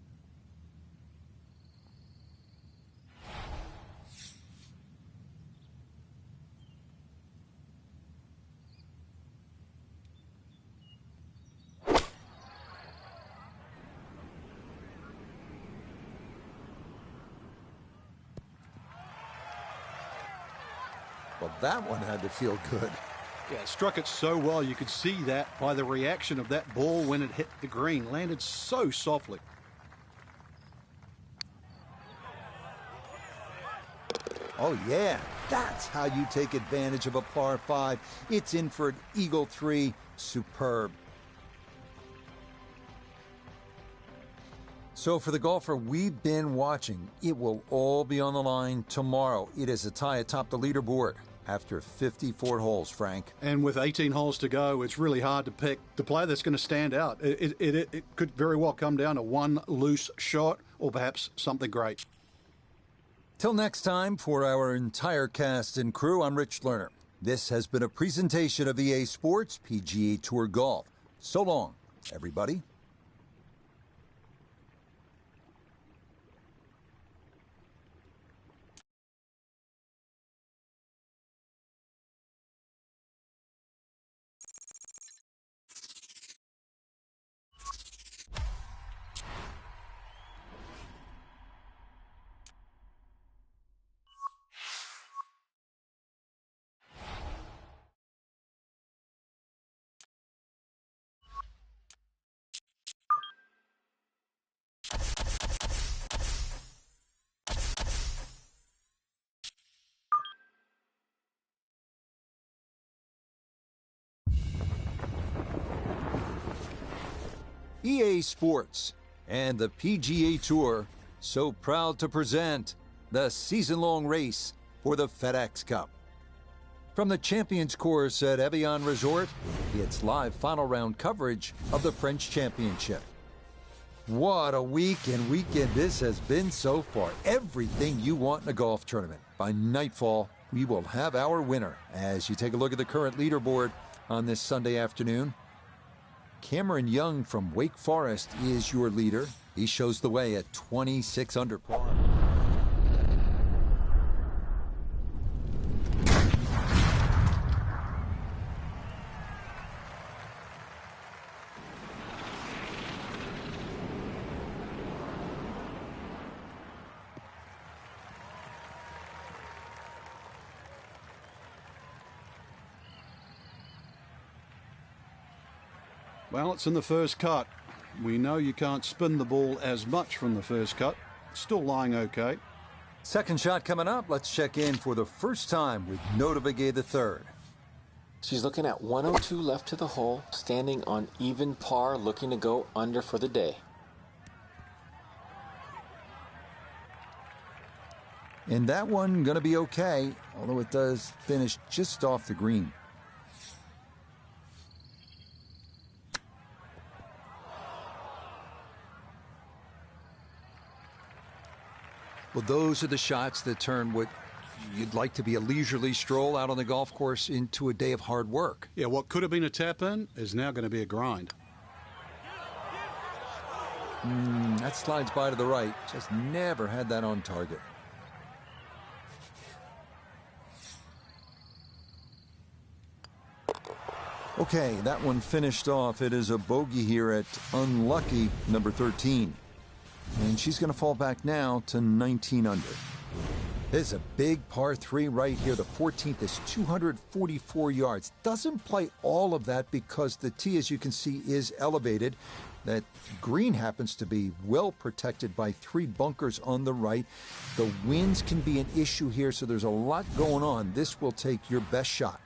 that one had to feel good. Yeah, it struck it so well. You could see that by the reaction of that ball when it hit the green. Landed so softly. Oh, yeah. That's how you take advantage of a par 5. It's in for an eagle 3. Superb. So for the golfer we've been watching, it will all be on the line tomorrow. It is a tie atop the leaderboard after 54 holes, Frank. And with 18 holes to go, it's really hard to pick the player that's going to stand out. It could very well come down to one loose shot or perhaps something great. Till next time, for our entire cast and crew, I'm Rich Lerner. This has been a presentation of EA Sports PGA Tour Golf. So long, everybody. EA Sports and the PGA Tour so proud to present the season-long race for the FedEx Cup. From the Champions Course at Evian Resort, it's live final round coverage of the French Championship. What a week and weekend this has been so far. Everything you want in a golf tournament. By nightfall, we will have our winner. As you take a look at the current leaderboard on this Sunday afternoon, Cameron Young from Wake Forest is your leader. He shows the way at 26 under par. Well, it's in the first cut. We know you can't spin the ball as much from the first cut. Still lying okay. Second shot coming up. Let's check in for the first time with Nota Begay III. She's looking at 102 left to the hole, standing on even par, looking to go under for the day. And that one going to be okay, although it does finish just off the green. Well, those are the shots that turn what you'd like to be a leisurely stroll out on the golf course into a day of hard work. Yeah, what could have been a tap-in is now going to be a grind. That slides by to the right. Just never had that on target. Okay, that one finished off. It is a bogey here at unlucky number 13. And she's going to fall back now to 19 under. This is a big par 3 right here. The 14th is 244 yards. Doesn't play all of that because the tee, as you can see, is elevated. That green happens to be well protected by 3 bunkers on the right. The winds can be an issue here, so there's a lot going on. This will take your best shot.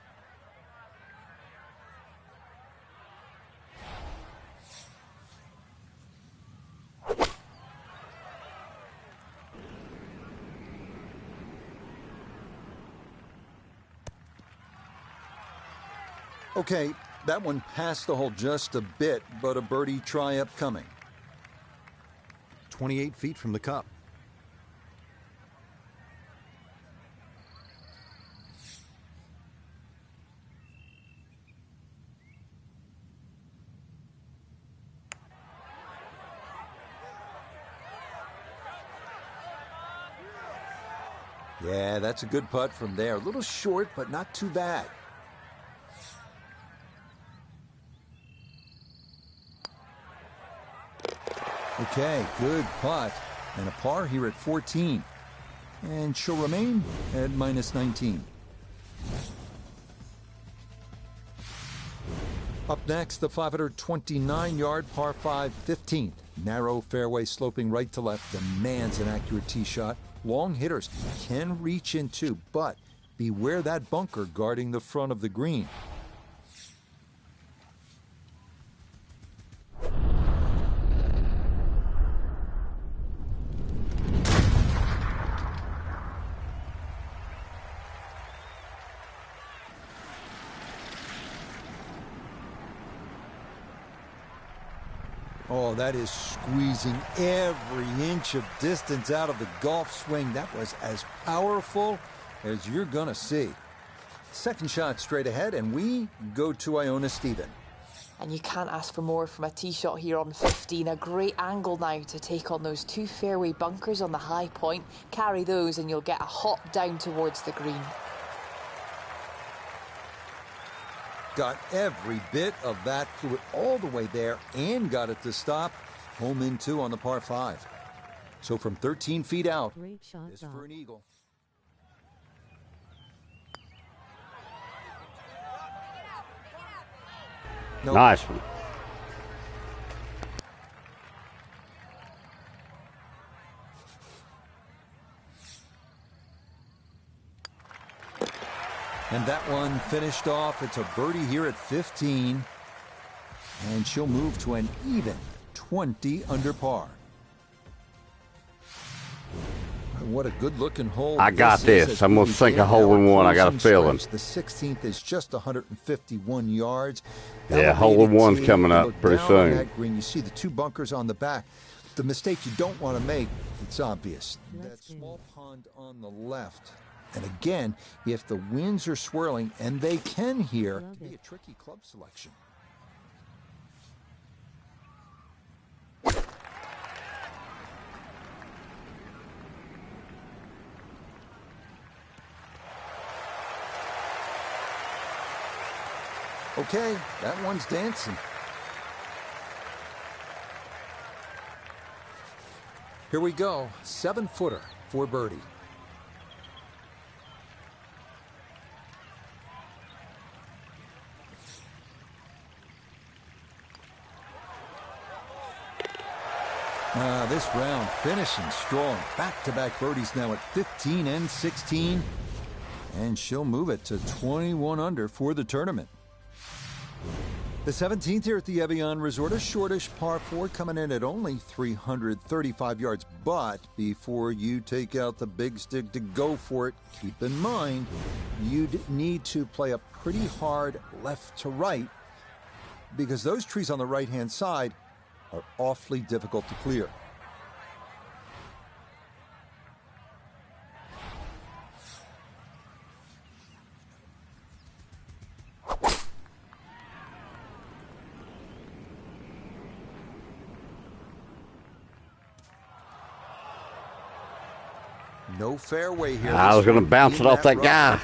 Okay, that one passed the hole just a bit, but a birdie try upcoming. 28 feet from the cup. Yeah, that's a good putt from there. A little short, but not too bad. Okay, good putt. And a par here at 14. And she'll remain at minus 19. Up next, the 529-yard par 5 15th. Narrow fairway sloping right to left demands an accurate tee shot. Long hitters can reach into, but beware that bunker guarding the front of the green. Oh, that is squeezing every inch of distance out of the golf swing. That was as powerful as you're going to see. Second shot straight ahead, and we go to Iona Stephen. And you can't ask for more from a tee shot here on 15. A great angle now to take on those two fairway bunkers on the high point. Carry those and you'll get a hop down towards the green. Got every bit of that, flew it all the way there and got it to stop. Home in 2 on the par 5. So from 13 feet out, Great shot, this Doc. for an eagle. Nope. Nice one. And that one finished off. It's a birdie here at 15. And she'll move to an even 20 under par. What a good-looking hole. I got this. I'm going to sink a hole in one. I got a feeling. The 16th is just 151 yards. Yeah, hole in one's coming up Look pretty down soon. on that green. You see the two bunkers on the back. The mistake you don't want to make, it's obvious. That small pond on the left. And again, if the winds are swirling, and they can here, it can be a tricky club selection. Okay, that one's dancing. Here we go, 7-footer for birdie. This round finishing strong. Back-to-back birdies now at 15 and 16. And she'll move it to 21 under for the tournament. The 17th here at the Evian Resort, a shortish par 4 coming in at only 335 yards. But before you take out the big stick to go for it, keep in mind you'd need to play a pretty hard left to right because those trees on the right-hand side are awfully difficult to clear. No fairway here. I was going to bounce it off that guy.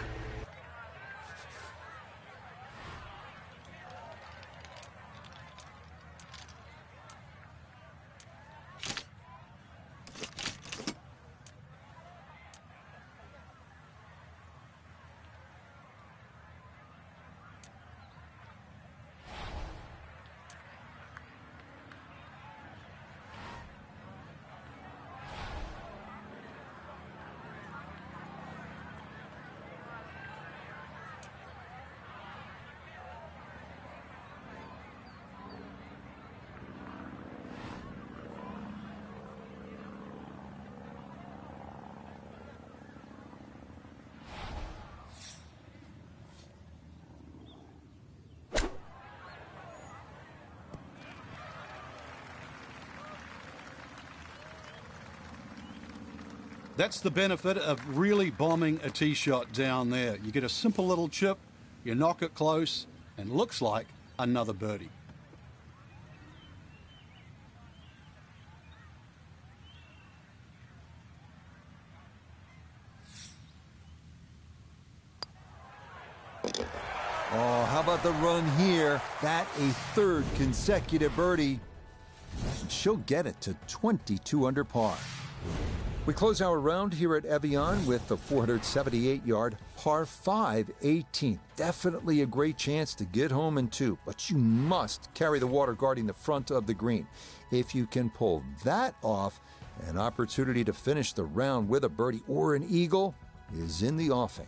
That's the benefit of really bombing a tee shot down there. You get a simple little chip, you knock it close, and looks like another birdie. Oh, how about the run here? That a third consecutive birdie. She'll get it to 22 under par. We close our round here at Evian with the 478-yard par 5 18th. Definitely a great chance to get home in two, but you must carry the water guarding the front of the green. If you can pull that off, an opportunity to finish the round with a birdie or an eagle is in the offing.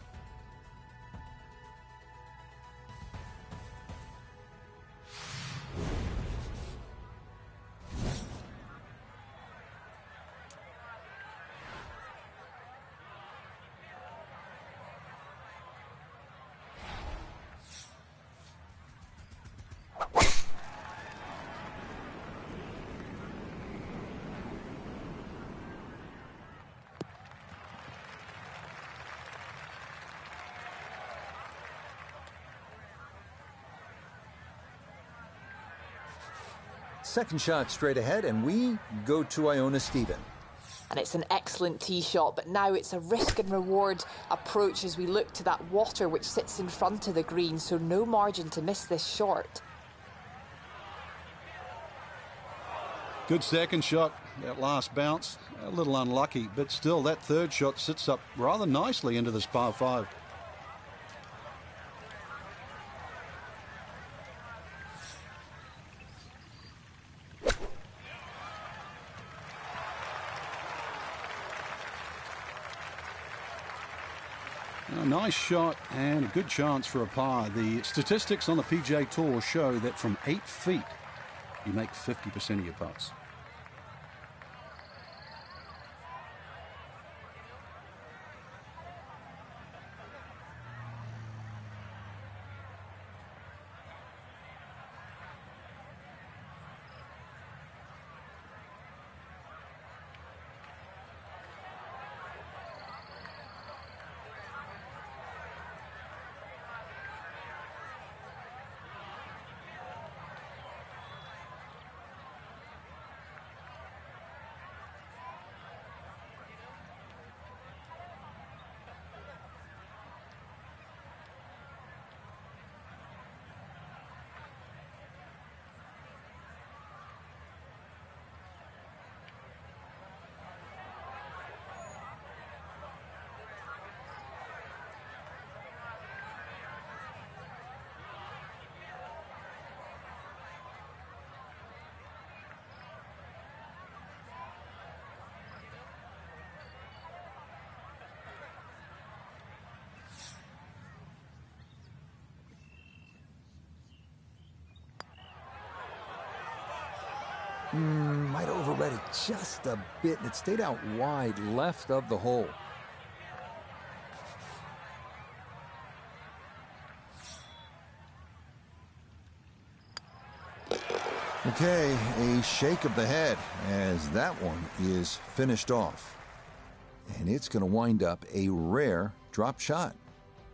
Second shot straight ahead, and we go to Iona Stephen. And it's an excellent tee shot, but now it's a risk and reward approach as we look to that water which sits in front of the green, so no margin to miss this short. Good second shot, that last bounce, a little unlucky, but still that third shot sits up rather nicely into this par 5. A nice shot and a good chance for a par. The statistics on the PGA Tour show that from 8 feet, you make 50% of your putts. Might overread it just a bit, and it stayed out wide left of the hole. Okay, a shake of the head as that one is finished off. And it's going to wind up a rare drop shot.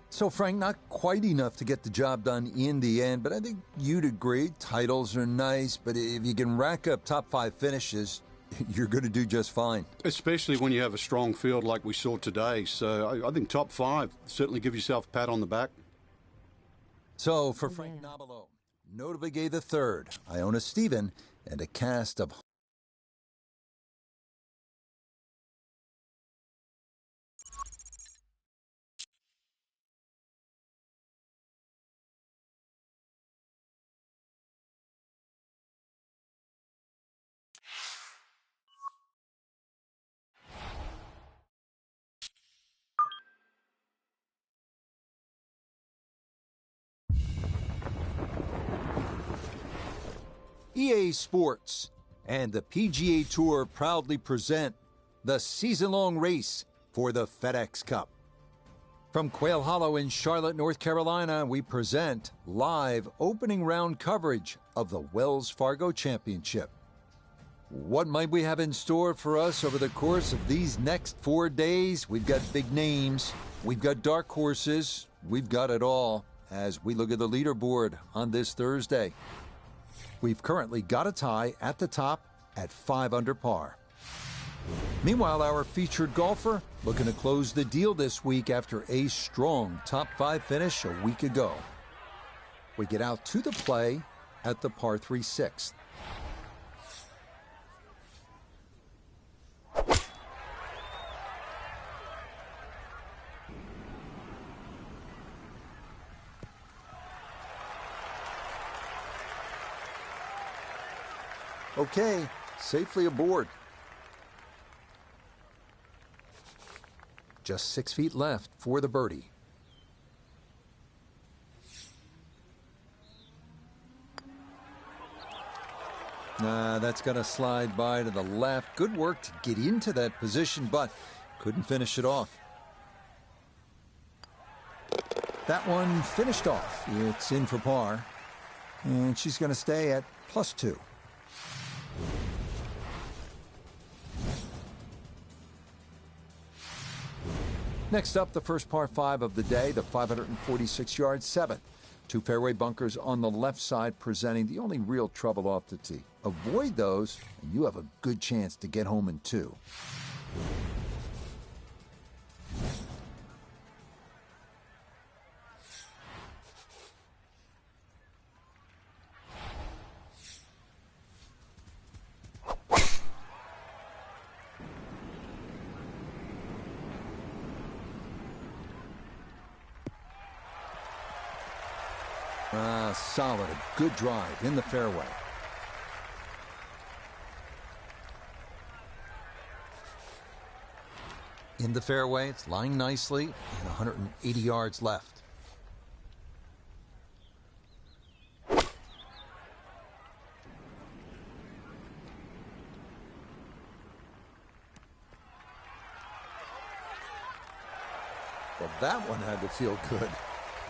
So, Frank, not quite enough to get the job done in the end, but I think you'd agree titles are nice, but if you can rack up top 5 finishes, you're going to do just fine. Especially when you have a strong field like we saw today. So I think top 5, certainly give yourself a pat on the back. So, for Frank Nobilo, notably gave the third, Iona Stephen, and a cast of EA Sports and the PGA Tour proudly present the season-long race for the FedEx Cup. From Quail Hollow in Charlotte, North Carolina, we present live opening round coverage of the Wells Fargo Championship. What might we have in store for us over the course of these next 4 days? We've got big names, we've got dark horses, we've got it all as we look at the leaderboard on this Thursday. We've currently got a tie at the top at 5 under par. Meanwhile, our featured golfer looking to close the deal this week after a strong top 5 finish a week ago. We get out to the play at the par 3 6th. Okay, safely aboard. Just 6 feet left for the birdie. That's going to slide by to the left. Good work to get into that position, but couldn't finish it off. That one finished off. It's in for par, and she's going to stay at +2. Next up, the first par 5 of the day, the 546-yard 7th. 2 fairway bunkers on the left side, presenting the only real trouble off the tee. Avoid those, and you have a good chance to get home in 2. Solid, a good drive in the fairway. In the fairway, it's lying nicely, and 180 yards left. Well, that one had to feel good.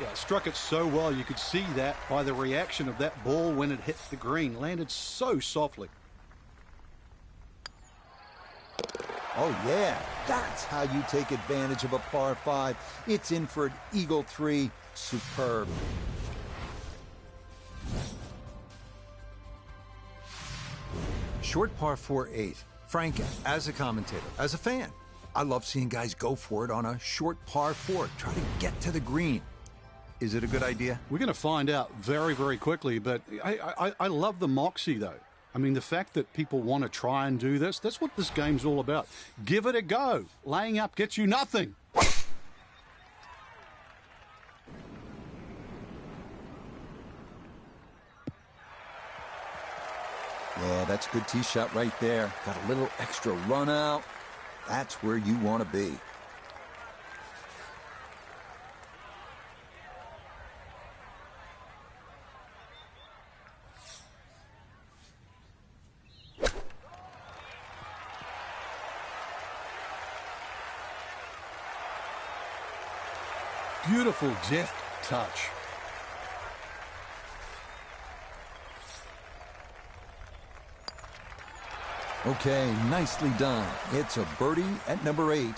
Yeah, struck it so well. You could see that by the reaction of that ball when it hit the green. Landed so softly. Oh, yeah. That's how you take advantage of a par 5. It's in for an eagle 3. Superb. Short par 4-8. Frank, as a commentator, as a fan, I love seeing guys go for it on a short par 4. Try to get to the green. Is it a good idea? We're going to find out very, very quickly, but I love the moxie, though. I mean, the fact that people want to try and do this, that's what this game's all about. Give it a go. Laying up gets you nothing. Yeah, that's a good tee shot right there. Got a little extra run out. That's where you want to be. Beautiful deft touch. Okay, nicely done. It's a birdie at number 8.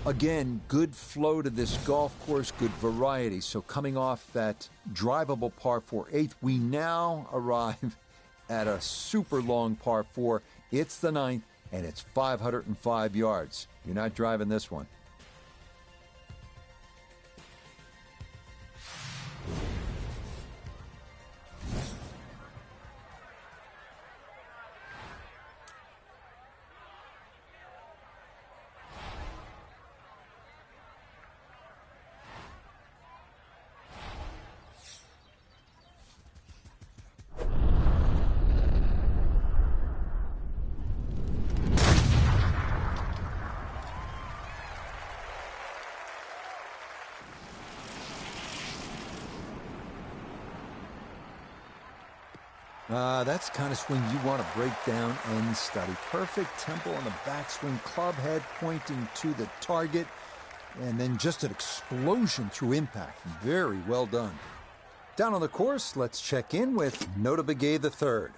Again, good flow to this golf course, good variety. So coming off that drivable par 4-8, we now arrive at a super long par 4. It's the 9th, and it's 505 yards. You're not driving this one. That's the kind of swing you want to break down and study. Perfect tempo on the backswing, club head pointing to the target, and then just an explosion through impact. Very well done. Down on the course, let's check in with Nota Begay III.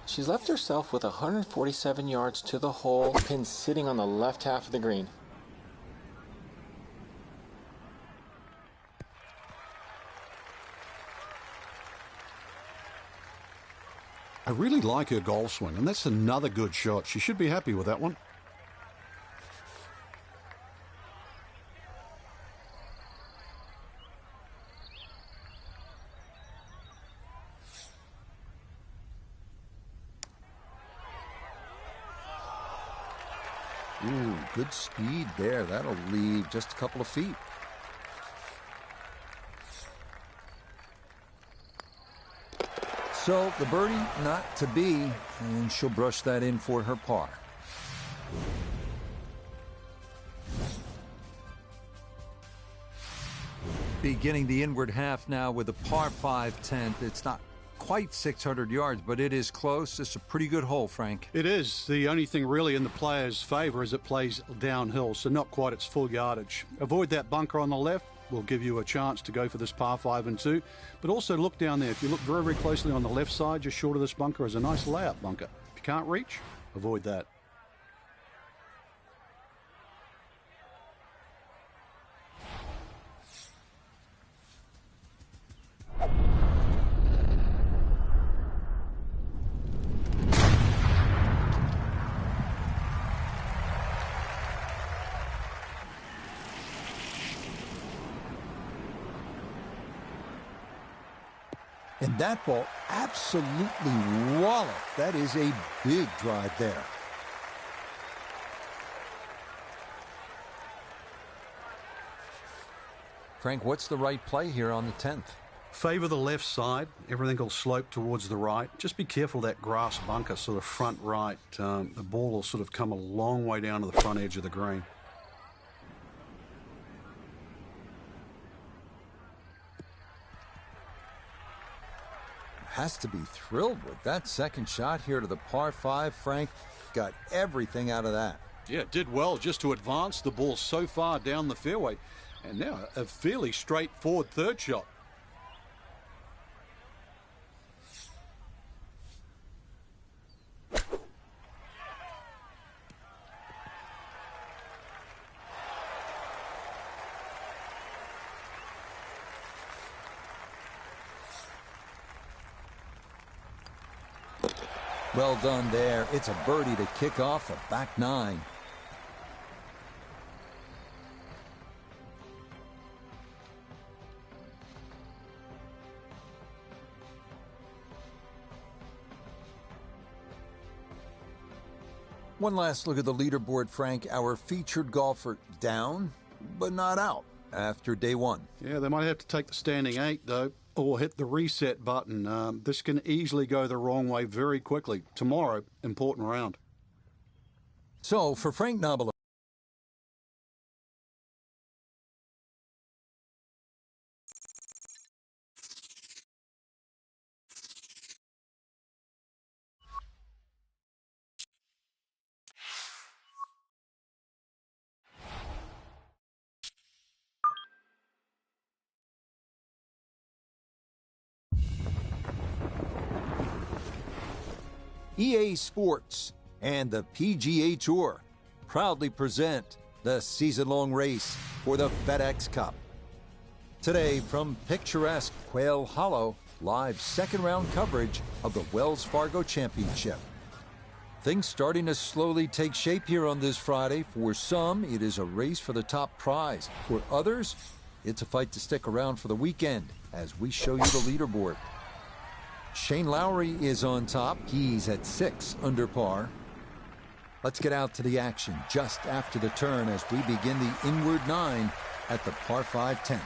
She's left herself with 147 yards to the hole, pin sitting on the left half of the green. I really like her golf swing, and that's another good shot. She should be happy with that one. Ooh, good speed there. That'll leave just a couple of feet. So the birdie not to be, and she'll brush that in for her par. Beginning the inward half now with a par 5 10th. It's not quite 600 yards, but it is close. It's a pretty good hole, Frank. It is. The only thing really in the player's favour is it plays downhill, so not quite its full yardage. Avoid that bunker on the left. Will give you a chance to go for this par 5 and 2. But also look down there. If you look very, very closely on the left side, just short of this bunker, is a nice layup bunker. If you can't reach, avoid that. And that ball absolutely walloped. That is a big drive there. Frank, what's the right play here on the 10th? Favour the left side. Everything will slope towards the right. Just be careful that grass bunker, sort of front right. The ball will sort of come a long way down to the front edge of the green. Has to be thrilled with that second shot here to the par 5. Frank got everything out of that. Yeah, did well just to advance the ball so far down the fairway. And now a fairly straightforward third shot. Well done there. It's a birdie to kick off the back nine. One last look at the leaderboard, Frank. Our featured golfer down, but not out after day one. Yeah, they might have to take the standing 8, though, or hit the reset button. This can easily go the wrong way very quickly. Tomorrow, important round. So, for Frank Nobile, EA Sports and the PGA Tour proudly present the season-long race for the FedEx Cup. Today, from picturesque Quail Hollow, live second-round coverage of the Wells Fargo Championship. Things starting to slowly take shape here on this Friday. For some, it is a race for the top prize. For others, it's a fight to stick around for the weekend as we show you the leaderboard. Shane Lowry is on top. He's at 6 under par. Let's get out to the action just after the turn as we begin the inward 9 at the par 5 10th.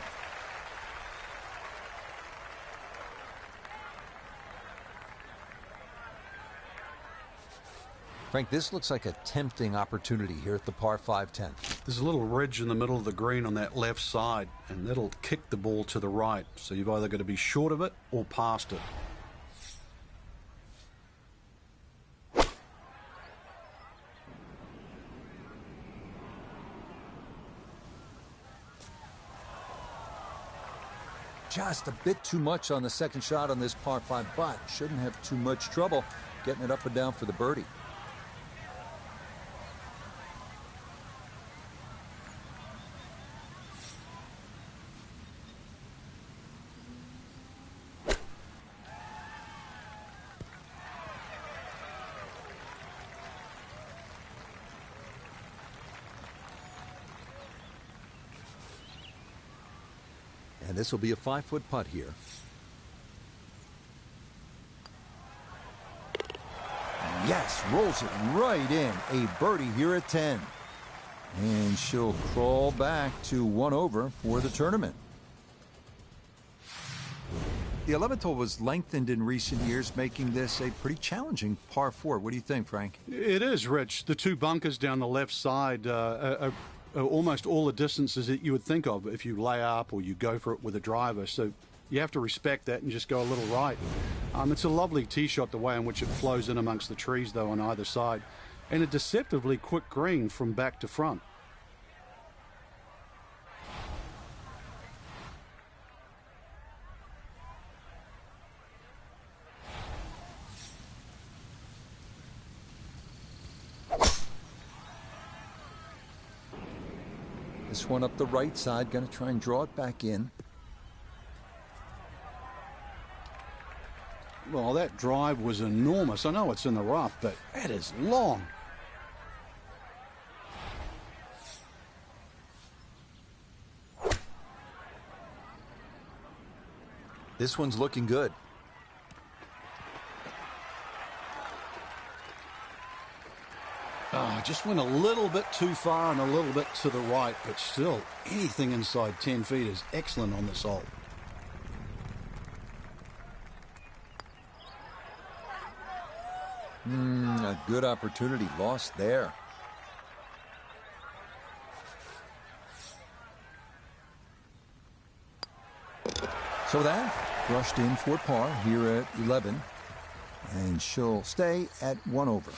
Frank, this looks like a tempting opportunity here at the par 5 10th. There's a little ridge in the middle of the green on that left side, and that'll kick the ball to the right. So you've either got to be short of it or past it. Just a bit too much on the second shot on this par 5, but shouldn't have too much trouble getting it up and down for the birdie. And this will be a 5-foot putt here. Yes, rolls it right in. A birdie here at 10. And she'll crawl back to 1 over for the tournament. The 11th hole was lengthened in recent years, making this a pretty challenging par 4. What do you think, Frank? It is, Rich. The two bunkers down the left side are almost all the distances that you would think of if you lay up or you go for it with a driver. So you have to respect that and just go a little right. It's a lovely tee shot, the way in which it flows in amongst the trees, though, on either side. And a deceptively quick green from back to front. This one up the right side, going to try and draw it back in. Well, that drive was enormous. I know it's in the rough, but that is long. This one's looking good. Just went a little bit too far and a little bit to the right, but still, anything inside 10 feet is excellent on this hole. A good opportunity lost there. So that brushed in for par here at 11, and she'll stay at 1 over.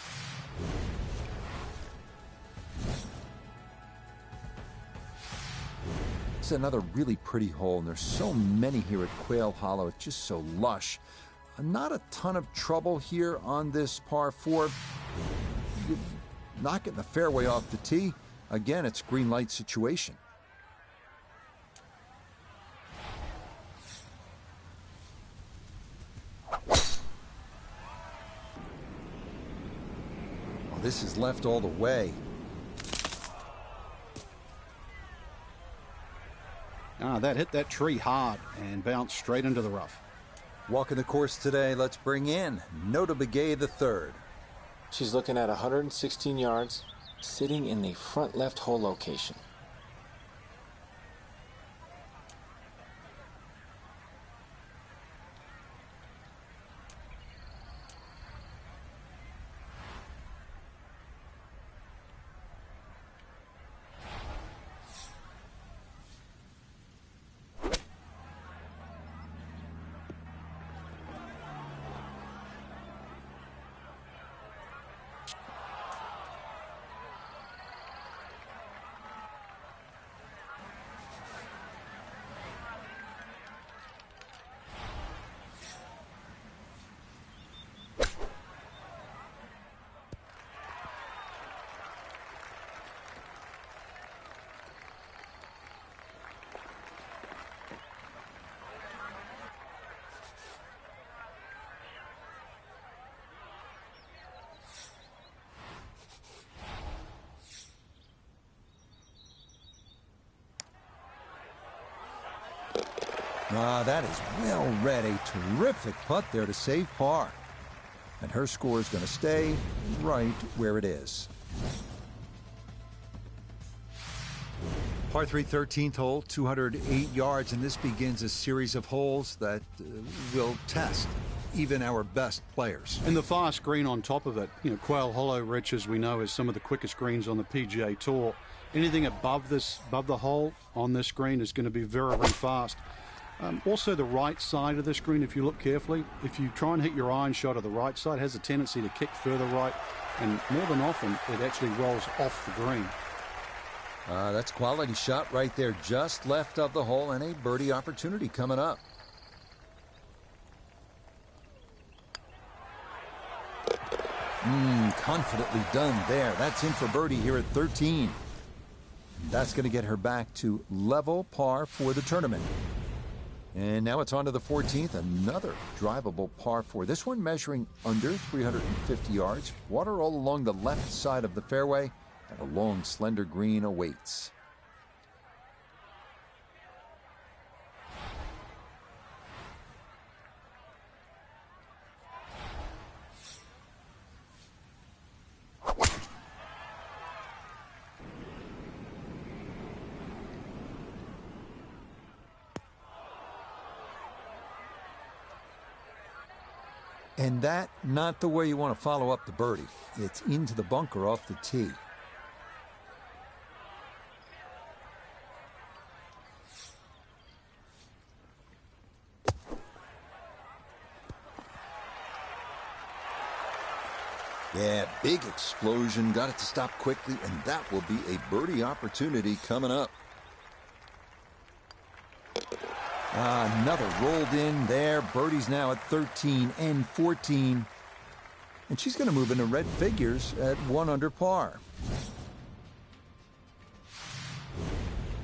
It's another really pretty hole, and there's so many here at Quail Hollow. It's just so lush. Not a ton of trouble here on this par 4. You're not getting the fairway off the tee. Again, it's green light situation. Well, this is left all the way. That hit that tree hard and bounced straight into the rough. Walking the course today, let's bring in Nota Begay III. She's looking at 116 yards, sitting in the front left hole location. That is well read. A terrific putt there to save par. And her score is going to stay right where it is. Par 3, 13th hole, 208 yards, and this begins a series of holes that will test even our best players. And the fast green on top of it, Quail Hollow, Rich, as we know, is some of the quickest greens on the PGA Tour. Anything above the hole on this green is going to be very, very fast. Also, the right side of this green, if you look carefully, if you try and hit your iron shot of the right side, it has a tendency to kick further right, and more than often, it actually rolls off the green. That's a quality shot right there, just left of the hole, and a birdie opportunity coming up. Confidently done there. That's in for birdie here at 13. That's going to get her back to level par for the tournament. And now it's on to the 14th, another drivable par 4. This one measuring under 350 yards. Water all along the left side of the fairway, and a long, slender green awaits. And that, not the way you want to follow up the birdie. It's into the bunker off the tee. Yeah, big explosion. Got it to stop quickly, and that will be a birdie opportunity coming up. Another rolled in there. Birdie's now at 13 and 14. And she's going to move into red figures at 1 under par.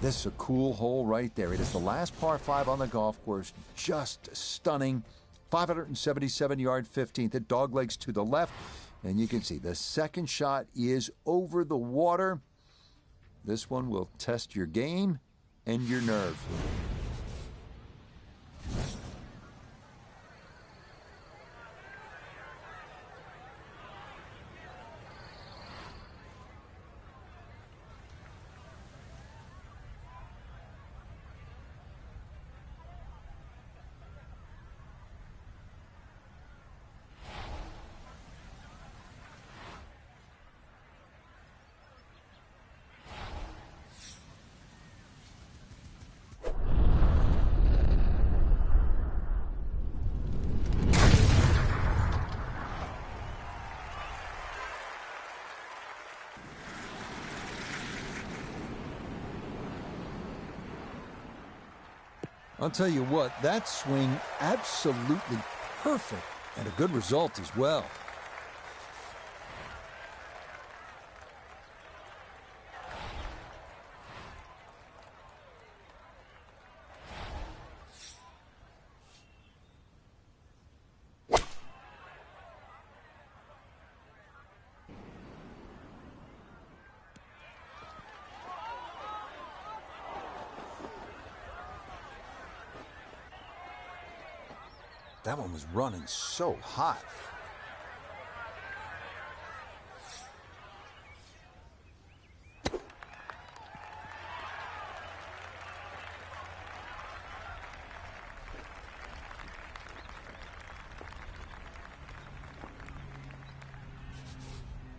This is a cool hole right there. It is the last par 5 on the golf course. Just stunning. 577-yard 15th. It doglegs to the left. And you can see the second shot is over the water. This one will test your game and your nerve. I'll tell you what, that swing absolutely perfect and a good result as well. That one was running so hot.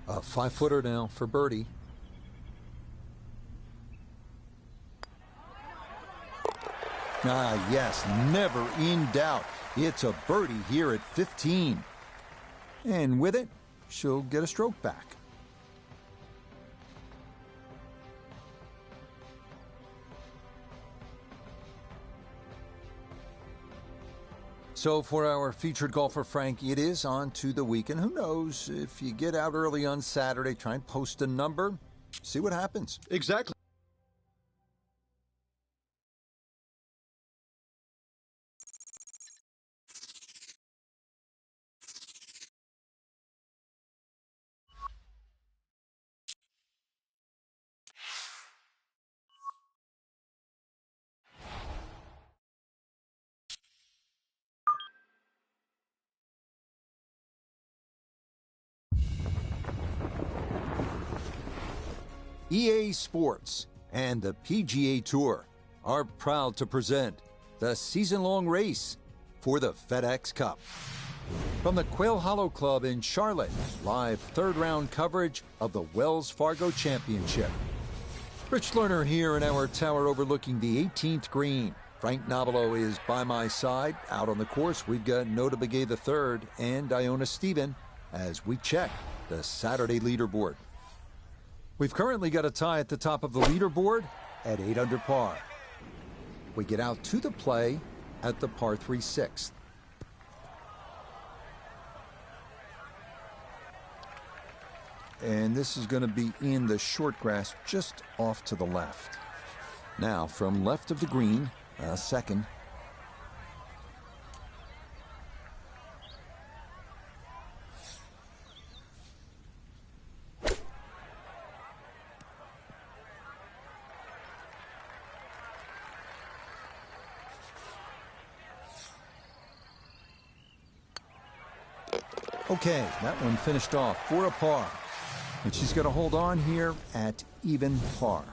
A 5-footer now for birdie. Ah, yes, never in doubt. It's a birdie here at 15. And with it, she'll get a stroke back. So for our featured golfer, Frank, it is on to the weekend. Who knows, if you get out early on Saturday, try and post a number, see what happens. Exactly. EA Sports and the PGA Tour are proud to present the season-long race for the FedEx Cup. From the Quail Hollow Club in Charlotte, live third-round coverage of the Wells Fargo Championship. Rich Lerner here in our tower overlooking the 18th green. Frank Nobilo is by my side. Out on the course, we've got Nota Begay III and Iona Stephen as we check the Saturday leaderboard. We've currently got a tie at the top of the leaderboard at 8 under par. We get out to the play at the par 3 6th. And this is going to be in the short grass just off to the left. Now from left of the green, a second. Okay, that one finished off for a par. And she's going to hold on here at even par.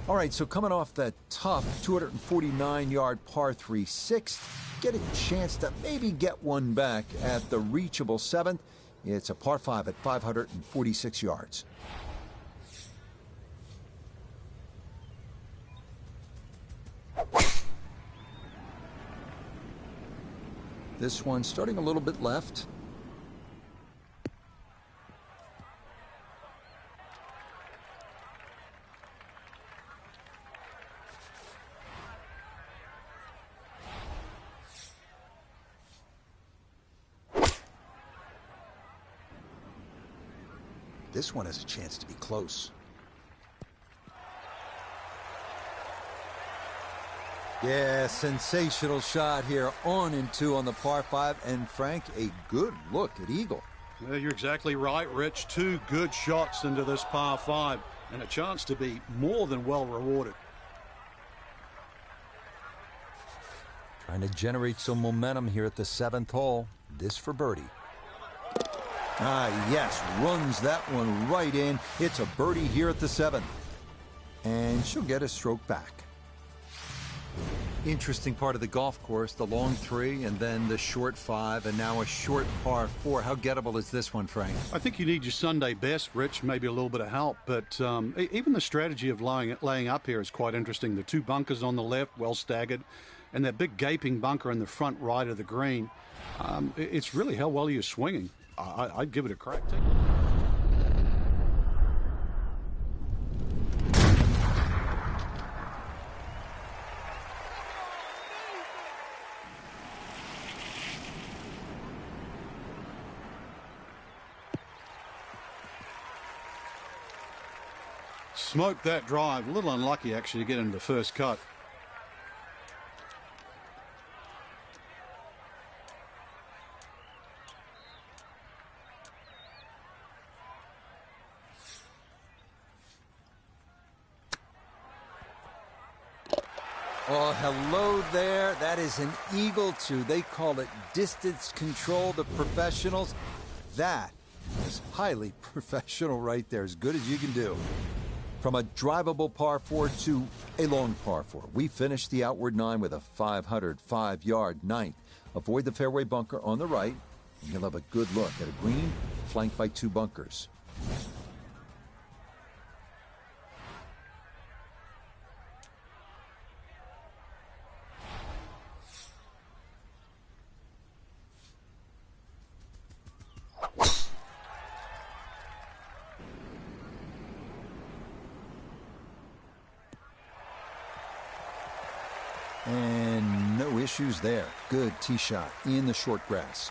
All right, so coming off that tough 249-yard par 3 6th, get a chance to maybe get one back at the reachable 7th. It's a par 5 at 546 yards. This one starting a little bit left. This one has a chance to be close. Yeah, sensational shot here, on and 2 on the par 5, and Frank, a good look at eagle. Well, you're exactly right, Rich. 2 good shots into this par 5, and a chance to be more than well rewarded. Trying to generate some momentum here at the 7th hole. This for birdie. Yes, runs that one right in. It's a birdie here at the 7th. And she'll get a stroke back. Interesting part of the golf course, the long 3 and then the short 5 and now a short par 4. How gettable is this one, Frank? I think you need your Sunday best, Rich, maybe a little bit of help, but even the strategy of laying up here is quite interesting. The 2 bunkers on the left, well staggered, and that big gaping bunker in the front right of the green. It's really how well you're swinging. I'd give it a crack. Smoked that drive. A little unlucky, actually, to get into the first cut. Oh, hello there. That is an eagle, too. They call it distance control, the professionals. That is highly professional right there, as good as you can do. From a drivable par 4 to a long par 4. We finished the outward 9 with a 505-yard 9th. Avoid the fairway bunker on the right, and you'll have a good look at a green flanked by 2 bunkers. And no issues there. Good tee shot in the short grass.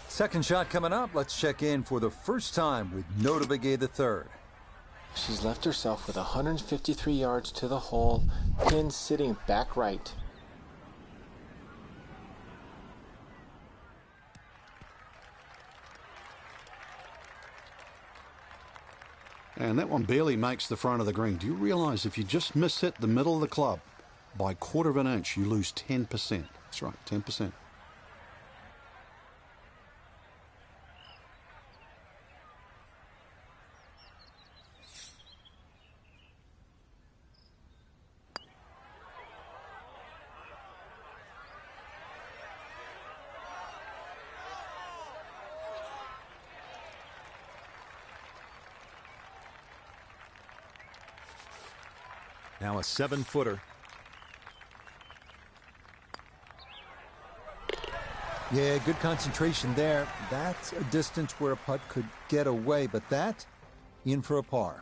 Second shot coming up. Let's check in for the first time with Nota Begay III. She's left herself with 153 yards to the hole, pin sitting back right. And that one barely makes the front of the green. Do you realize if you just miss hit the middle of the club by a quarter of an inch, you lose 10%? That's right, 10%. Now a 7-footer. Yeah, good concentration there. That's a distance where a putt could get away, but that in for a par.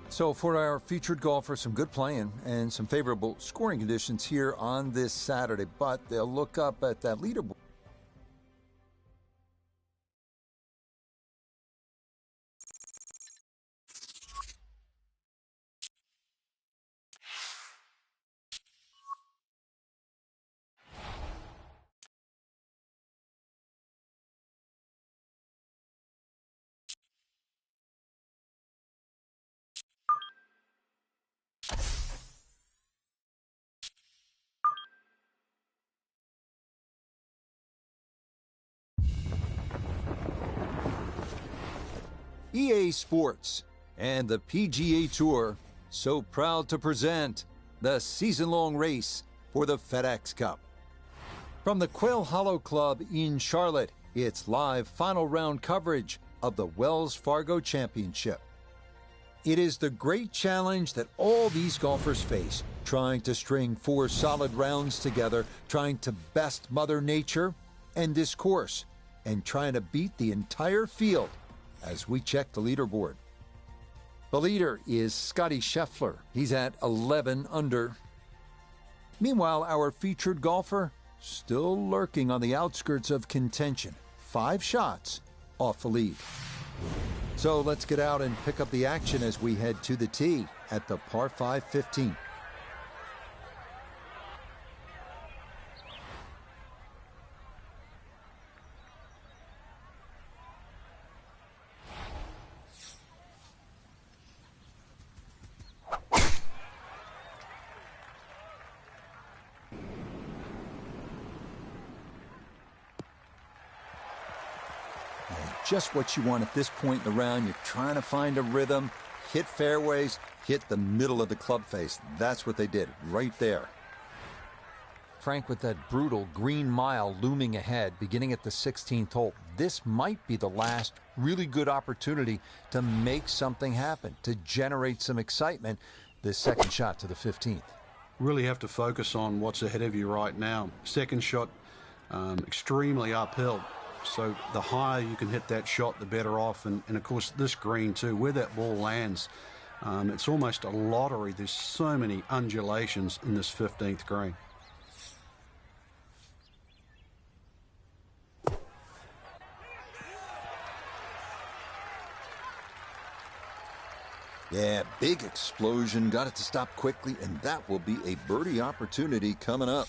So for our featured golfer, some good playing and some favorable scoring conditions here on this Saturday, but they'll look up at that leaderboard. EA Sports and the PGA Tour so proud to present the season-long race for the FedEx Cup. From the Quail Hollow Club in Charlotte, it's live final round coverage of the Wells Fargo Championship. It is the great challenge that all these golfers face, trying to string 4 solid rounds together, trying to best Mother Nature and this course, and trying to beat the entire field as we check the leaderboard. The leader is Scotty Scheffler. He's at 11 under. Meanwhile, our featured golfer still lurking on the outskirts of contention, 5 shots off the lead. So let's get out and pick up the action as we head to the tee at the par 5 15. Just what you want at this point in the round. You're trying to find a rhythm, hit fairways, hit the middle of the club face. That's what they did right there. Frank, with that brutal green mile looming ahead, beginning at the 16th hole, this might be the last really good opportunity to make something happen, to generate some excitement, this second shot to the 15th. Really have to focus on what's ahead of you right now. Second shot, extremely uphill. So the higher you can hit that shot, the better off. And of course, this green too, where that ball lands, it's almost a lottery. There's so many undulations in this 15th green. Yeah, big explosion. Got it to stop quickly, and that will be a birdie opportunity coming up.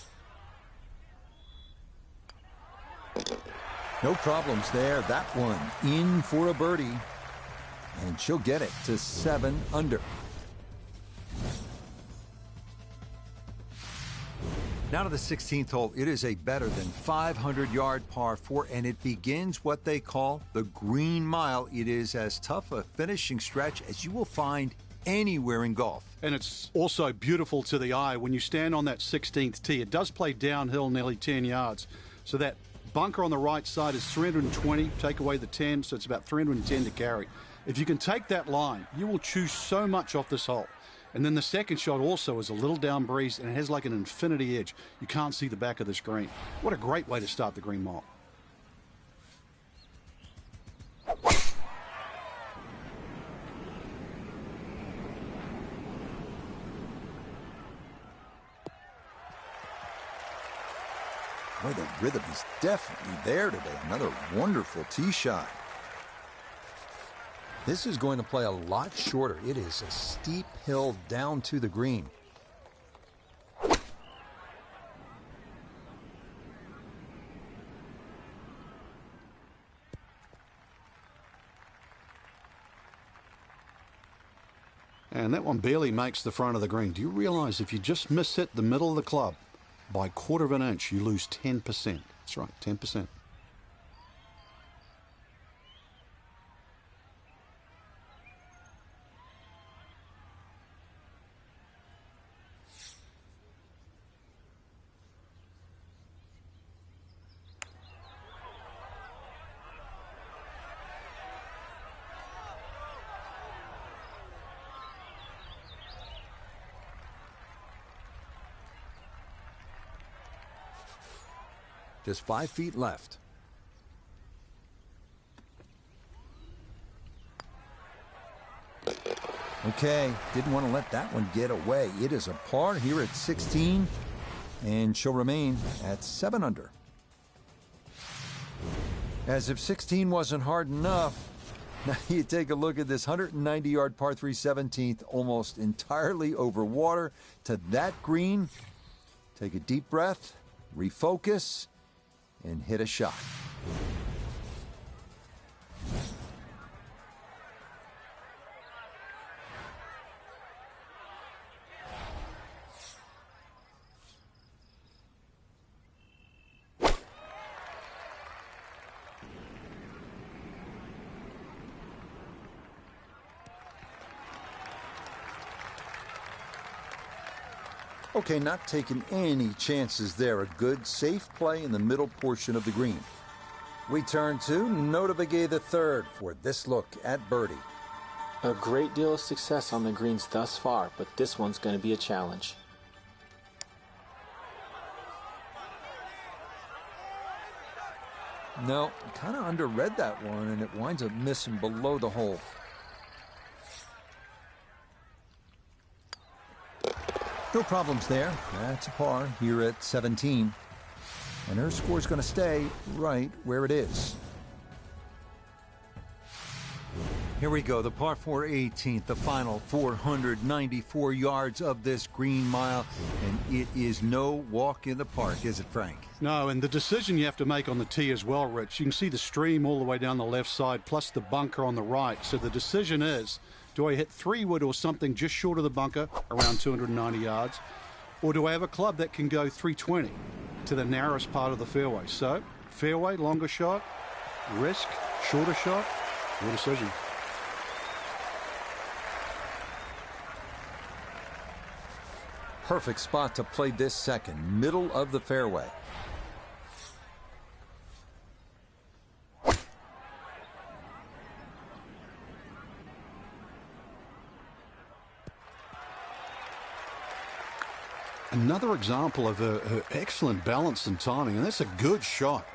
No problems there. That one in for a birdie. And she'll get it to 7 under. Now to the 16th hole. It is a better than 500-yard par 4, and it begins what they call the Green Mile. It is as tough a finishing stretch as you will find anywhere in golf. And it's also beautiful to the eye when you stand on that 16th tee. It does play downhill nearly 10 yards. So that bunker on the right side is 320, take away the 10, so it's about 310 to carry. If you can take that line, you will choose so much off this hole. And then the second shot also is a little down breeze, and it has like an infinity edge. You can't see the back of this green. What a great way to start the Green Mile. Boy, the rhythm is definitely there today. Another wonderful tee shot. This is going to play a lot shorter. It is a steep hill down to the green. And that one barely makes the front of the green. Do you realize if you just miss hit the middle of the club by a quarter of an inch, you lose 10%. That's right, 10%. Just 5 feet left. Okay, didn't want to let that one get away. It is a par here at 16, and she'll remain at 7 under. As if 16 wasn't hard enough, now you take a look at this 190-yard par 3 17th, almost entirely over water to that green. Take a deep breath, refocus, and hit a shot. Okay, not taking any chances there. A good, safe play in the middle portion of the green. We turn to Nota Begay III for this look at birdie. A great deal of success on the greens thus far, but this one's going to be a challenge. No, kind of underread that one, and it winds up missing below the hole. No problems there. That's a par here at 17. And her score's going to stay right where it is. Here we go, the par 4 18th, the final 494 yards of this green mile, and it is no walk in the park, is it, Frank? No, and the decision you have to make on the tee as well, Rich. You can see the stream all the way down the left side, plus the bunker on the right. So the decision is, do I hit 3-wood or something just short of the bunker, around 290 yards, or do I have a club that can go 320 to the narrowest part of the fairway? So, fairway, longer shot, risk, shorter shot, your decision. Perfect spot to play this second, middle of the fairway. Another example of her excellent balance and timing, and that's a good shot.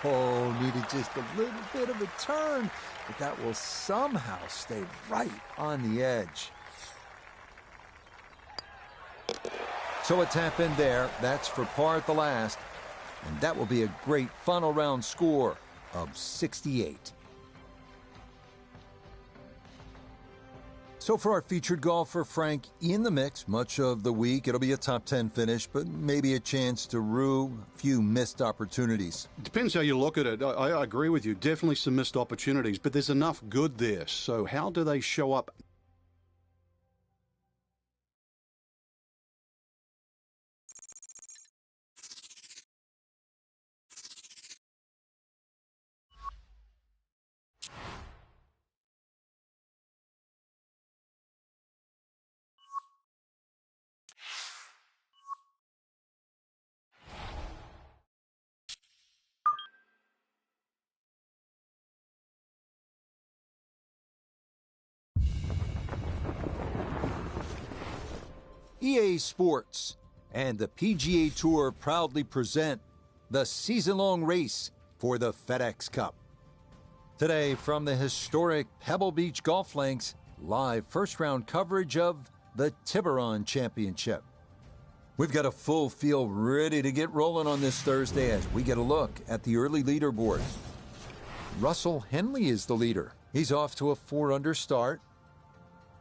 Oh, needed just a little bit of a turn, but that will somehow stay right on the edge. So a tap in there, that's for par at the last, and that will be a great final round score of 68. So for our featured golfer, Frank, in the mix much of the week. It'll be a top 10 finish, but maybe a chance to rue a few missed opportunities. It depends how you look at it. I agree with you. Definitely some missed opportunities, but there's enough good there. So how do they show up? EA Sports and the PGA Tour proudly present the season-long race for the FedEx Cup. Today, from the historic Pebble Beach Golf Links, live first-round coverage of the Tiburon Championship. We've got a full field ready to get rolling on this Thursday as we get a look at the early leaderboard. Russell Henley is the leader. He's off to a 4-under start.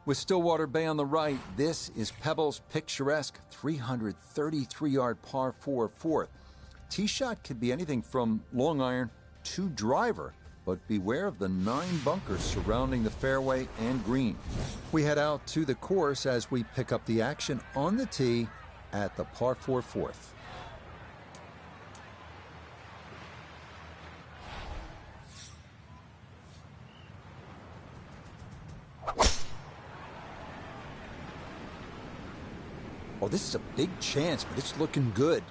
With Stillwater Bay on the right, this is Pebble's picturesque 333-yard par 4 fourth. Tee shot could be anything from long iron to driver, but beware of the 9 bunkers surrounding the fairway and green. We head out to the course as we pick up the action on the tee at the par 4 fourth. Oh, this is a big chance, but it's looking good.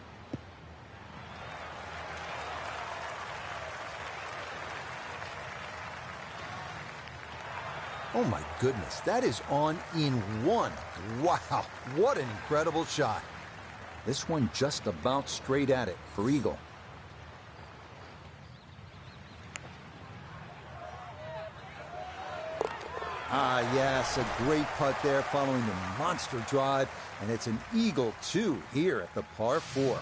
Oh my goodness, that is on in one. Wow, what an incredible shot. This one just about straight at it for eagle. Ah, yes, a great putt there following the monster drive, and it's an eagle too here at the par 4.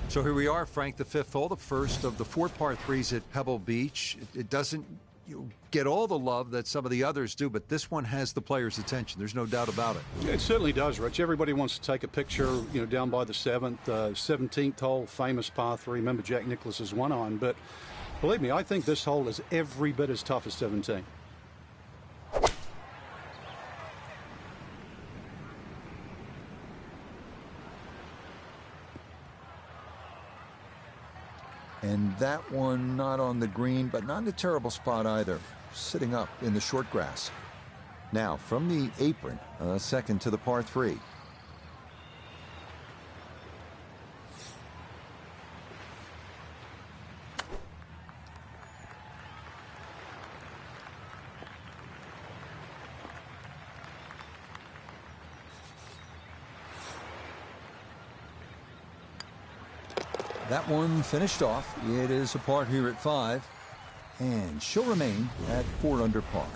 So here we are, Frank, the 5th hole, the first of the 4 par 3s at Pebble Beach. It doesn't get all the love that some of the others do, but this one has the players' attention. There's no doubt about it. It certainly does, Rich. Everybody wants to take a picture, down by the 7th, 17th hole, famous par 3. Remember Jack Nicklaus's one iron, but believe me, I think this hole is every bit as tough as 17. And that one not on the green, but not in a terrible spot either, sitting up in the short grass. Now, from the apron, a second to the par 3. That one finished off. It is a par here at 5, and she'll remain at 4 under par.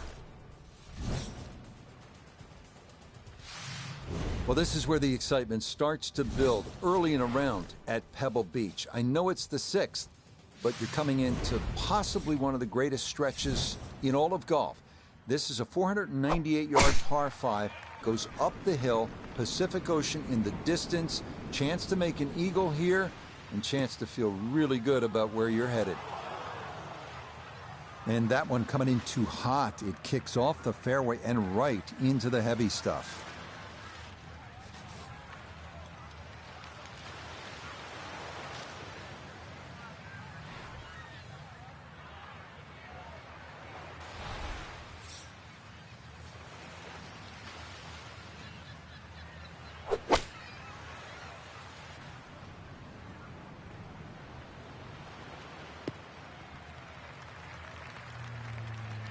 Well, this is where the excitement starts to build early in a round at Pebble Beach. I know it's the 6th, but you're coming into possibly one of the greatest stretches in all of golf. This is a 498-yard par 5, goes up the hill, Pacific Ocean in the distance, chance to make an eagle here, and chance to feel really good about where you're headed. And that one coming in too hot. It kicks off the fairway and right into the heavy stuff.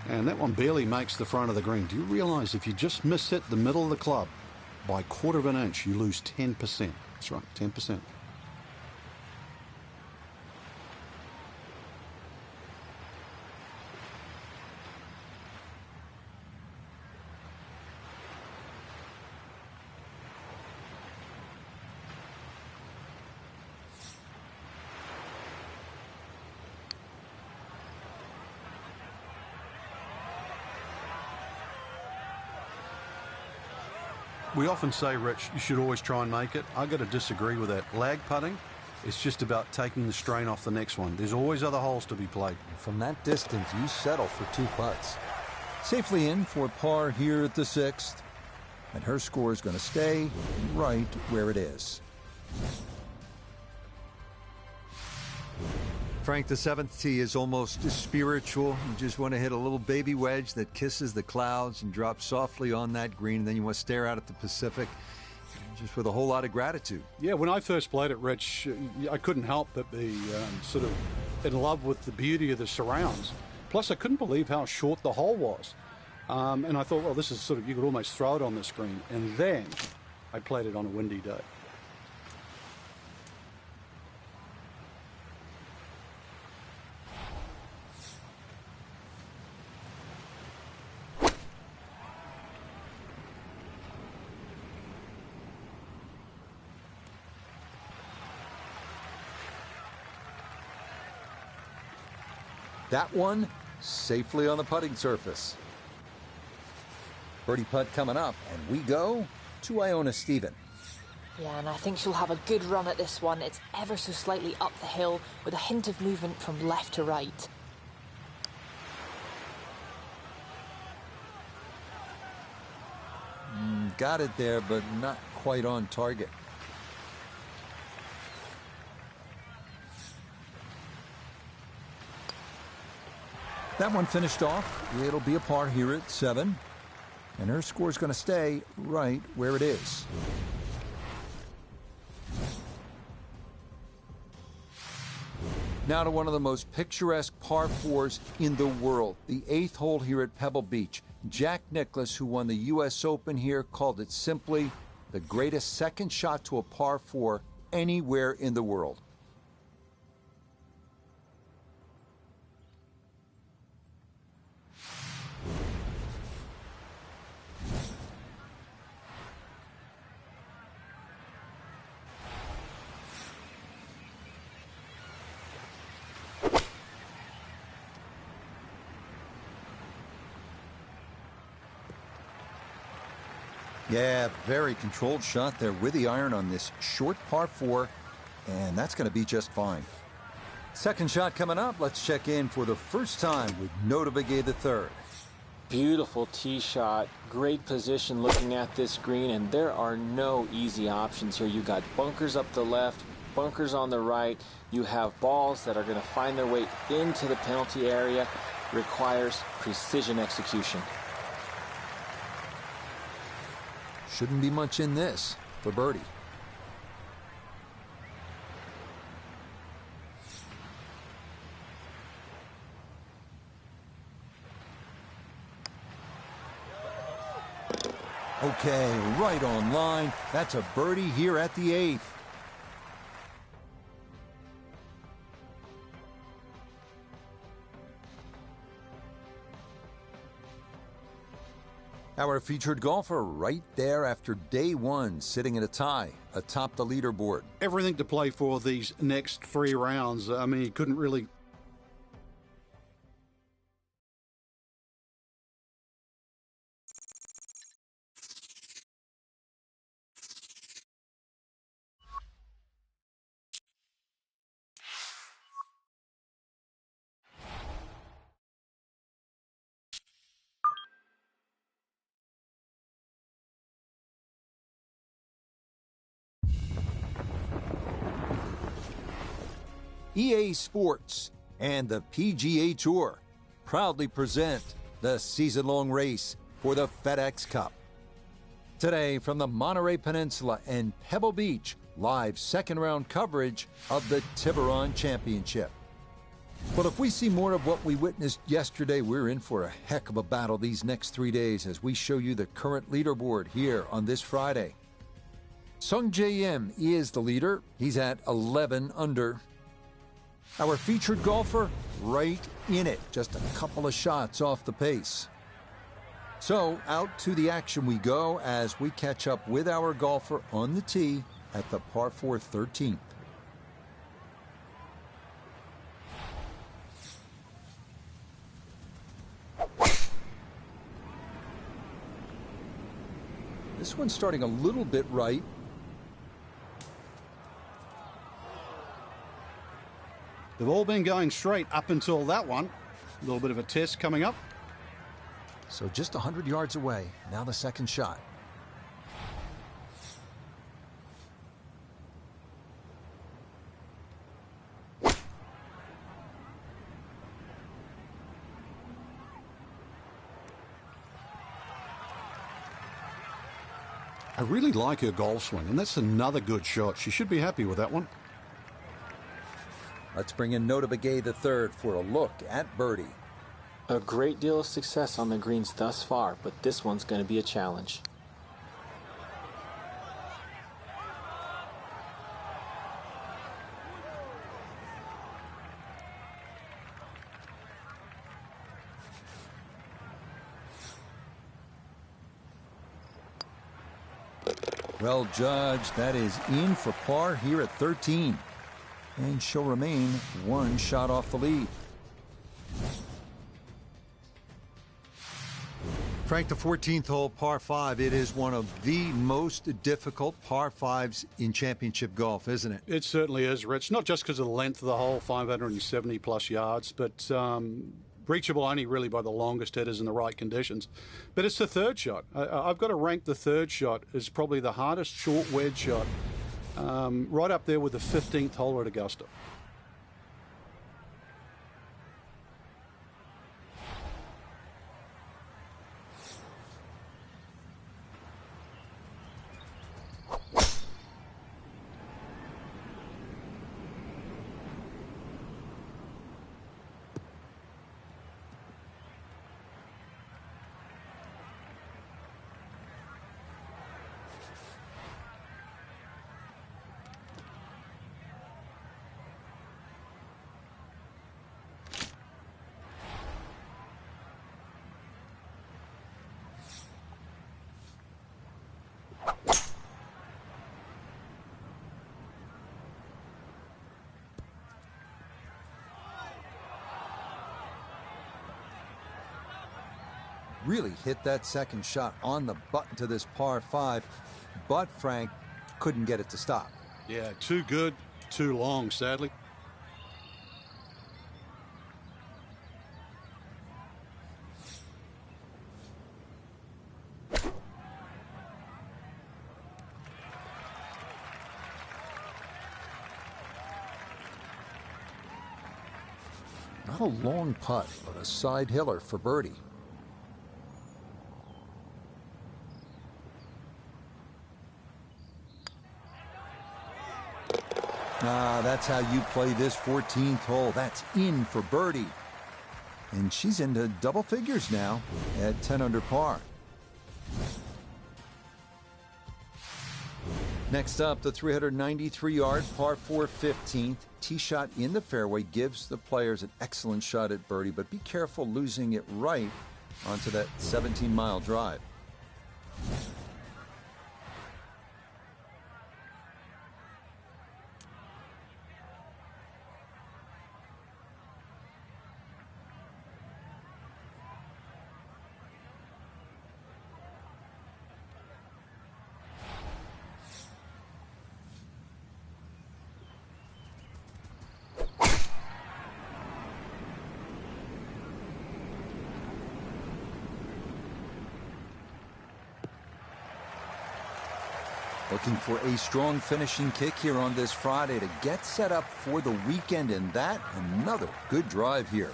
And that one barely makes the front of the green. Do you realize if you just miss hit the middle of the club by 1/4 of an inch, you lose 10%? That's right, 10%. We often say, Rich, you should always try and make it. I've got to disagree with that. Lag putting, it's just about taking the strain off the next one. There's always other holes to be played. From that distance, you settle for 2 putts. Safely in for par here at the 6th. And her score is going to stay right where it is. Frank, the 7th tee is almost spiritual. You just want to hit a little baby wedge that kisses the clouds and drops softly on that green. And then you want to stare out at the Pacific just with a whole lot of gratitude. Yeah, when I first played it, Rich, I couldn't help but be sort of in love with the beauty of the surrounds. Plus, I couldn't believe how short the hole was. And I thought, well, this is sort of, you could almost throw it on the screen. And then I played it on a windy day. That one safely on the putting surface. Birdie putt coming up, and we go to Iona Stephen. Yeah, and I think she'll have a good run at this one. It's ever so slightly up the hill with a hint of movement from left to right. Got it there, but not quite on target. That one finished off. It'll be a par here at 7. And her score's going to stay right where it is. Now to one of the most picturesque par 4s in the world. The 8th hole here at Pebble Beach. Jack Nicklaus, who won the U.S. Open here, called it simply the greatest second shot to a par 4 anywhere in the world. Yeah, very controlled shot there with the iron on this short par 4, and that's going to be just fine. Second shot coming up. Let's check in for the first time with Nota Begay III. Beautiful tee shot, great position looking at this green, and there are no easy options here. You got bunkers up the left, bunkers on the right. You have balls that are going to find their way into the penalty area. Requires precision execution. Shouldn't be much in this for birdie. Okay, right on line. That's a birdie here at the 8th. Our featured golfer right there after day 1, sitting in a tie atop the leaderboard. Everything to play for these next 3 rounds. I mean, he couldn't really... EA Sports and the PGA Tour proudly present the season-long race for the FedEx Cup. Today, from the Monterey Peninsula and Pebble Beach, live second-round coverage of the Tiburon Championship. But if we see more of what we witnessed yesterday, we're in for a heck of a battle these next 3 days as we show you the current leaderboard here on this Friday. Sung J M is the leader. He's at 11 under. Our featured golfer, right in it, just a couple of shots off the pace. So, out to the action we go as we catch up with our golfer on the tee at the par 4 13th. This one's starting a little bit right. They've all been going straight up until that one. A little bit of a test coming up. So just 100 yards away. Now the second shot. I really like her golf swing, and that's another good shot. She should be happy with that one. Let's bring in Nota Begay III for a look at birdie. A great deal of success on the greens thus far, but this one's going to be a challenge. Well judged. That is in for par here at 13. And she'll remain one shot off the lead. Frank, the 14th hole, par 5, it is one of the most difficult par 5s in championship golf, isn't it? It certainly is, Rich. Not just because of the length of the hole, 570 plus yards, but reachable only really by the longest hitters in the right conditions. But it's the third shot. I've got to rank the third shot as probably the hardest short wedge shot, right up there with the 15th hole at Augusta. Really hit that second shot on the button to this par 5, but Frank couldn't get it to stop. Yeah, too good, too long, sadly. Not a long putt, but a side hiller for birdie. That's how you play this 14th hole. That's in for birdie. And she's into double figures now at 10 under par. Next up, the 393-yard par 4 15th. Tee shot in the fairway gives the players an excellent shot at birdie, but be careful losing it right onto that 17-mile drive. Looking for a strong finishing kick here on this Friday to get set up for the weekend, and that another good drive here.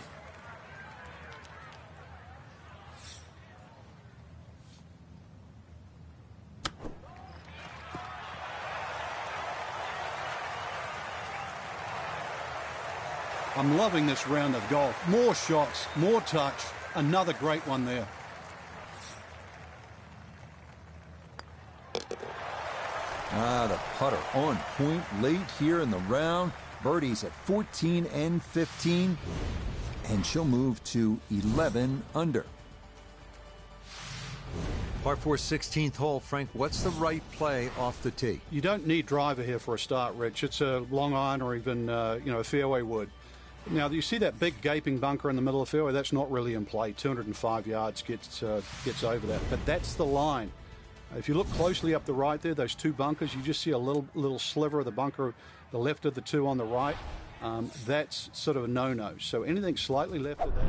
I'm loving this round of golf. More shots, more touch. Another great one there. The putter on point late here in the round. Birdie's at 14 and 15, and she'll move to 11 under. Par 4 16th hole, Frank, what's the right play off the tee? You don't need driver here for a start, Rich. It's a long iron or even a fairway wood. Now, you see that big gaping bunker in the middle of the fairway? That's not really in play. 205 yards gets over that. But that's the line. If you look closely up the right there, those two bunkers, you just see a little sliver of the bunker, the left of the two on the right. That's sort of a no-no. So anything slightly left of that.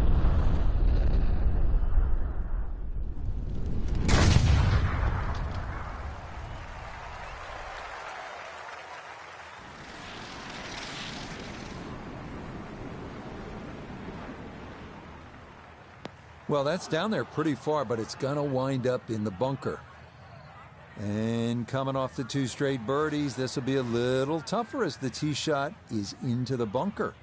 Well, that's down there pretty far, but it's going to wind up in the bunker. And coming off the two straight birdies, this will be a little tougher as the tee shot is into the bunker.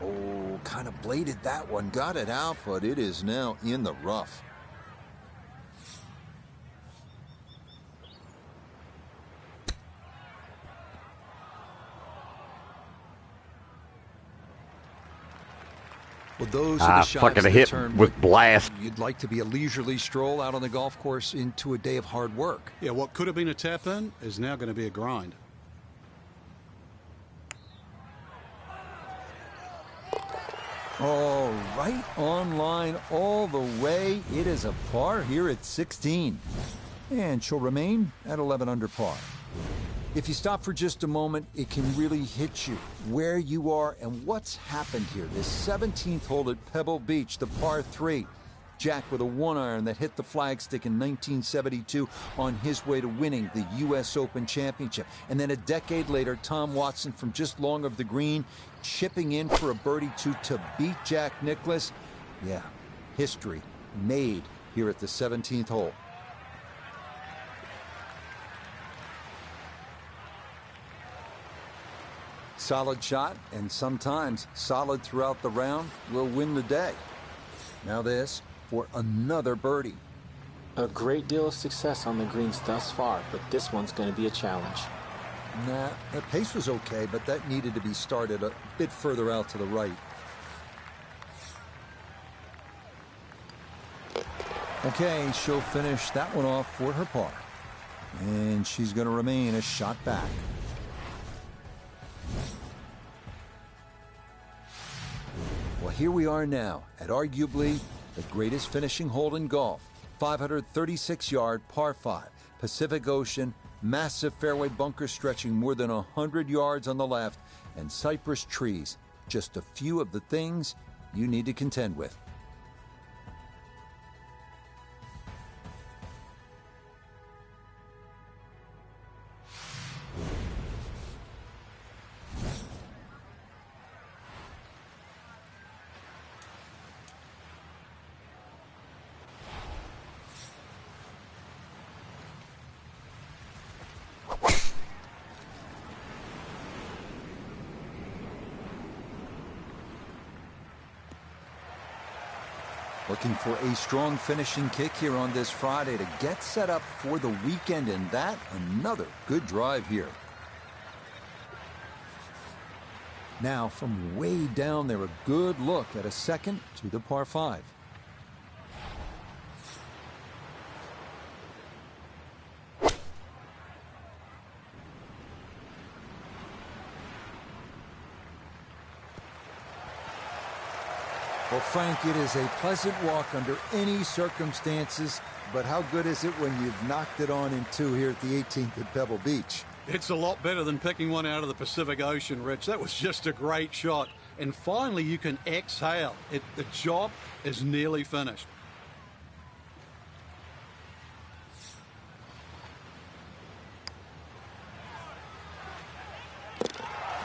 Oh, kind of bladed that one. Got it out, but it is now in the rough. Well, those are the shots that hit turn with blast. You'd like to be a leisurely stroll out on the golf course into a day of hard work. Yeah, what could have been a tap in is now going to be a grind. Oh, right on line all the way. It is a par here at 16. And she'll remain at 11 under par. If you stop for just a moment, it can really hit you where you are and what's happened here. This 17th hole at Pebble Beach, the par 3. Jack with a 1-iron that hit the flagstick in 1972 on his way to winning the U.S. Open Championship. And then a decade later, Tom Watson from just long of the green, chipping in for a birdie to beat Jack Nicklaus. Yeah, history made here at the 17th hole. Solid shot, and sometimes solid throughout the round, will win the day. Now this for another birdie. A great deal of success on the greens thus far, but this one's going to be a challenge. Nah, the pace was okay, but that needed to be started a bit further out to the right. Okay, she'll finish that one off for her par. And she's going to remain a shot back. Well, here we are now at arguably the greatest finishing hole in golf. 536-yard par 5, Pacific Ocean, massive fairway bunker stretching more than 100 yards on the left, and cypress trees. Just a few of the things you need to contend with. Looking for a strong finishing kick here on this Friday to get set up for the weekend, and that another good drive here. Now from way down there, a good look at a second to the par 5. Well, Frank, it is a pleasant walk under any circumstances, but how good is it when you've knocked it on in 2 here at the 18th at Pebble Beach? It's a lot better than picking one out of the Pacific Ocean, Rich. That was just a great shot. And finally, you can exhale. The job is nearly finished.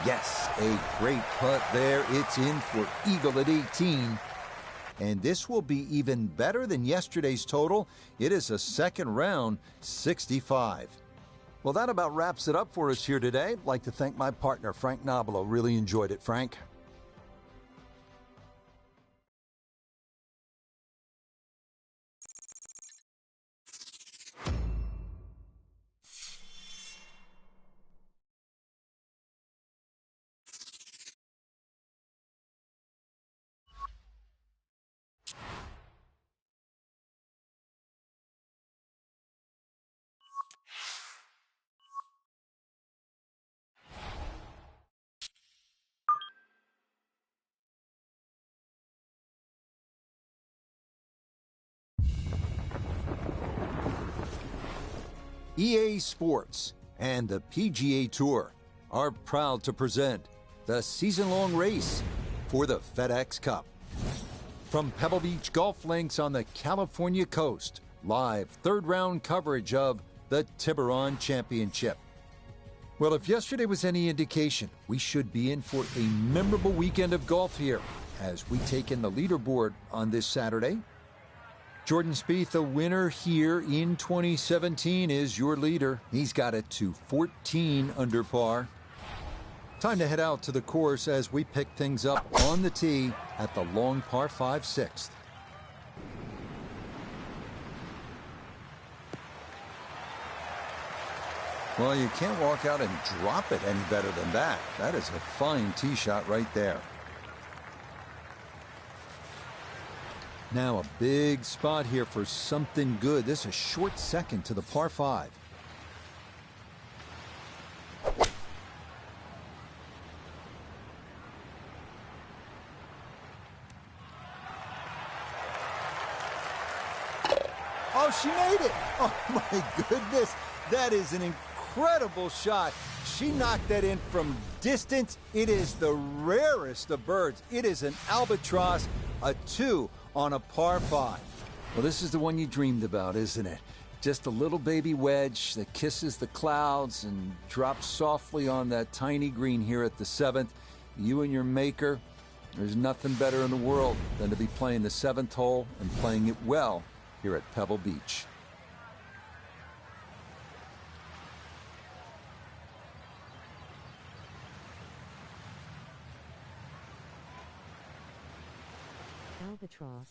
Yes, a great putt there. It's in for eagle at 18. And this will be even better than yesterday's total. It is a second round 65. Well, that about wraps it up for us here today. I'd like to thank my partner, Frank Nobilo. Really enjoyed it, Frank. EA Sports and the PGA Tour are proud to present the season-long race for the FedEx Cup. From Pebble Beach Golf Links on the California coast, live third-round coverage of the Tiburon Championship. Well, if yesterday was any indication, we should be in for a memorable weekend of golf here as we take in the leaderboard on this Saturday. Jordan Spieth, the winner here in 2017, is your leader. He's got it to 14 under par. Time to head out to the course as we pick things up on the tee at the long par 5 6th. Well, you can't walk out and drop it any better than that. That is a fine tee shot right there. Now a big spot here for something good. This is a short second to the par 5. Oh, she made it. Oh, my goodness. That is an incredible shot. She knocked that in from distance. It is the rarest of birds. It is an albatross, a 2 on a par 5. Well, this is the one you dreamed about, isn't it? Just a little baby wedge that kisses the clouds and drops softly on that tiny green here at the 7th. You and your maker, there's nothing better in the world than to be playing the 7th hole and playing it well here at Pebble Beach. Albatross.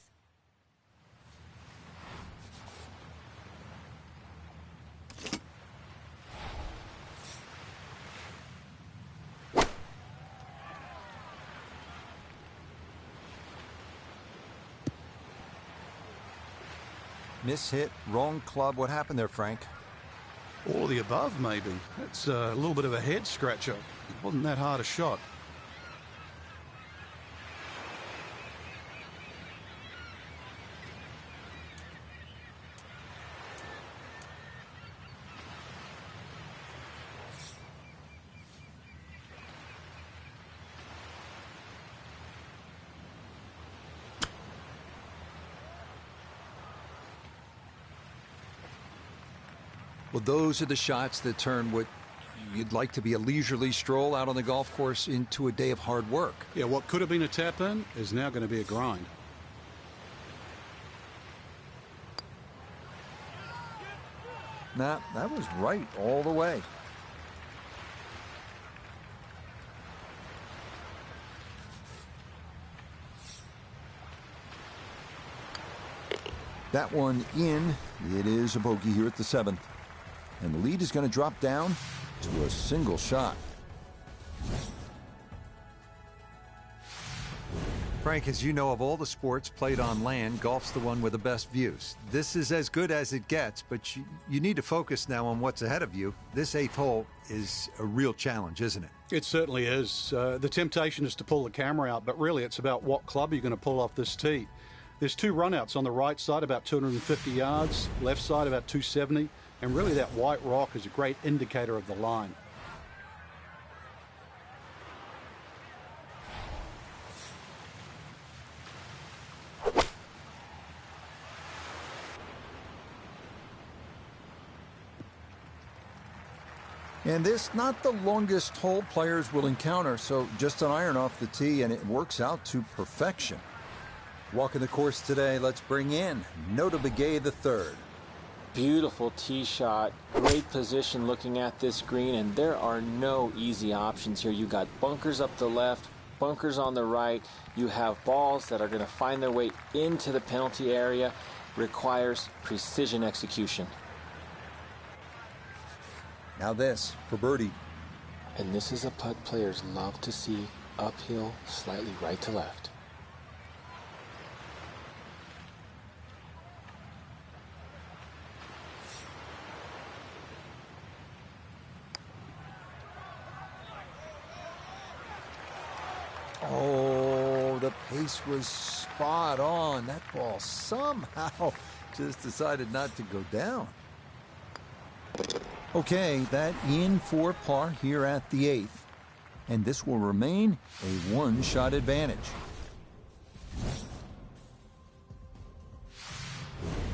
Miss hit, wrong club. What happened there, Frank? All of the above, maybe. It's a little bit of a head scratcher. It wasn't that hard a shot. Well, those are the shots that turn what you'd like to be a leisurely stroll out on the golf course into a day of hard work. Yeah, what could have been a tap-in is now going to be a grind. Nah, that was right all the way. That one in. It is a bogey here at the 7th. And the lead is going to drop down to a single shot. Frank, as you know, of all the sports played on land, golf's the one with the best views. This is as good as it gets, but you need to focus now on what's ahead of you. This 8th hole is a real challenge, isn't it? It certainly is. The temptation is to pull the camera out, but really it's about what club you're going to pull off this tee. There's 2 runouts on the right side, about 250 yards, left side about 270, and really that white rock is a great indicator of the line. And this, not the longest hole players will encounter, so just an iron off the tee, and it works out to perfection. Walking the course today, let's bring in Nota Begay III. Beautiful tee shot, great position looking at this green, and there are no easy options here. You got bunkers up the left, bunkers on the right. You have balls that are going to find their way into the penalty area. Requires precision execution. Now this for birdie. And this is a putt players love to see, uphill, slightly right to left. Oh, the pace was spot on. That ball somehow just decided not to go down. Okay, that in for par here at the 8th. And this will remain a one-shot advantage.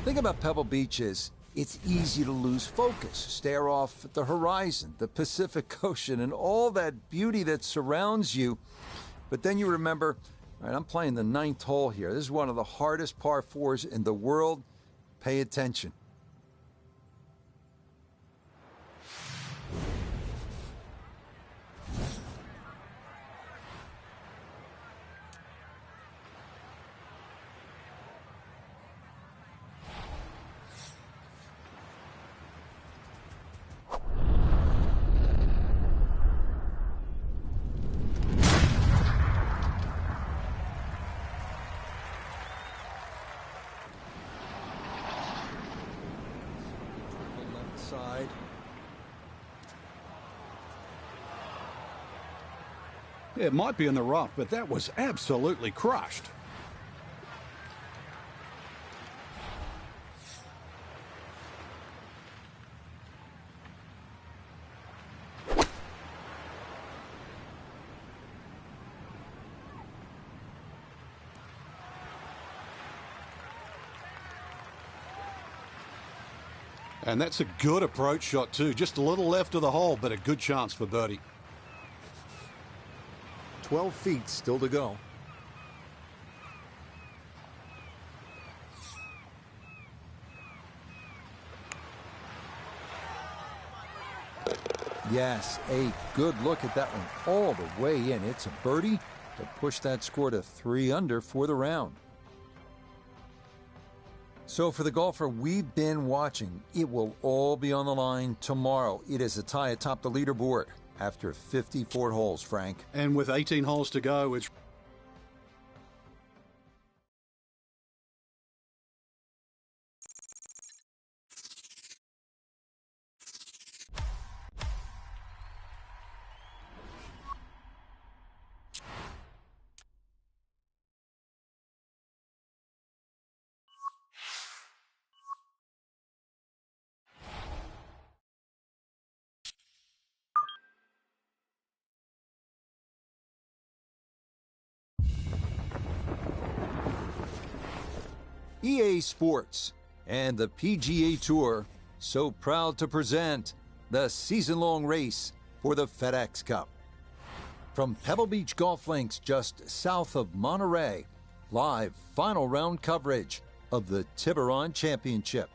Thing about Pebble Beach is it's easy to lose focus, stare off at the horizon, the Pacific Ocean, and all that beauty that surrounds you. But then you remember, all right, I'm playing the 9th hole here. This is one of the hardest par 4s in the world. Pay attention. Side. It might be in the rough, but that was absolutely crushed. And that's a good approach shot too. Just a little left of the hole, but a good chance for birdie. 12 feet still to go. Yes, a good look at that one all the way in. It's a birdie to push that score to 3 under for the round. So for the golfer we've been watching, it will all be on the line tomorrow. It is a tie atop the leaderboard after 54 holes, Frank. And with 18 holes to go, it's EA Sports and the PGA Tour so proud to present the season-long race for the FedEx Cup. From Pebble Beach Golf Links just south of Monterey, live final round coverage of the Tiburon Championship.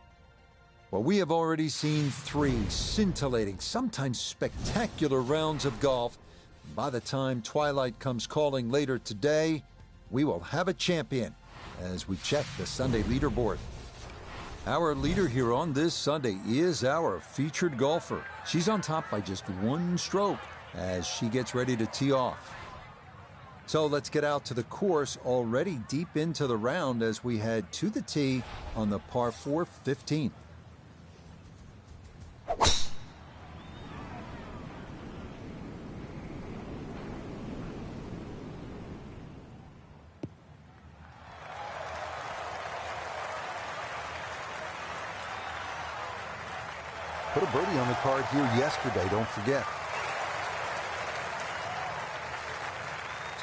Well, we have already seen 3 scintillating, sometimes spectacular rounds of golf. By the time twilight comes calling later today, we will have a champion as we check the Sunday leaderboard. Our leader here on this Sunday is our featured golfer. She's on top by just one stroke as she gets ready to tee off. So let's get out to the course, already deep into the round as we head to the tee on the par 4 15th. Put a birdie on the card here yesterday, don't forget.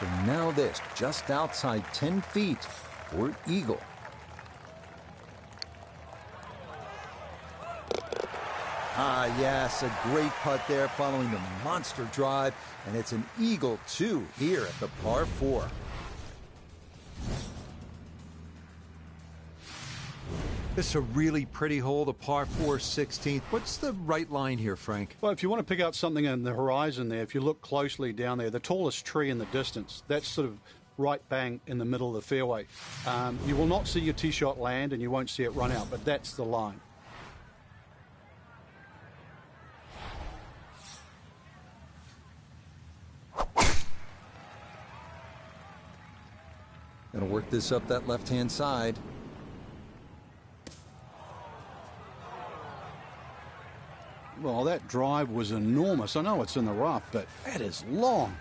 So now this, just outside 10 feet for eagle. Ah, yes, a great putt there following the monster drive, and it's an eagle too here at the par 4. This is a really pretty hole, the par 4 16th. What's the right line here, Frank? Well, if you want to pick out something in the horizon there, if you look closely down there, the tallest tree in the distance, that's sort of right bang in the middle of the fairway. You will not see your tee shot land and you won't see it run out, but that's the line. Gonna work this up that left-hand side. Well, that drive was enormous. I know it's in the rough, but that is long.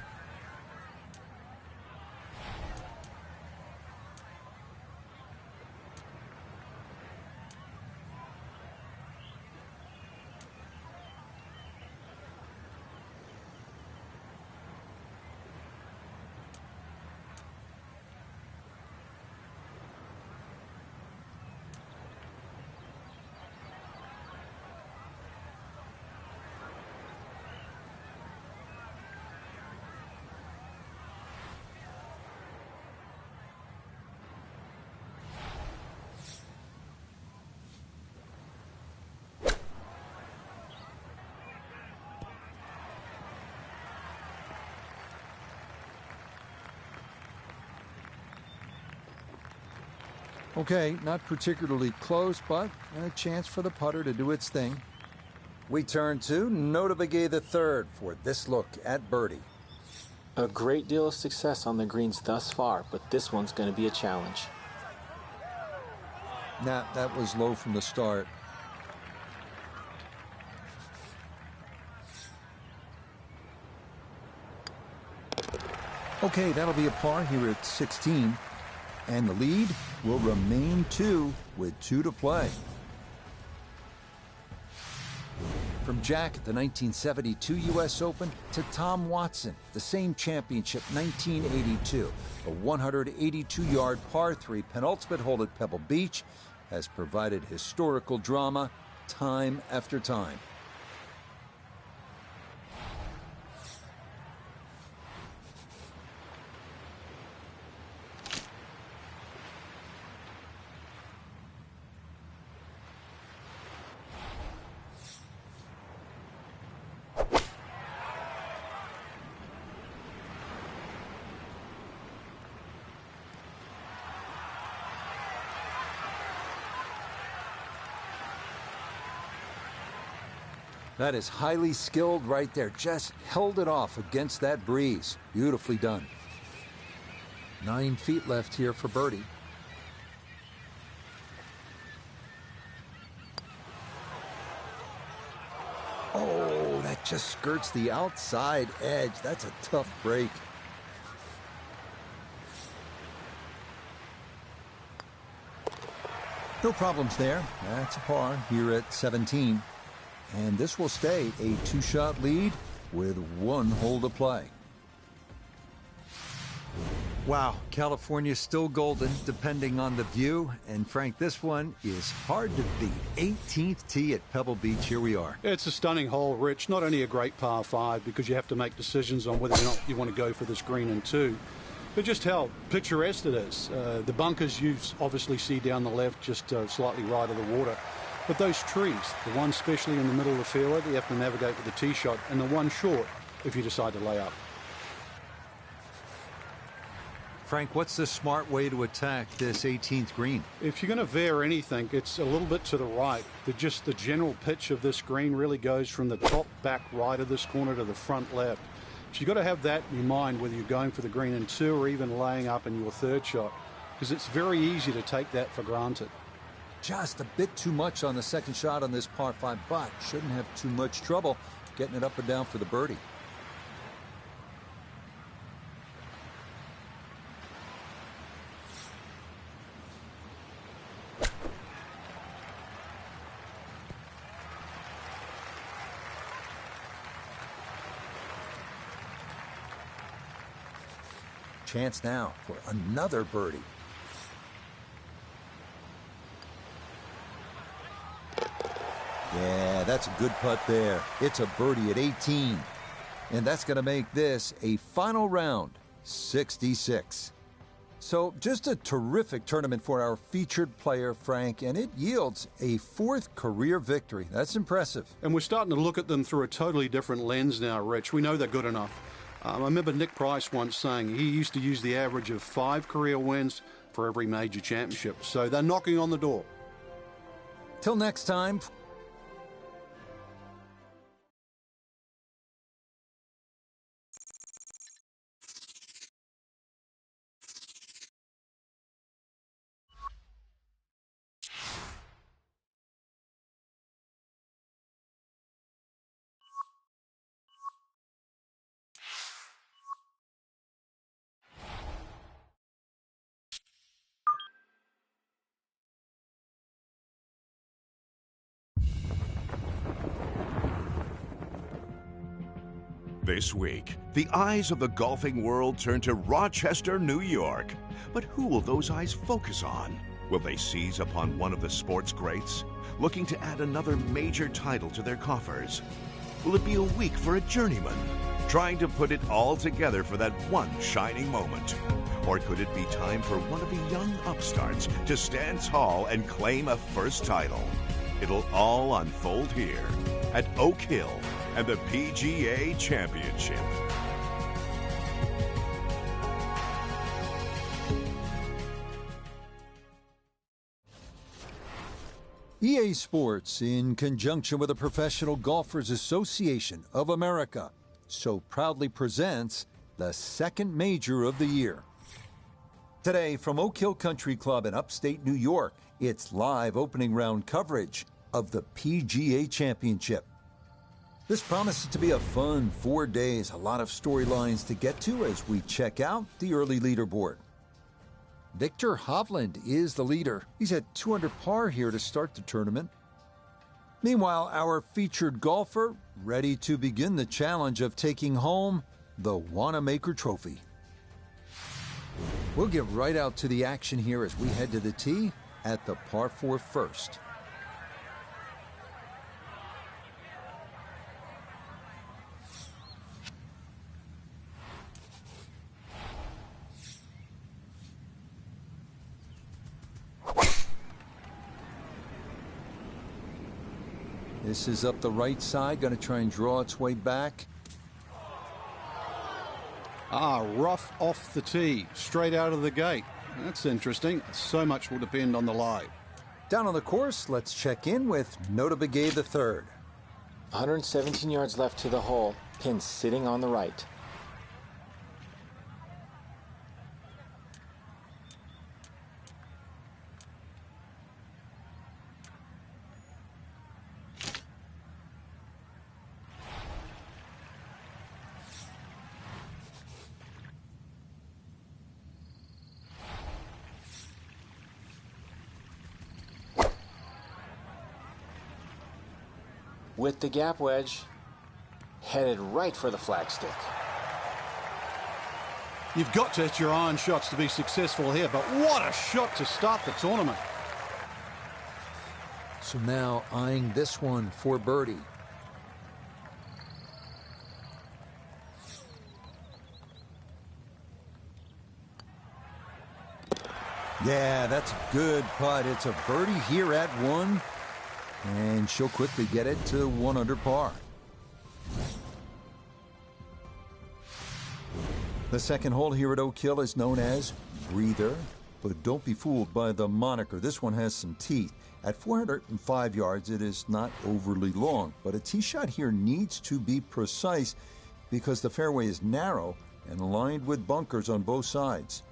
Okay, not particularly close, but a chance for the putter to do its thing. We turn to Nota Begay III for this look at birdie. A great deal of success on the greens thus far, but this one's going to be a challenge. Nah, that was low from the start. Okay, that'll be a par here at 16. And the lead will remain 2 with 2 to play. From Jack at the 1972 U.S. Open to Tom Watson, the same championship, 1982. A 182-yard par 3 penultimate hole at Pebble Beach has provided historical drama time after time. That is highly skilled right there. Just held it off against that breeze. Beautifully done. 9 feet left here for birdie. Oh, that just skirts the outside edge. That's a tough break. No problems there. That's a par here at 17. And this will stay a 2-shot lead with 1 hole to play. Wow, California's still golden depending on the view. And Frank, this one is hard to beat. 18th tee at Pebble Beach. Here we are. It's a stunning hole, Rich. Not only a great par 5 because you have to make decisions on whether or not you want to go for this green in 2, but just how picturesque it is. The bunkers you obviously see down the left, just slightly right of the water. But those trees, the one especially in the middle of the fairway that you have to navigate with the tee shot, and the one short if you decide to lay up. Frank, what's the smart way to attack this 18th green? If you're going to veer anything, it's a little bit to the right. The general pitch of this green really goes from the top back right of this corner to the front left. So you've got to have that in your mind whether you're going for the green in 2 or even laying up in your 3rd shot, because it's very easy to take that for granted. Just a bit too much on the 2nd shot on this par 5, but shouldn't have too much trouble getting it up and down for the birdie. Chance now for another birdie. Yeah, that's a good putt there. It's a birdie at 18. And that's going to make this a final round, 66. So just a terrific tournament for our featured player, Frank, and it yields a 4th career victory. That's impressive. And we're starting to look at them through a totally different lens now, Rich. We know they're good enough. I remember Nick Price once saying he used to use the average of 5 career wins for every major championship. So they're knocking on the door. Till next time. This week, the eyes of the golfing world turn to Rochester, New York. But who will those eyes focus on? Will they seize upon one of the sports greats, looking to add another major title to their coffers? Will it be a week for a journeyman, trying to put it all together for that one shining moment? Or could it be time for one of the young upstarts to stand tall and claim a first title? It'll all unfold here at Oak Hill and the PGA Championship. EA Sports, in conjunction with the Professional Golfers Association of America, so proudly presents the 2nd major of the year. Today, from Oak Hill Country Club in upstate New York, it's live opening round coverage of the PGA Championship. This promises to be a fun 4 days, a lot of storylines to get to as we check out the early leaderboard. Victor Hovland is the leader. He's at 2 under par here to start the tournament. Meanwhile, our featured golfer ready to begin the challenge of taking home the Wanamaker Trophy. We'll get right out to the action here as we head to the tee at the par 4 first. This is up the right side, going to try and draw its way back. Rough off the tee, straight out of the gate. That's interesting. So much will depend on the lie. Down on the course, let's check in with Nota Begay III. 117 yards left to the hole. Pin sitting on the right. With the gap wedge, headed right for the flagstick. You've got to hit your iron shots to be successful here, but what a shot to start the tournament. So now eyeing this one for birdie. Yeah, that's a good putt. It's a birdie here at 1. And she'll quickly get it to 1 under par. The second hole here at Oak Hill is known as Breather, but don't be fooled by the moniker. This one has some teeth. At 405 yards, it is not overly long, but a tee shot here needs to be precise because the fairway is narrow and lined with bunkers on both sides.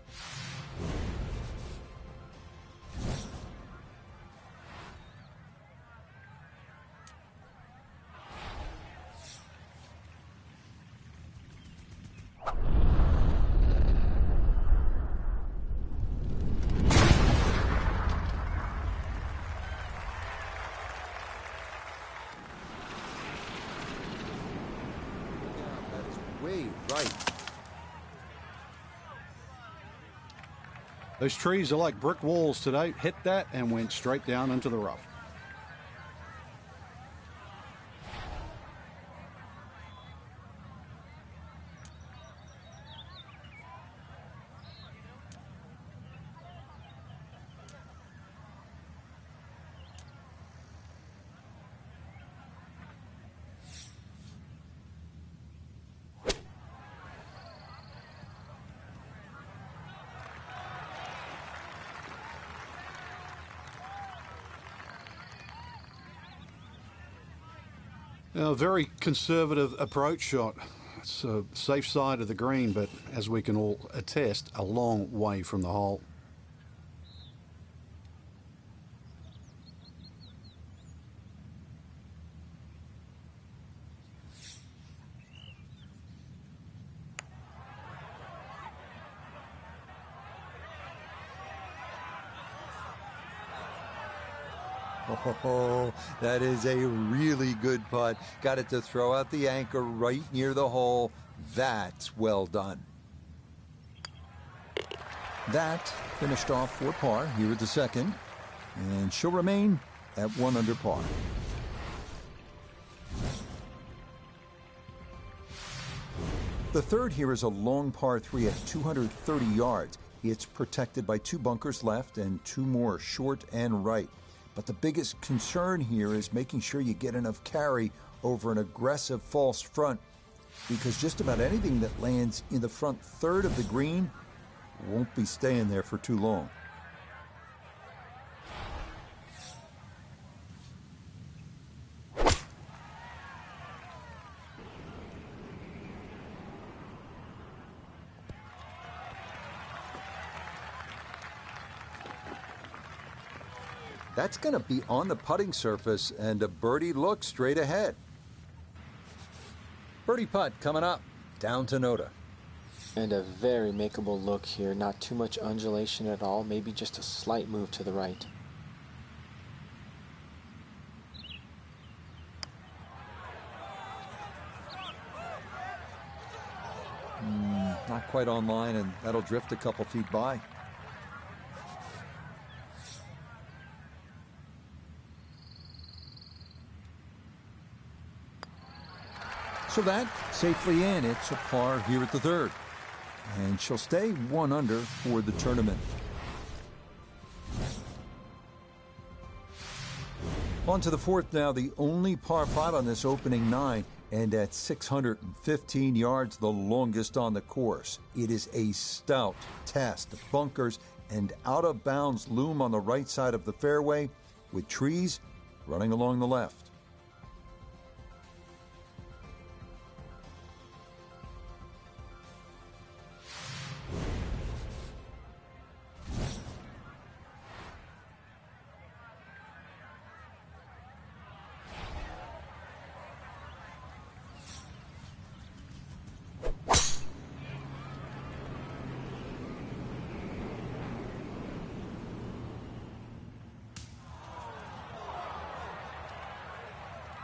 Way right. Those trees are like brick walls today. Hit that and went straight down into the rough. A very conservative approach shot. It's a safe side of the green, but as we can all attest, a long way from the hole. Oh, that is a really good putt. Got it to throw out the anchor right near the hole. That's well done. That finished off for par here at the second, and she'll remain at 1 under par. The third here is a long par 3 at 230 yards. It's protected by 2 bunkers left and 2 more short and right. But the biggest concern here is making sure you get enough carry over an aggressive false front, because just about anything that lands in the front third of the green won't be staying there for too long. That's going to be on the putting surface, and a birdie look straight ahead. Birdie putt coming up, down to Noda. And a very makeable look here. Not too much undulation at all, maybe just a slight move to the right. Not quite on line, and that'll drift a couple feet by. So that safely in. It's a par here at the third, and she'll stay 1 under for the tournament. On to the fourth now, the only par 5 on this opening 9, and at 615 yards, the longest on the course. It is a stout test. Bunkers and out of bounds loom on the right side of the fairway, with trees running along the left.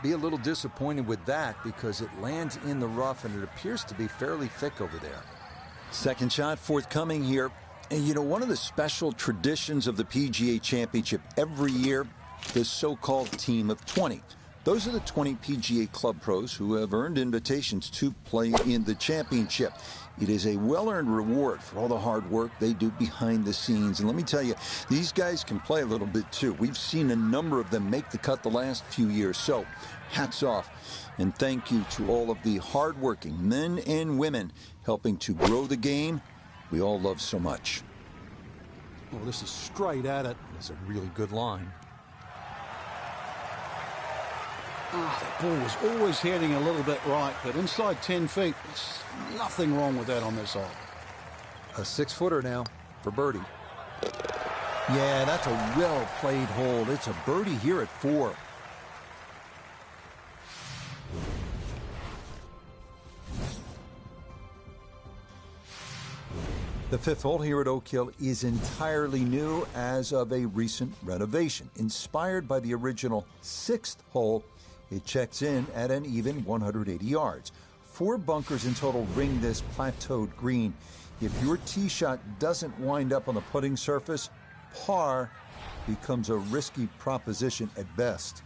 Be a little disappointed with that because it lands in the rough and it appears to be fairly thick over there. Second shot forthcoming here. And you know, one of the special traditions of the PGA Championship every year, the so-called Team of 20. Those are the 20 PGA Club pros who have earned invitations to play in the championship. It is a well-earned reward for all the hard work they do behind the scenes. And let me tell you, these guys can play a little bit too. We've seen a number of them make the cut the last few years. So Hats off. And thank you to all of the hardworking men and women helping to grow the game we all love so much. Well, this is straight at it. It's a really good line. The ball was always heading a little bit right, but inside 10 feet, there's nothing wrong with that on this hole. A 6-footer now for birdie. Yeah, that's a well-played hole. It's a birdie here at 4. The 5th hole here at Oak Hill is entirely new as of a recent renovation. Inspired by the original 6th hole, it checks in at an even 180 yards. 4 bunkers in total ring this plateaued green. If your tee shot doesn't wind up on the putting surface, par becomes a risky proposition at best.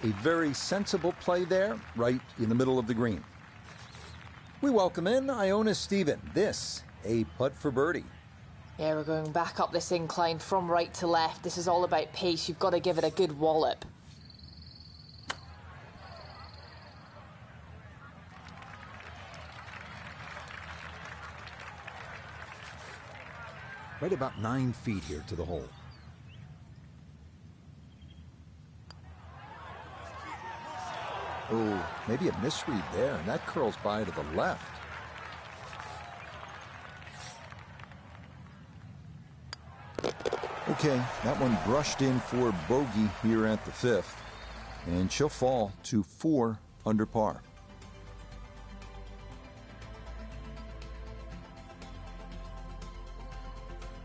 A very sensible play there, right in the middle of the green. We welcome in Iona Stephen. This, a putt for birdie. Yeah, we're going back up this incline from right to left. This is all about pace. You've got to give it a good wallop. Right about 9 feet here to the hole. Oh, maybe a misread there, and that curls by to the left. Okay, that one brushed in for bogey here at the 5th, and she'll fall to 4 under par.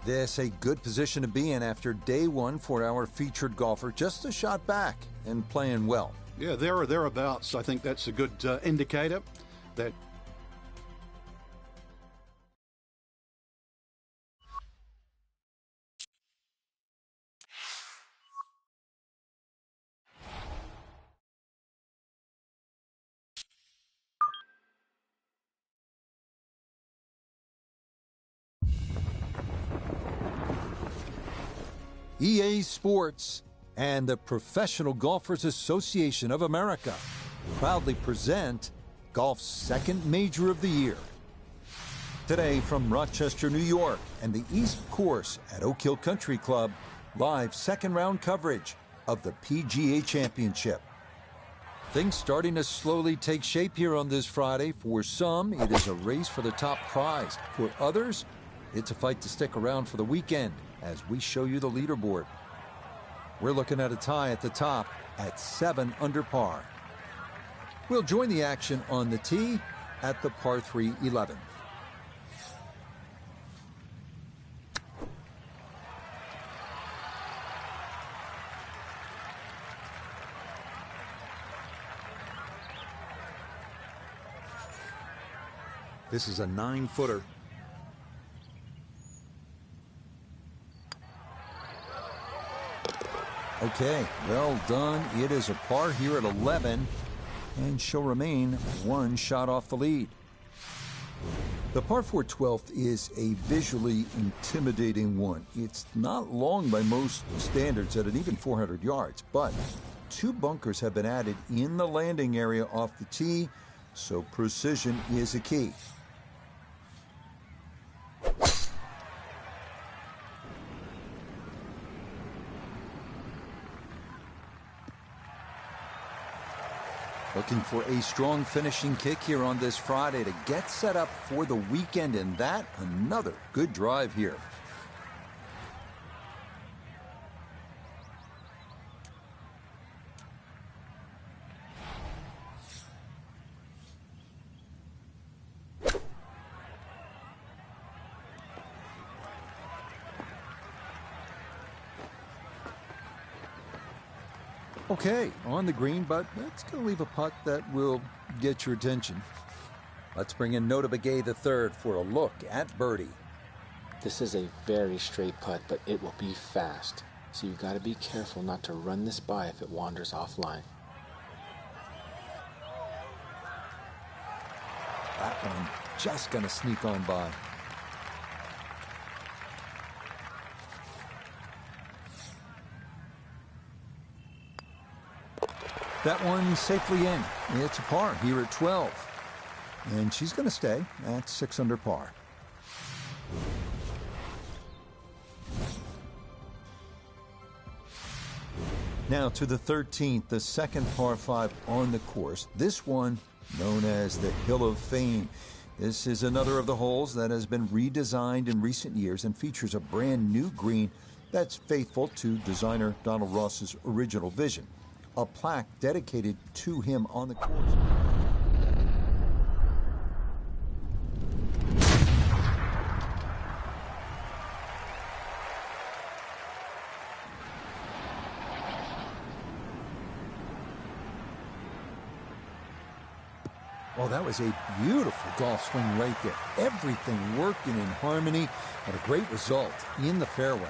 This a good position to be in after day 1 for our featured golfer. Just a shot back and playing well. Yeah, there or thereabouts. I think that's a good indicator that EA Sports and the Professional Golfers Association of America proudly present golf's second major of the year. Today from Rochester, New York, and the East Course at Oak Hill Country Club, live second round coverage of the PGA Championship. Things starting to slowly take shape here on this Friday. For some, it is a race for the top prize. For others, it's a fight to stick around for the weekend as we show you the leaderboard. We're looking at a tie at the top at 7 under par. We'll join the action on the tee at the par 3 11. This is a 9-footer. Okay, well done. It is a par here at 11, and she'll remain 1 shot off the lead. The par 4 12th is a visually intimidating one. It's not long by most standards at an even 400 yards, but 2 bunkers have been added in the landing area off the tee, so precision is a key. Looking for a strong finishing kick here on this Friday to get set up for the weekend, and that another good drive here. Okay, on the green, but that's going to leave a putt that will get your attention. Let's bring in Nota Begay III for a look at birdie. This is a very straight putt, but it will be fast. So you got to be careful not to run this by if it wanders offline. That one just going to sneak on by. That one safely in. It's a par here at 12. And she's going to stay at 6 under par. Now to the 13th, the second par 5 on the course. This one known as the Hill of Fame. This is another of the holes that has been redesigned in recent years and features a brand new green that's faithful to designer Donald Ross's original vision. A plaque dedicated to him on the course. Oh, that was a beautiful golf swing right there. Everything working in harmony and a great result in the fairway.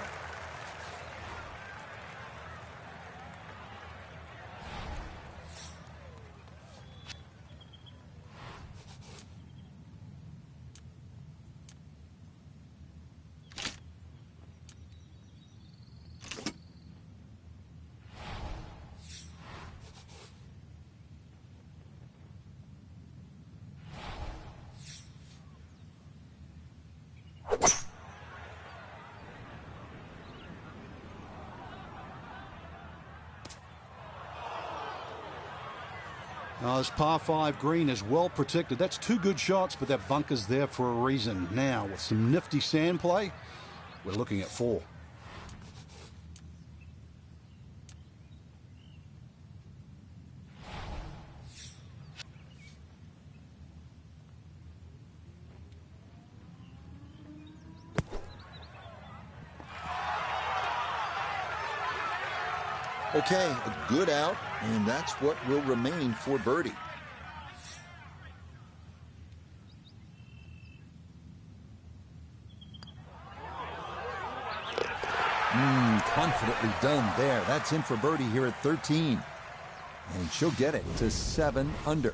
This par 5 green is well protected. That's 2 good shots, but that bunker's there for a reason. Now, with some nifty sand play, we're looking at 4. Okay, a good out, and that's what will remain for birdie. Confidently done there. That's in for birdie here at 13. And she'll get it to 7 under.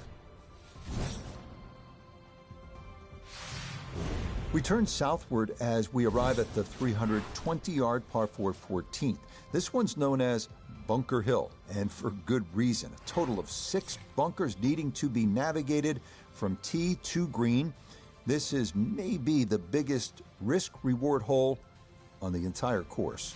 We turn southward as we arrive at the 320-yard par 4 14th. This one's known as Bunker Hill, and for good reason. A total of 6 bunkers needing to be navigated from tee to green. This is maybe the biggest risk-reward hole on the entire course.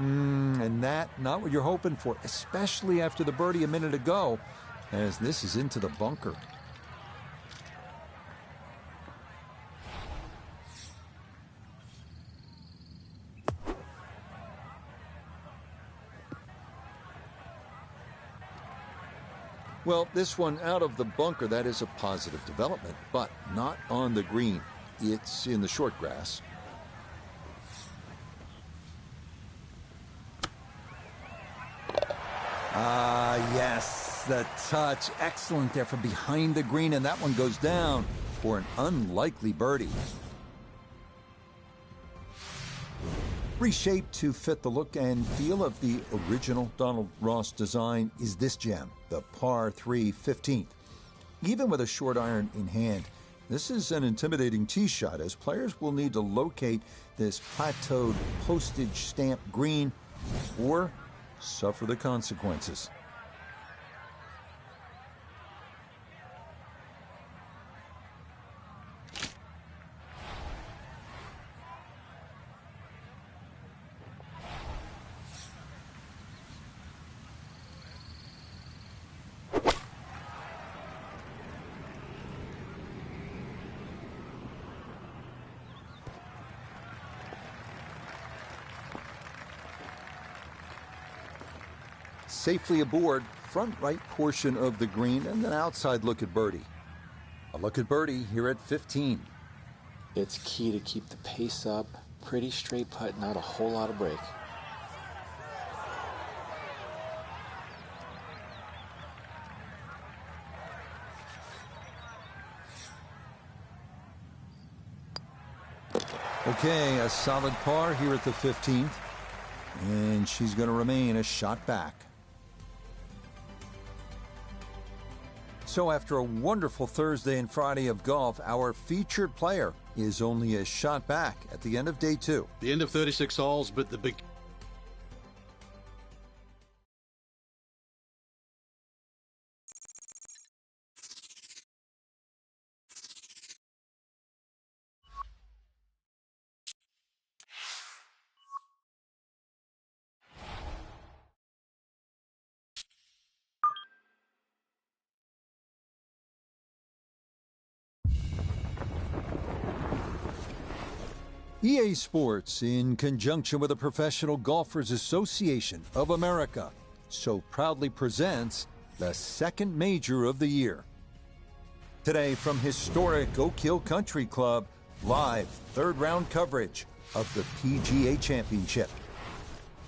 And that, not what you're hoping for, especially after the birdie a minute ago, as this is into the bunker. Well, this one out of the bunker, that is a positive development, but not on the green. It's in the short grass. Yes, the touch. Excellent there from behind the green, and that one goes down for an unlikely birdie. Reshaped to fit the look and feel of the original Donald Ross design is this gem, the par 3 15th. Even with a short iron in hand, this is an intimidating tee shot as players will need to locate this plateaued postage stamp green or suffer the consequences. Safely aboard front right portion of the green and an outside look at birdie. A look at birdie here at 15. It's key to keep the pace up, pretty straight putt, not a whole lot of break. Okay, a solid par here at the 15th. And she's going to remain a shot back. So after a wonderful Thursday and Friday of golf, our featured player is only a shot back at the end of day 2. The end of 36 holes, but the big... EA Sports, in conjunction with the Professional Golfers Association of America, so proudly presents the second major of the year. Today from historic Oak Hill Country Club, live third round coverage of the PGA Championship.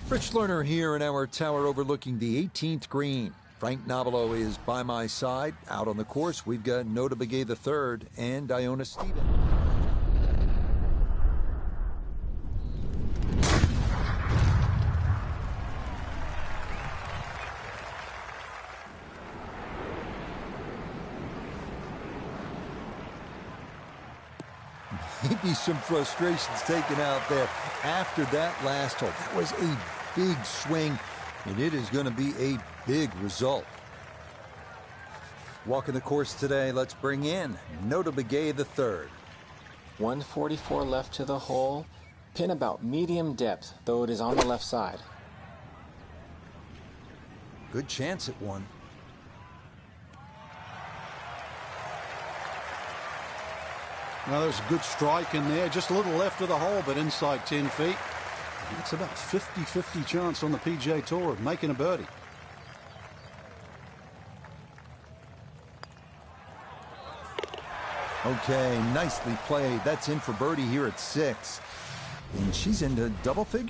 Rich Lerner here in our tower overlooking the 18th green. Frank Nobilo is by my side. Out on the course, we've got Nota Begay III and Iona Stevens. Maybe some frustrations taken out there after that last hole. That was a big swing, and it is going to be a big result. Walking the course today, let's bring in Nota Begay III. 144 left to the hole. Pin about medium depth, though it is on the left side. Good chance at one. Well, there's a good strike in there, just a little left of the hole, but inside 10 feet. It's about 50-50 chance on the PGA Tour of making a birdie. Okay, nicely played. That's in for birdie here at 6. And she's into double figures.